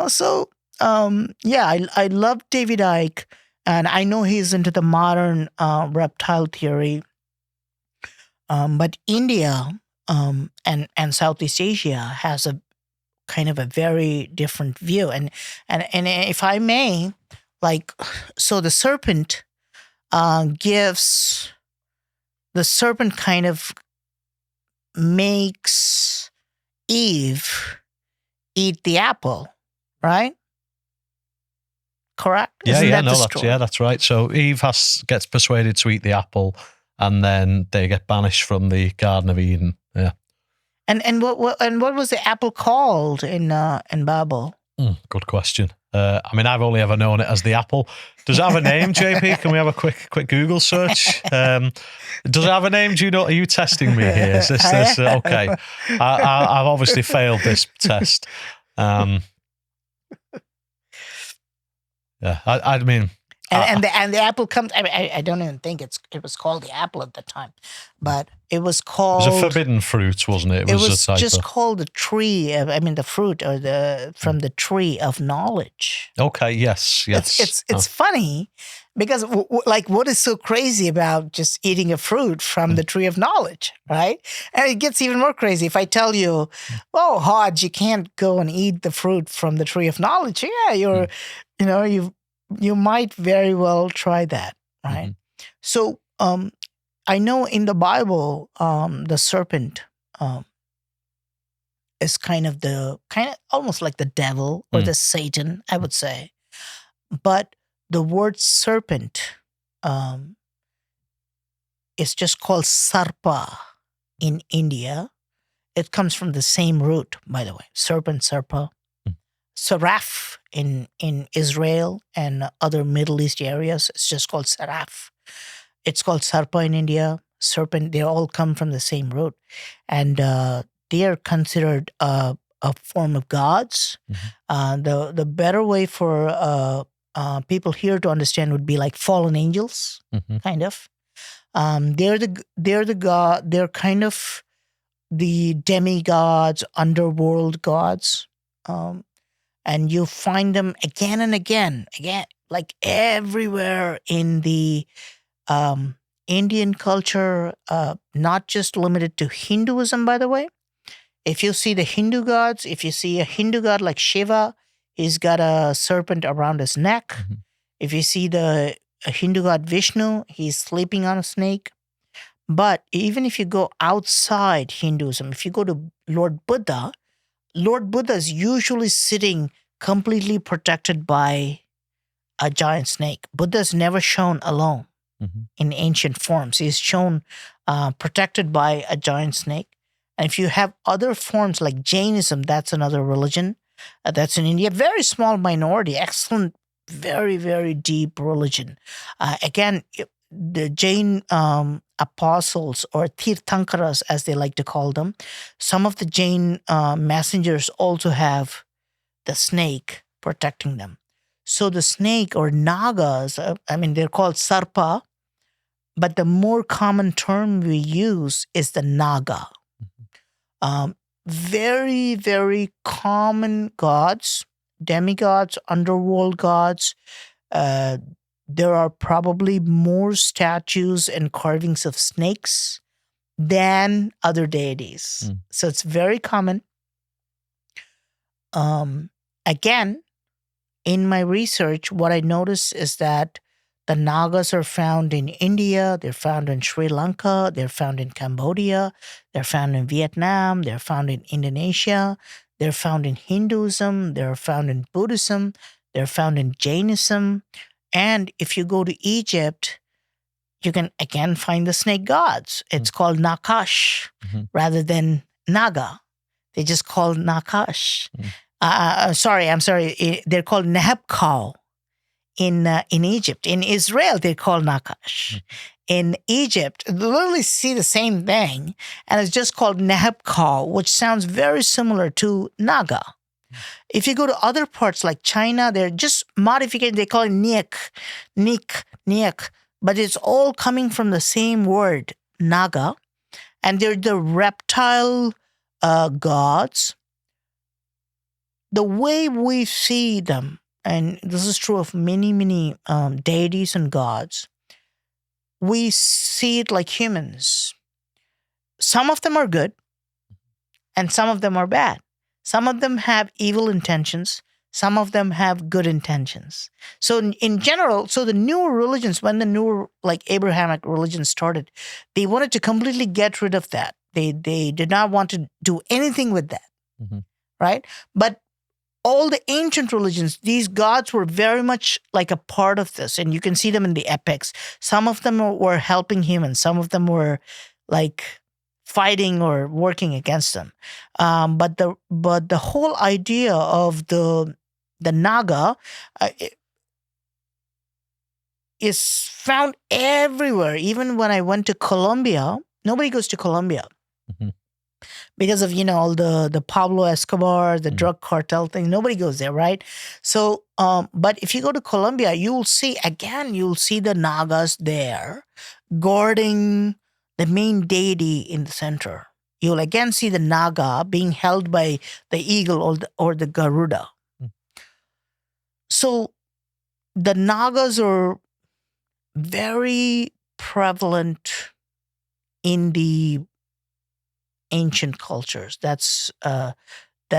So, I love David Icke, and I know he's into the modern reptile theory. But India and Southeast Asia has a kind of a very different view. And if I may, so the serpent kind of makes Eve eat the apple, right? Correct? That's right. So Eve gets persuaded to eat the apple, and then they get banished from the Garden of Eden. Yeah. And what was the apple called in Bible? Good question. I've only ever known it as the apple. Does it have a name, JP? Can we have a quick Google search? Does it have a name? Do you know? Are you testing me here? Is this okay? I've obviously failed this test. Yeah, I mean. And the apple comes. I don't even think it was called the apple at the time, but it was called. It was a forbidden fruit, wasn't it? It was just called the tree. The fruit, or from the tree of knowledge. Okay. Yes. It's funny because what is so crazy about just eating a fruit from the tree of knowledge, right? And it gets even more crazy if I tell you, "Oh, Hodge, you can't go and eat the fruit from the tree of knowledge." Yeah, you might very well try that, right? Mm-hmm. So I know in the Bible, the serpent is kind of almost like the devil or the Satan, I would say. But the word serpent is just called sarpa in India. It comes from the same root, by the way, serpent, sarpa. Saraf in Israel and other Middle East areas, it's just called saraf. It's called sarpa in India, serpent. They all come from the same root, and they are considered a form of gods. Mm-hmm. The better way for people here to understand would be like fallen angels, mm-hmm. kind of. They're the god. They're kind of the demigods, underworld gods. And you find them again and again, like everywhere in the Indian culture, not just limited to Hinduism, by the way. If you see the Hindu gods, if you see a Hindu god like Shiva, he's got a serpent around his neck. Mm-hmm. If you see the Hindu god Vishnu, he's sleeping on a snake. But even if you go outside Hinduism, if you go to Lord Buddha is usually sitting completely protected by a giant snake. Buddha's never shown alone mm-hmm. in ancient forms. He's shown protected by a giant snake. And if you have other forms like Jainism, that's another religion that's in India. Very small minority, excellent, very, very deep religion. Again, the Jain apostles, or tirthankaras as they like to call them, some of the Jain messengers also have the snake protecting them. So the snake or Nagas, they're called Sarpa, but the more common term we use is the Naga. Very, very common gods, demigods, underworld gods. There are probably more statues and carvings of snakes than other deities. So it's very common. Again, in my research, what I noticed is that the Nagas are found in India, they're found in Sri Lanka, they're found in Cambodia, they're found in Vietnam, they're found in Indonesia, they're found in Hinduism, they're found in Buddhism, they're found in Jainism. And if you go to Egypt, you can again find the snake gods. It's called Nakash rather than Naga. They just call Nakash. I'm sorry. They're called Nehebkau in Egypt. In Israel, they're called Nakash. In Egypt, they literally see the same thing, and it's just called Nehebkau, which sounds very similar to Naga. If you go to other parts like China, they're just modification. They call it Niek, but it's all coming from the same word, Naga, and they're the reptile gods. The way we see them, and this is true of many, many deities and gods, we see it like humans. Some of them are good, and some of them are bad. Some of them have evil intentions. Some of them have good intentions. So in general, so the newer religions, when the newer like Abrahamic religions started, they wanted to completely get rid of that. They did not want to do anything with that, right? But all the ancient religions, these gods were very much like a part of this, and you can see them in the epics. Some of them were helping humans. Some of them were like fighting or working against them. But the whole idea of the Naga is found everywhere. Even when I went to Colombia, nobody goes to Colombia because of all the Pablo Escobar, the drug cartel thing. Nobody goes there, right? So, but if you go to Colombia, you'll see the Nagas there guarding the main deity in the center. You'll again see the Naga being held by the eagle or the Garuda. So the Nagas are very prevalent in the ancient cultures. That's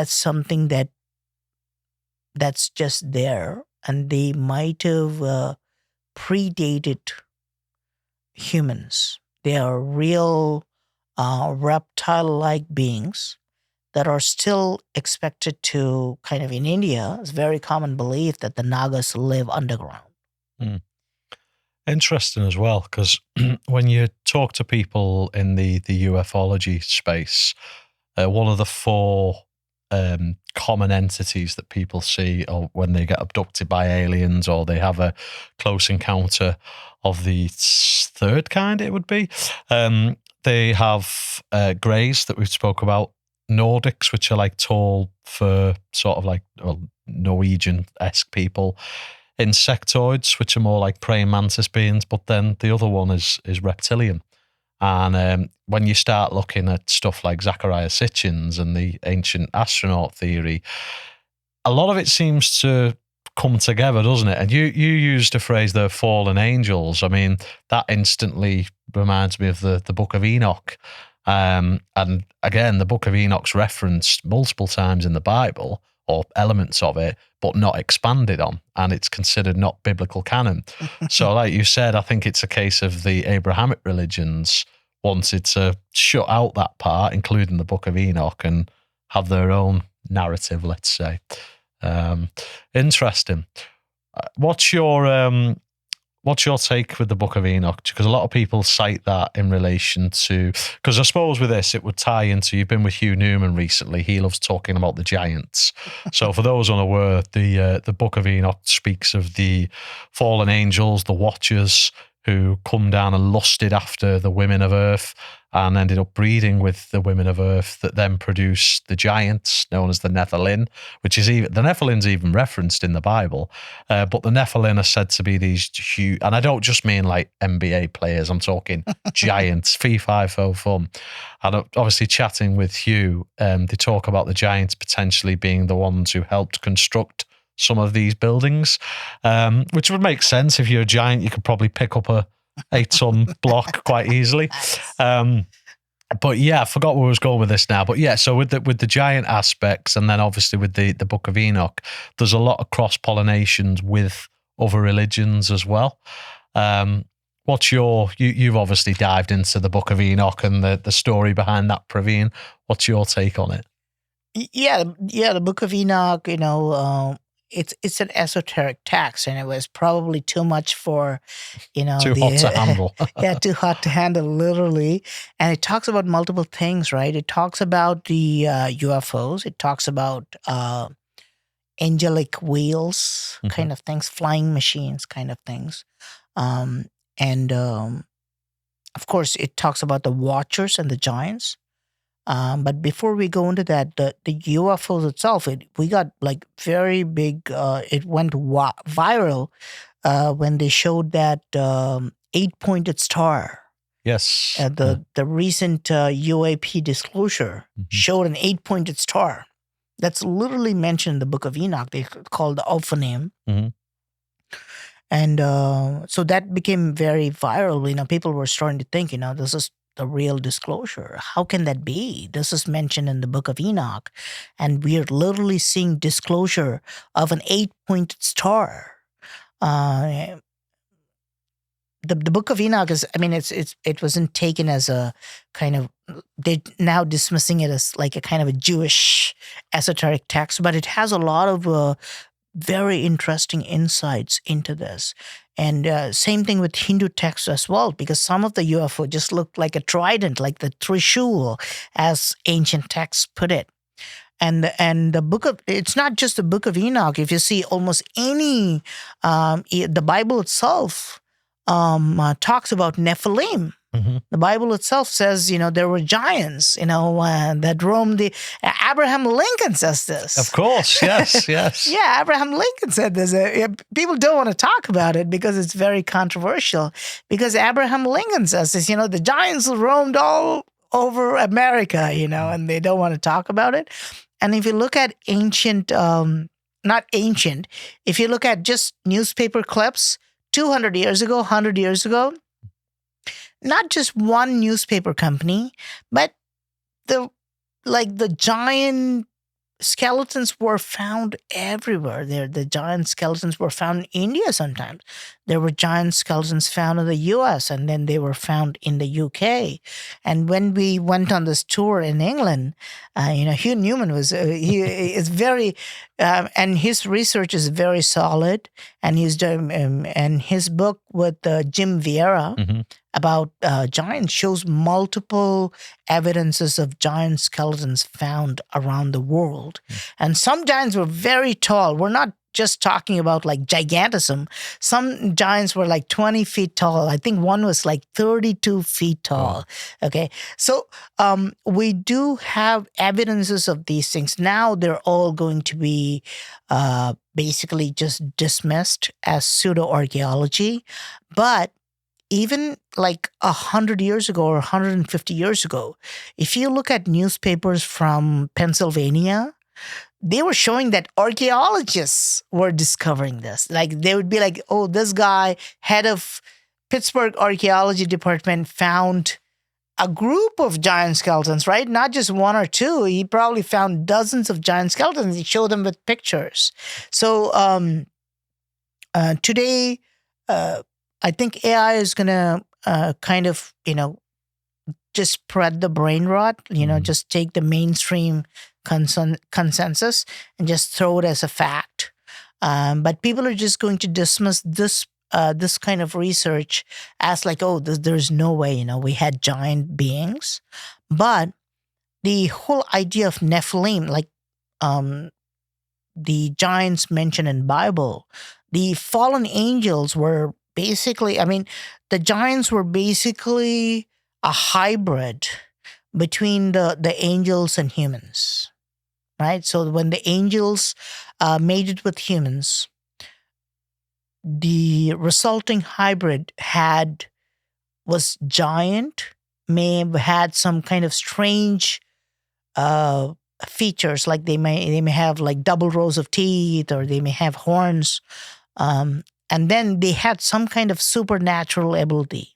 something that's just there, and they might have predated humans. They are real reptile-like beings that are still expected to kind of in India. It's a very common belief that the Nagas live underground. Interesting as well, because when you talk to people in the ufology space, one of the four common entities that people see or when they get abducted by aliens or they have a close encounter of the third kind, it would be. They have greys that we've spoke about, Nordics, which are like tall, fur, sort of like Norwegian-esque people, insectoids, which are more like praying mantis beings, but then the other one is reptilian. And when you start looking at stuff like Zecharia Sitchin's and the ancient astronaut theory, a lot of it seems to come together, doesn't it? And you used a phrase there, fallen angels. I mean, that instantly reminds me of the Book of Enoch. And again, the Book of Enoch's referenced multiple times in the Bible, or elements of it, but not expanded on, and it's considered not biblical canon. So like you said, I think it's a case of the Abrahamic religions wanted to shut out that part, including the Book of Enoch, and have their own narrative, let's say. Interesting. What's your take with the Book of Enoch? Because a lot of people cite that in relation to, because I suppose with this, it would tie into, you've been with Hugh Newman recently. He loves talking about the giants. So for those unaware, the Book of Enoch speaks of the fallen angels, the watchers, who come down and lusted after the women of Earth and ended up breeding with the women of Earth that then produced the giants known as the Nephilim, which is even, the Nephilim's even referenced in the Bible. But the Nephilim are said to be these huge, and I don't just mean like NBA players, I'm talking giants, fee, fi, fo, fum. And obviously chatting with Hugh, they talk about the giants potentially being the ones who helped construct some of these buildings, which would make sense. If you're a giant, you could probably pick up a 8-ton block quite easily. But yeah, I forgot where I was going with this now. But yeah, so with the giant aspects, and then obviously with the Book of Enoch, there's a lot of cross pollinations with other religions as well. What's you've obviously dived into the Book of Enoch and the story behind that, Praveen. What's your take on it? Yeah, the Book of Enoch, it's an esoteric text, and it was probably too much for, too hot to handle. Yeah, too hot to handle, literally. And it talks about multiple things, right? It talks about the UFOs. It talks about angelic wheels, kind of things, flying machines, kind of things. And of course, it talks about the Watchers and the Giants. But before we go into that, the UFOs itself, we got like very big. It went viral when they showed that 8-pointed star. Yes. The recent UAP disclosure showed an 8-pointed star. That's literally mentioned in the Book of Enoch. They call the Ophanim. And so that became very viral. People were starting to think, this is the real disclosure. How can that be? This is mentioned in the Book of Enoch, and we are literally seeing disclosure of an 8-pointed star. The Book of Enoch is, it wasn't taken as a kind of, they're now dismissing it as like a kind of a Jewish esoteric text, but it has a lot of very interesting insights into this. And same thing with Hindu texts as well, because some of the UFO just looked like a trident, like the Trishul, as ancient texts put it. And it's not just the Book of Enoch. If you see almost any, the Bible itself talks about Nephilim. The Bible itself says, there were giants, that roamed the. Abraham Lincoln says this. Of course, yes. Yeah, Abraham Lincoln said this. People don't want to talk about it because it's very controversial. Because Abraham Lincoln says this, the giants roamed all over America, and they don't want to talk about it. And if you look at ancient, not ancient, if you look at just newspaper clips, 200 years ago, 100 years ago, not just one newspaper company, but the giant skeletons were found everywhere. The giant skeletons were found in India sometimes. There were giant skeletons found in the US, and then they were found in the UK. And when we went on this tour in England, Hugh Newman was, he is very, and his research is very solid. And and his book with Jim Vieira about giants shows multiple evidences of giant skeletons found around the world. And some giants were very tall. We're not just talking about like gigantism. Some giants were like 20 feet tall. I think one was like 32 feet tall. Okay. So we do have evidences of these things. Now they're all going to be basically just dismissed as pseudo-archaeology. But even like 100 years ago or 150 years ago, if you look at newspapers from Pennsylvania, they were showing that archaeologists were discovering this. Like they would be like, oh, this guy, head of Pittsburgh Archaeology Department, found a group of giant skeletons, right? Not just one or two. He probably found dozens of giant skeletons. He showed them with pictures. So today, I think AI is going to kind of, just spread the brain rot, just take the mainstream consensus and just throw it as a fact. But people are just going to dismiss this kind of research as like, oh, there's no way, we had giant beings. But the whole idea of Nephilim, like the giants mentioned in Bible, the fallen angels were basically, I mean, the giants were basically a hybrid between the angels and humans, right? So when the angels mated with humans, the resulting hybrid was giant, may have had some kind of strange uh, features, like they may have like double rows of teeth, or they may have horns, and then they had some kind of supernatural ability.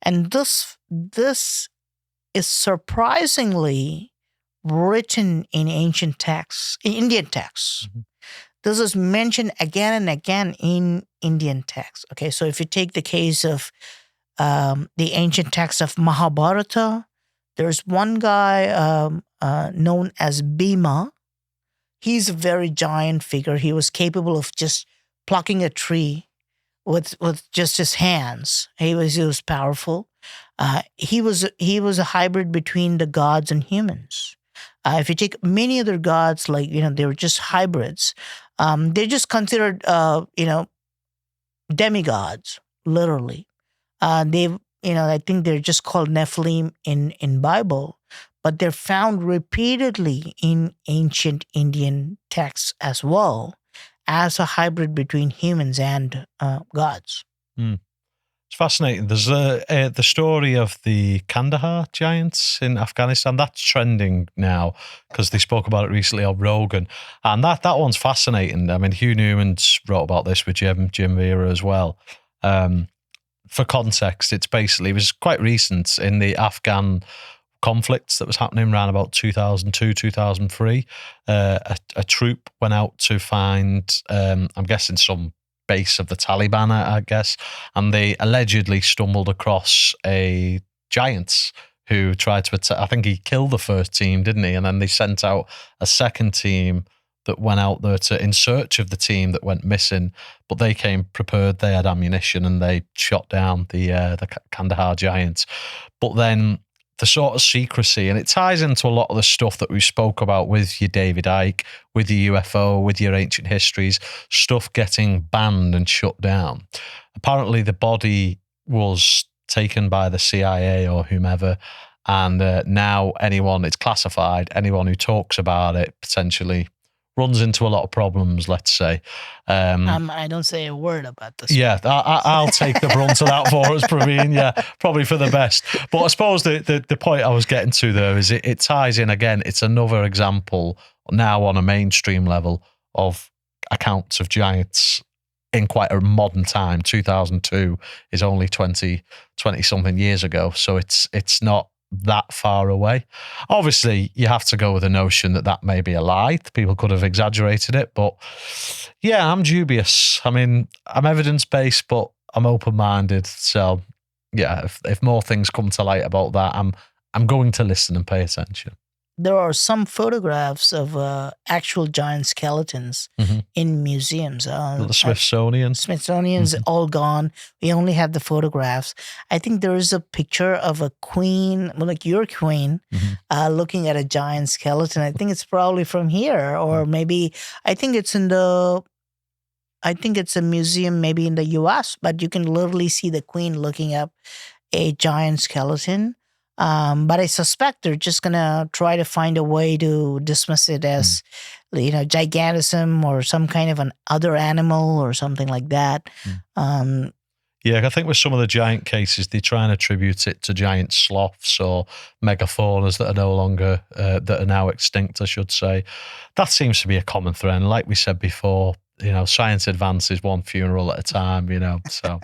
And this is surprisingly written in ancient texts, in Indian texts. Mhm. This is mentioned again and again in Indian texts. Okay, so if you take the case of the ancient text of Mahabharata, there's one guy known as Bhima. He's a very giant figure. He was capable of just plucking a tree with just his hands. He was powerful. He was a hybrid between the gods and humans. If you take many other gods, like they were just hybrids. They're just considered demigods, literally. I think they're just called Nephilim in Bible, but they're found repeatedly in ancient Indian texts as well as a hybrid between humans and gods. It's fascinating. There's the story of the Kandahar giants in Afghanistan. That's trending now because they spoke about it recently on Rogan, and that one's fascinating. I mean, Hugh Newman's wrote about this with Jim Vera as well. For context, it was quite recent in the Afghan conflicts that was happening around about 2002, 2003. A troop went out to find, I'm guessing, some base of the Taliban, I guess, and they allegedly stumbled across a giant who tried to attack. I think he killed the first team, didn't he? And then they sent out a second team that went out there in search of the team that went missing, but they came prepared. They had ammunition and they shot down the Kandahar giants. But then the sort of secrecy, and it ties into a lot of the stuff that we spoke about with your David Icke, with the UFO, with your ancient histories, stuff getting banned and shut down. Apparently the body was taken by the CIA or whomever, and now it's classified. Anyone who talks about it potentially runs into a lot of problems, let's say. I don't say a word about this. Yeah, I'll take the brunt of that for us, Praveen. Yeah, probably for the best. But I suppose the point I was getting to there is it ties in again. It's another example now on a mainstream level of accounts of giants in quite a modern time. 2002 is only 20 something years ago. So it's not that far away. Obviously, you have to go with the notion that may be a lie. People could have exaggerated it, but yeah, I'm dubious. I mean, I'm evidence-based, but I'm open-minded. So yeah, if more things come to light about that, I'm going to listen and pay attention. There are some photographs of actual giant skeletons in museums. The Smithsonian's all gone. We only have the photographs. I think there is a picture of a queen, like your queen, looking at a giant skeleton. I think it's probably from here, or maybe I think it's a museum maybe in the US, but you can literally see the queen looking up a giant skeleton. But I suspect they're just gonna try to find a way to dismiss it as, gigantism or some kind of an other animal or something like that. Yeah, I think with some of the giant cases, they try and attribute it to giant sloths or megafaunas that are no longer, that are now extinct, I should say. That seems to be a common thread. And like we said before, science advances one funeral at a time, so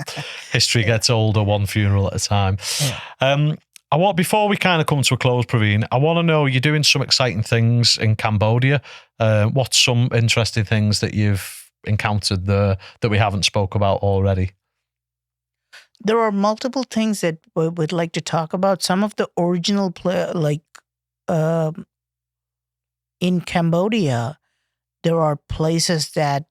history gets older one funeral at a time. Yeah. Before we kind of come to a close, Praveen, I want to know, you're doing some exciting things in Cambodia. What's some interesting things that you've encountered there that we haven't spoke about already? There are multiple things that we would like to talk about. Some of the original in Cambodia, there are places that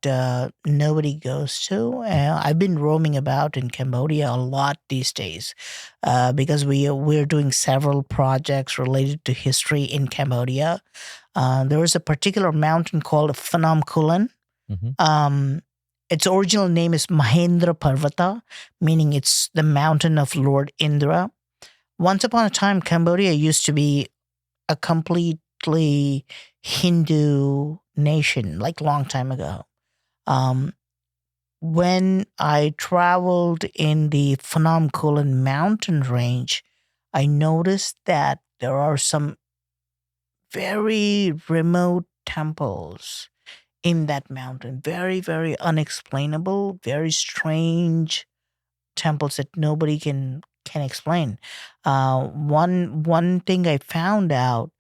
nobody goes to. I've been roaming about in Cambodia a lot these days because we're doing several projects related to history in Cambodia. There is a particular mountain called Phnom Kulen. its original name is Mahendra Parvata, meaning it's the mountain of Lord Indra. Once upon a time, Cambodia used to be a completely Hindu nation, like long time ago. When I traveled in the Phnom Kulen mountain range, I noticed that there are some very remote temples in that mountain. Very, very unexplainable, very strange temples that nobody can explain. One thing I found out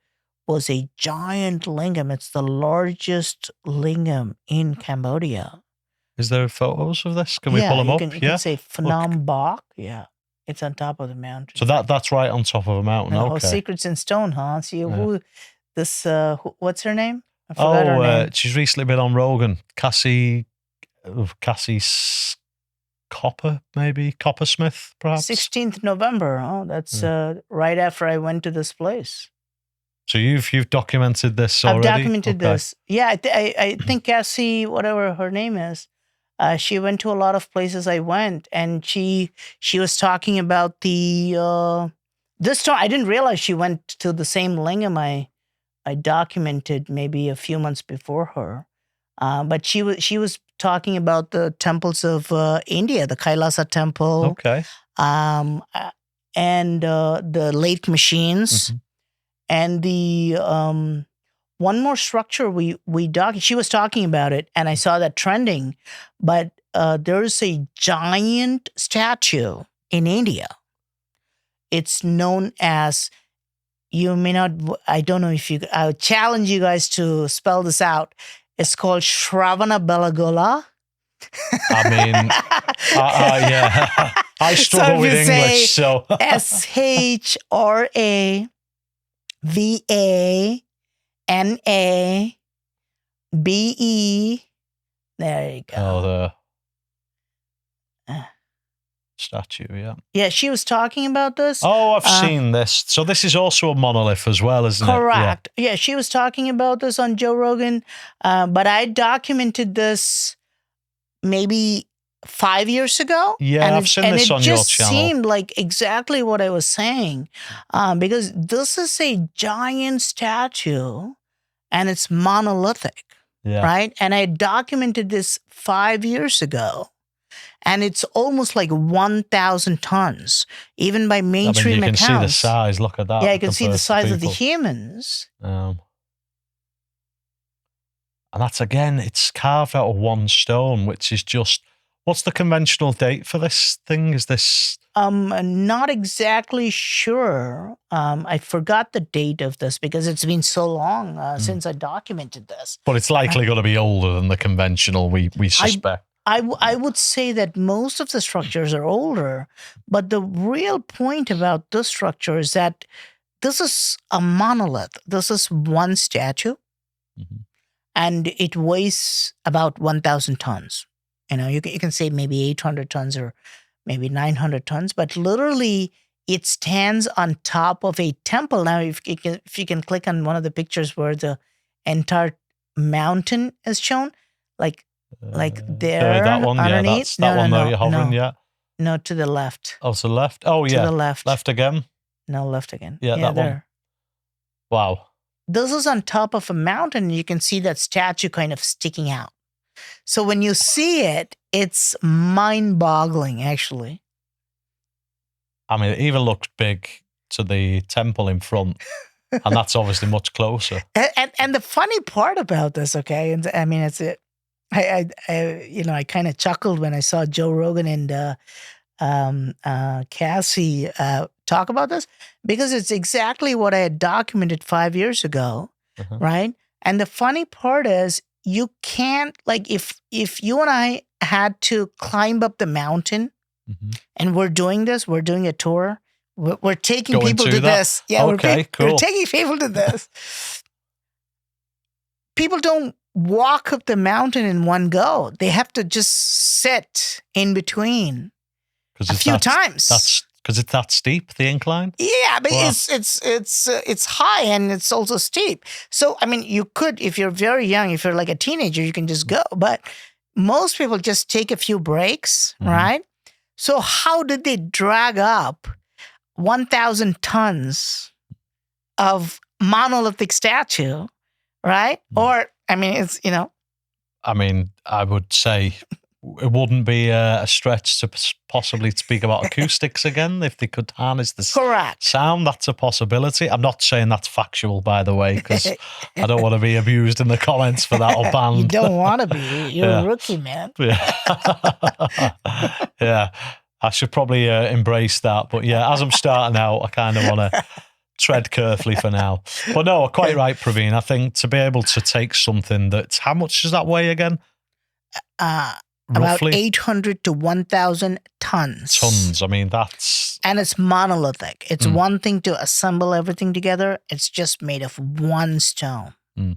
was a giant lingam. It's the largest lingam in Cambodia. Is there photos of this? Can we pull them up? You can say Phnom Bok. Yeah, it's on top of the mountain. So that's right on top of a mountain. Oh, okay. Secrets in Stone, huh? See what's her name? I forgot her name. She's recently been on Rogan. Cassie Coppersmith, perhaps. 16th November. Oh, that's right after I went to this place. So you've documented this already? I've documented this. Yeah, I think Cassie, whatever her name is, she went to a lot of places I went, and she was talking about the this time. I didn't realize she went to the same lingam I documented maybe a few months before her. But she was talking about the temples of India, the Kailasa Temple. Okay. And the lake machines. Mm-hmm. And the one more structure she was talking about it, and I saw that trending, but there's a giant statue in India. It's known as, you may not, I don't know if I would challenge you guys to spell this out. It's called Shravana Belagola. I mean, yeah, I struggle with English, so. SHRAVANABE. There you go. Oh, the statue, yeah. Yeah, she was talking about this. Oh, I've seen this. So this is also a monolith as well, isn't it? Correct. Yeah, she was talking about this on Joe Rogan. But I documented this maybe 5 years ago. Yeah, I've seen this on your channel. And it just seemed like exactly what I was saying. Because this is a giant statue and it's monolithic, right? And I documented this 5 years ago. And it's almost like 1,000 tons, even by mainstream accounts. You can see the size. Look at that. Yeah, you can see the size of the humans. And that's, again, it's carved out of one stone, which is just... What's the conventional date for this thing? Is this... Not exactly sure. I forgot the date of this because it's been so long since I documented this. But it's likely going to be older than the conventional, we suspect. I would say that most of the structures are older, but the real point about this structure is that this is a monolith. This is one statue, and it weighs about 1,000 tons. You know, you can say maybe 800 tons or maybe 900 tons, but literally it stands on top of a temple. Now, if you can click on one of the pictures where the entire mountain is shown, like there, that one, underneath. Yeah, that one there you're hovering, yeah. No, to the left. Oh, to the left? Oh, yeah. To the left. Left again? No, left again. Yeah, that there. One. Wow. This is on top of a mountain. You can see that statue kind of sticking out. So when you see it, it's mind-boggling, actually. I mean, it even looks big to the temple in front. And that's obviously much closer. And the funny part about this, okay, and I mean, I kind of chuckled when I saw Joe Rogan and Cassie talk about this, because it's exactly what I had documented 5 years ago, right? And the funny part is, you can't, like, if you and I had to climb up the mountain, and we're doing a tour, we're taking people to this. Yeah, okay, cool. We're taking people to this. People don't walk up the mountain in one go. They have to just sit in between a few times. That's because it's that steep, the incline. Yeah, but it's high and it's also steep. So I mean, you could, if you're very young, if you're like a teenager, you can just go. But most people just take a few breaks, Mhm. right? So how did they drag up 1,000 tons of monolithic statue, right? Or, I mean, it's, I mean, I would say it wouldn't be a stretch to possibly speak about acoustics again if they could harness the correct. sound. That's a possibility. I'm not saying that's factual, by the way, because I don't want to be abused in the comments for that or banned. You don't want to be. You're Yeah. a rookie, man. Yeah. Yeah. I should probably embrace that. But yeah, as I'm starting out, I kind of want to tread carefully for now. But no, quite right, Praveen. I think to be able to take something that, how much does that weigh again? About Roughly 800 to 1,000 tons. tons. I mean, that's... And it's monolithic. It's one thing to assemble everything together. It's just made of one stone,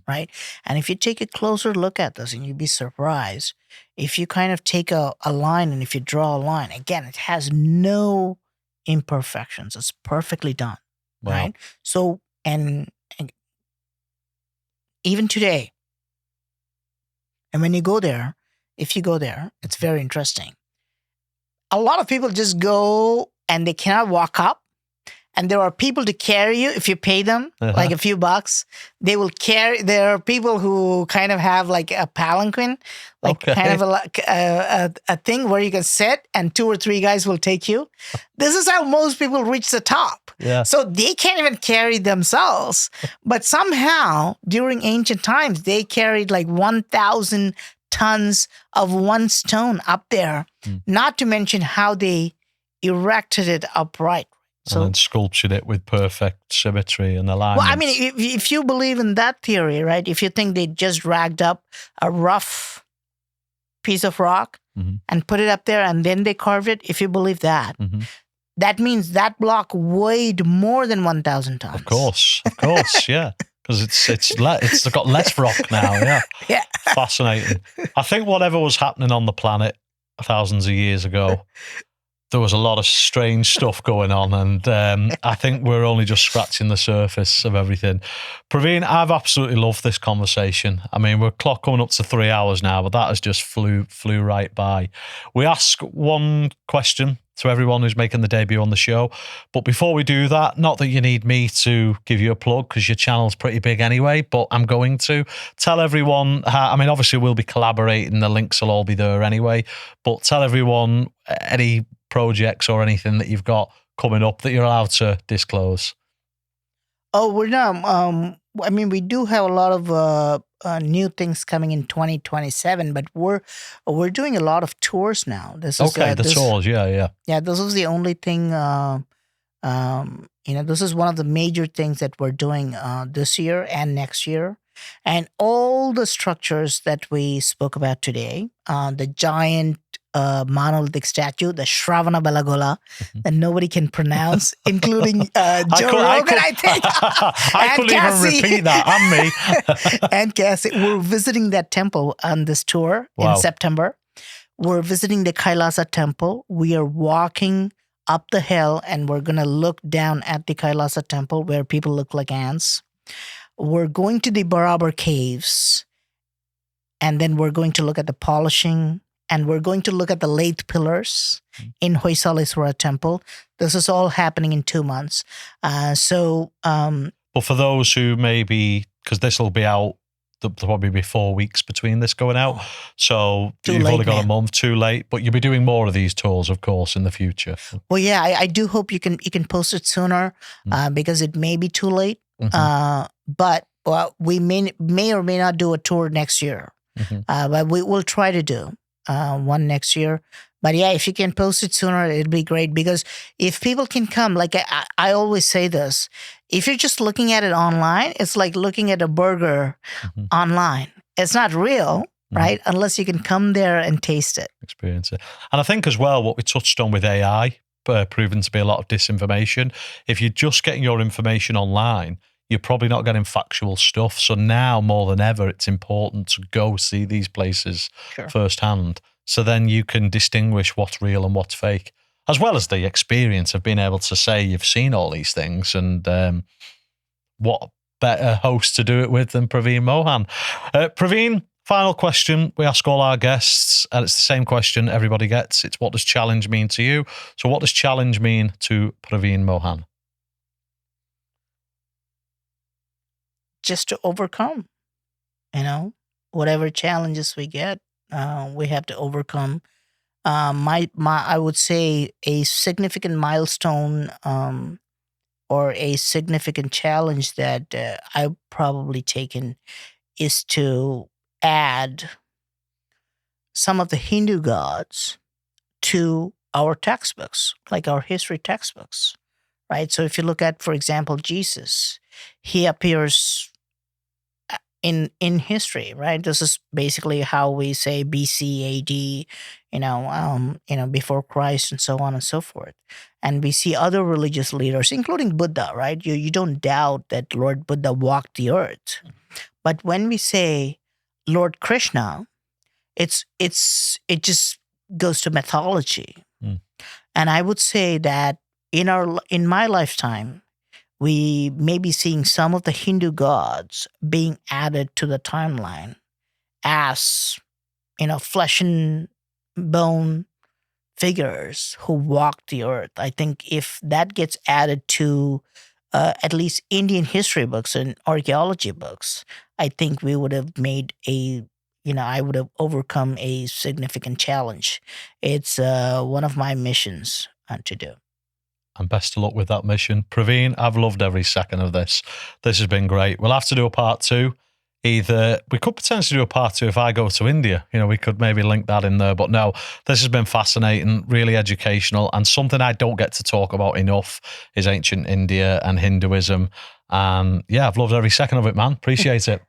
right? And if you take a closer look at this, and you'd be surprised, if you kind of take a line and if you draw a line, again, it has no imperfections. It's perfectly done, right? So, and even today, and when you go there, if you go there, it's very interesting. A lot of people just go and they cannot walk up. And there are people to carry you if you pay them like a few bucks. They will carry. There are people who kind of have like a palanquin, like kind of a thing where you can sit and 2 or 3 guys will take you. This is how most people reach the top. Yeah. So they can't even carry themselves. But somehow during ancient times, they carried like 1,000 tons of one stone up there, not to mention how they erected it upright. So, and then sculptured it with perfect symmetry and alignment. Well, I mean, if you believe in that theory, right, if you think they just dragged up a rough piece of rock and put it up there and then they carved it, if you believe that, that means that block weighed more than 1,000 tons. Of course, yeah. Because it's got less rock now, yeah. Yeah. Fascinating. I think whatever was happening on the planet thousands of years ago, there was a lot of strange stuff going on, and I think we're only just scratching the surface of everything. Praveen, I've absolutely loved this conversation. I mean, we're coming up to 3 hours now, but that has just flew right by. We ask one question to everyone who's making the debut on the show. But before we do that, not that you need me to give you a plug because your channel's pretty big anyway, but I'm going to tell everyone how, I mean, obviously we'll be collaborating. The links will all be there anyway, but tell everyone any projects or anything that you've got coming up that you're allowed to disclose. Oh, we're not. I mean, we do have a lot of new things coming in 2027, but we're doing a lot of tours now. This is tours, yeah. Yeah, this is the only thing. This is one of the major things that we're doing this year and next year, and all the structures that we spoke about today, the giant monolithic statue, the Shravana Belagola, that nobody can pronounce, including Joe Rogan, I think. I couldn't even repeat that, and me. And Cassie, we're visiting that temple on this tour in September. We're visiting the Kailasa Temple. We are walking up the hill, and we're going to look down at the Kailasa Temple where people look like ants. We're going to the Boracaves, and then we're going to look at the polishing, and we're going to look at the Lathe pillars in Civilisation Temple. This is all happening in 2 months. But for those who maybe, because this will be out, there'll probably be 4 weeks between this going out. So you've only got a month, too late. But you'll be doing more of these tours, of course, in the future. Well, yeah, I do hope you can post it sooner because it may be too late. But we may or may not do a tour next year. But we will try to do one next year. But yeah, if you can post it sooner, it'd be great, because if people can come, like I always say this, if you're just looking at it online, it's like looking at a burger online. It's not real, right? Unless you can come there and taste it. Experience it. And I think as well, what we touched on with AI, proven to be a lot of disinformation. If you're just getting your information online, you're probably not getting factual stuff. So now more than ever, it's important to go see these places firsthand. So then you can distinguish what's real and what's fake, as well as the experience of being able to say you've seen all these things. And what better host to do it with than Praveen Mohan? Praveen, Final question we ask all our guests, and it's the same question everybody gets. It's, what does challenge mean to you? So what does challenge mean to Praveen Mohan? Just to overcome, whatever challenges we get, we have to overcome. I would say a significant milestone, or a significant challenge that I've probably taken is to add some of the Hindu gods to our textbooks, like our history textbooks, right? So if you look at, for example, Jesus, he appears in history, right? This is basically how we say BC, AD, before Christ, and so on and so forth. And we see other religious leaders, including Buddha, right? You don't doubt that Lord Buddha walked the earth. But when we say Lord Krishna, it just goes to mythology. And I would say that in my lifetime, we may be seeing some of the Hindu gods being added to the timeline as, flesh and bone figures who walked the earth. I think if that gets added to at least Indian history books and archaeology books, I think we would have made I would have overcome a significant challenge. It's one of my missions to do. And best of luck with that mission. Praveen, I've loved every second of this. This has been great. We'll have to do a part 2. Either we could potentially do a part 2 if I go to India. We could maybe link that in there. But no, this has been fascinating, really educational, and something I don't get to talk about enough is ancient India and Hinduism. And yeah, I've loved every second of it, man. Appreciate it.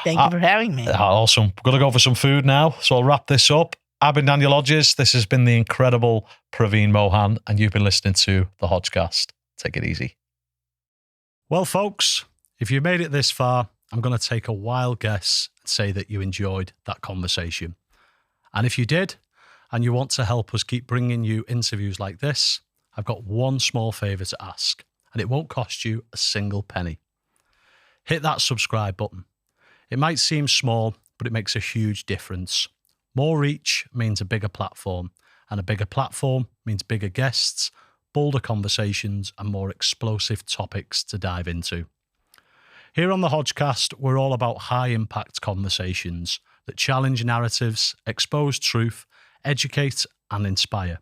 Thank you for having me. Awesome. We're going to go for some food now. So I'll wrap this up. I've been Daniel Hodges. This has been the incredible Praveen Mohan, and you've been listening to the Hodge-Cast. Take it easy. Well, folks, if you made it this far, I'm going to take a wild guess and say that you enjoyed that conversation. And if you did, and you want to help us keep bringing you interviews like this, I've got one small favour to ask, and it won't cost you a single penny. Hit that subscribe button. It might seem small, but it makes a huge difference. More reach means a bigger platform, and a bigger platform means bigger guests, bolder conversations, and more explosive topics to dive into. Here on the Hodge-Cast, we're all about high-impact conversations that challenge narratives, expose truth, educate, and inspire.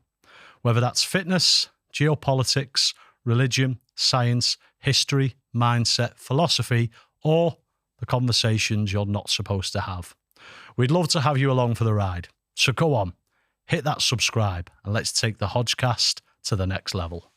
Whether that's fitness, geopolitics, religion, science, history, mindset, philosophy, or the conversations you're not supposed to have. We'd love to have you along for the ride. So go on, hit that subscribe, and let's take the Hodge-Cast to the next level.